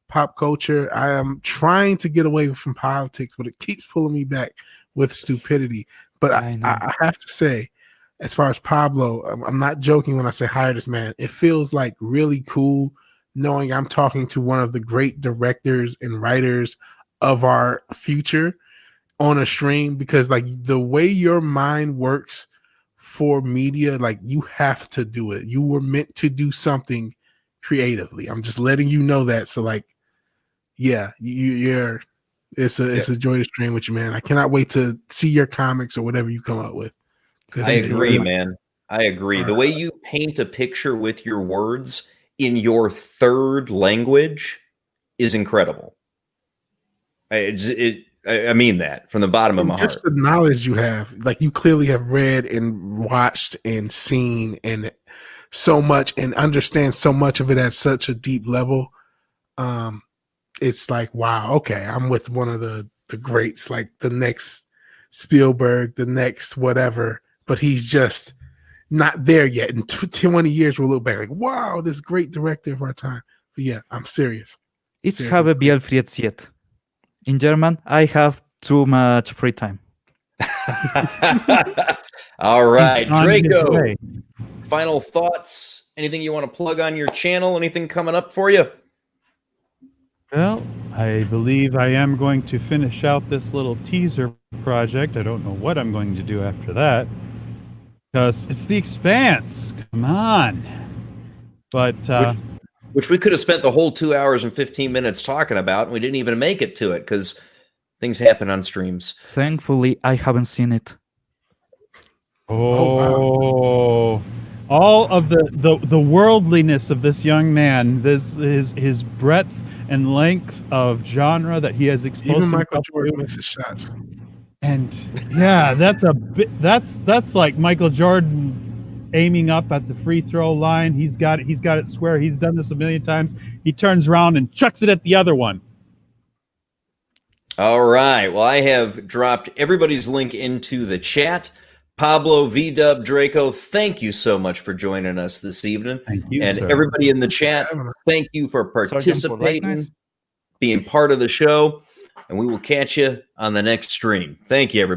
pop culture. I am trying to get away from politics, but it keeps pulling me back with stupidity. But I have to say, as far as Pablo, I'm not joking when I say hire this man. It feels like really cool knowing I'm talking to one of the great directors and writers of our future on a stream, because like the way your mind works for media, like you have to do it. You were meant to do something creatively. I'm just letting you know that. So like, yeah, you're it's a joy to stream with you, man. I cannot wait to see your comics or whatever you come up with. I agree, man. I agree. The way you paint a picture with your words in your third language is incredible. I mean that from the bottom of my heart. Just the knowledge you have, like you clearly have read and watched and seen and so much and understand so much of it at such a deep level. It's like, wow, okay, I'm with one of the greats, like the next Spielberg, the next whatever, but he's just not there yet. In 20 years, we'll look back like, wow, this great director of our time. But yeah, I'm serious. Ich habe viel Freizeit. In German, I have too much free time. All right, He's on his Draco, way. final thoughts? Anything you want to plug on your channel? Anything coming up for you? Well, I believe I am going to finish out this little teaser project. I don't know what I'm going to do after that. Because it's the Expanse. Come on. But which we could have spent the whole 2 hours and 15 minutes talking about, and we didn't even make it to it because things happen on streams. Thankfully, I haven't seen it. wow. All of the worldliness of this young man, his breadth and length of genre that he has exposed Even Michael himself Jordan to. misses shots. And yeah, that's a bit. That's like Michael Jordan aiming up at the free throw line. He's got it square. He's done this a million times. He turns around and chucks it at the other one. All right. Well, I have dropped everybody's link into the chat. Pablo, V-Dub, Draco, thank you so much for joining us this evening. Thank you, and sir. everybody in the chat, thank you for participating, being part of the show, and we will catch you on the next stream. Thank you, everybody.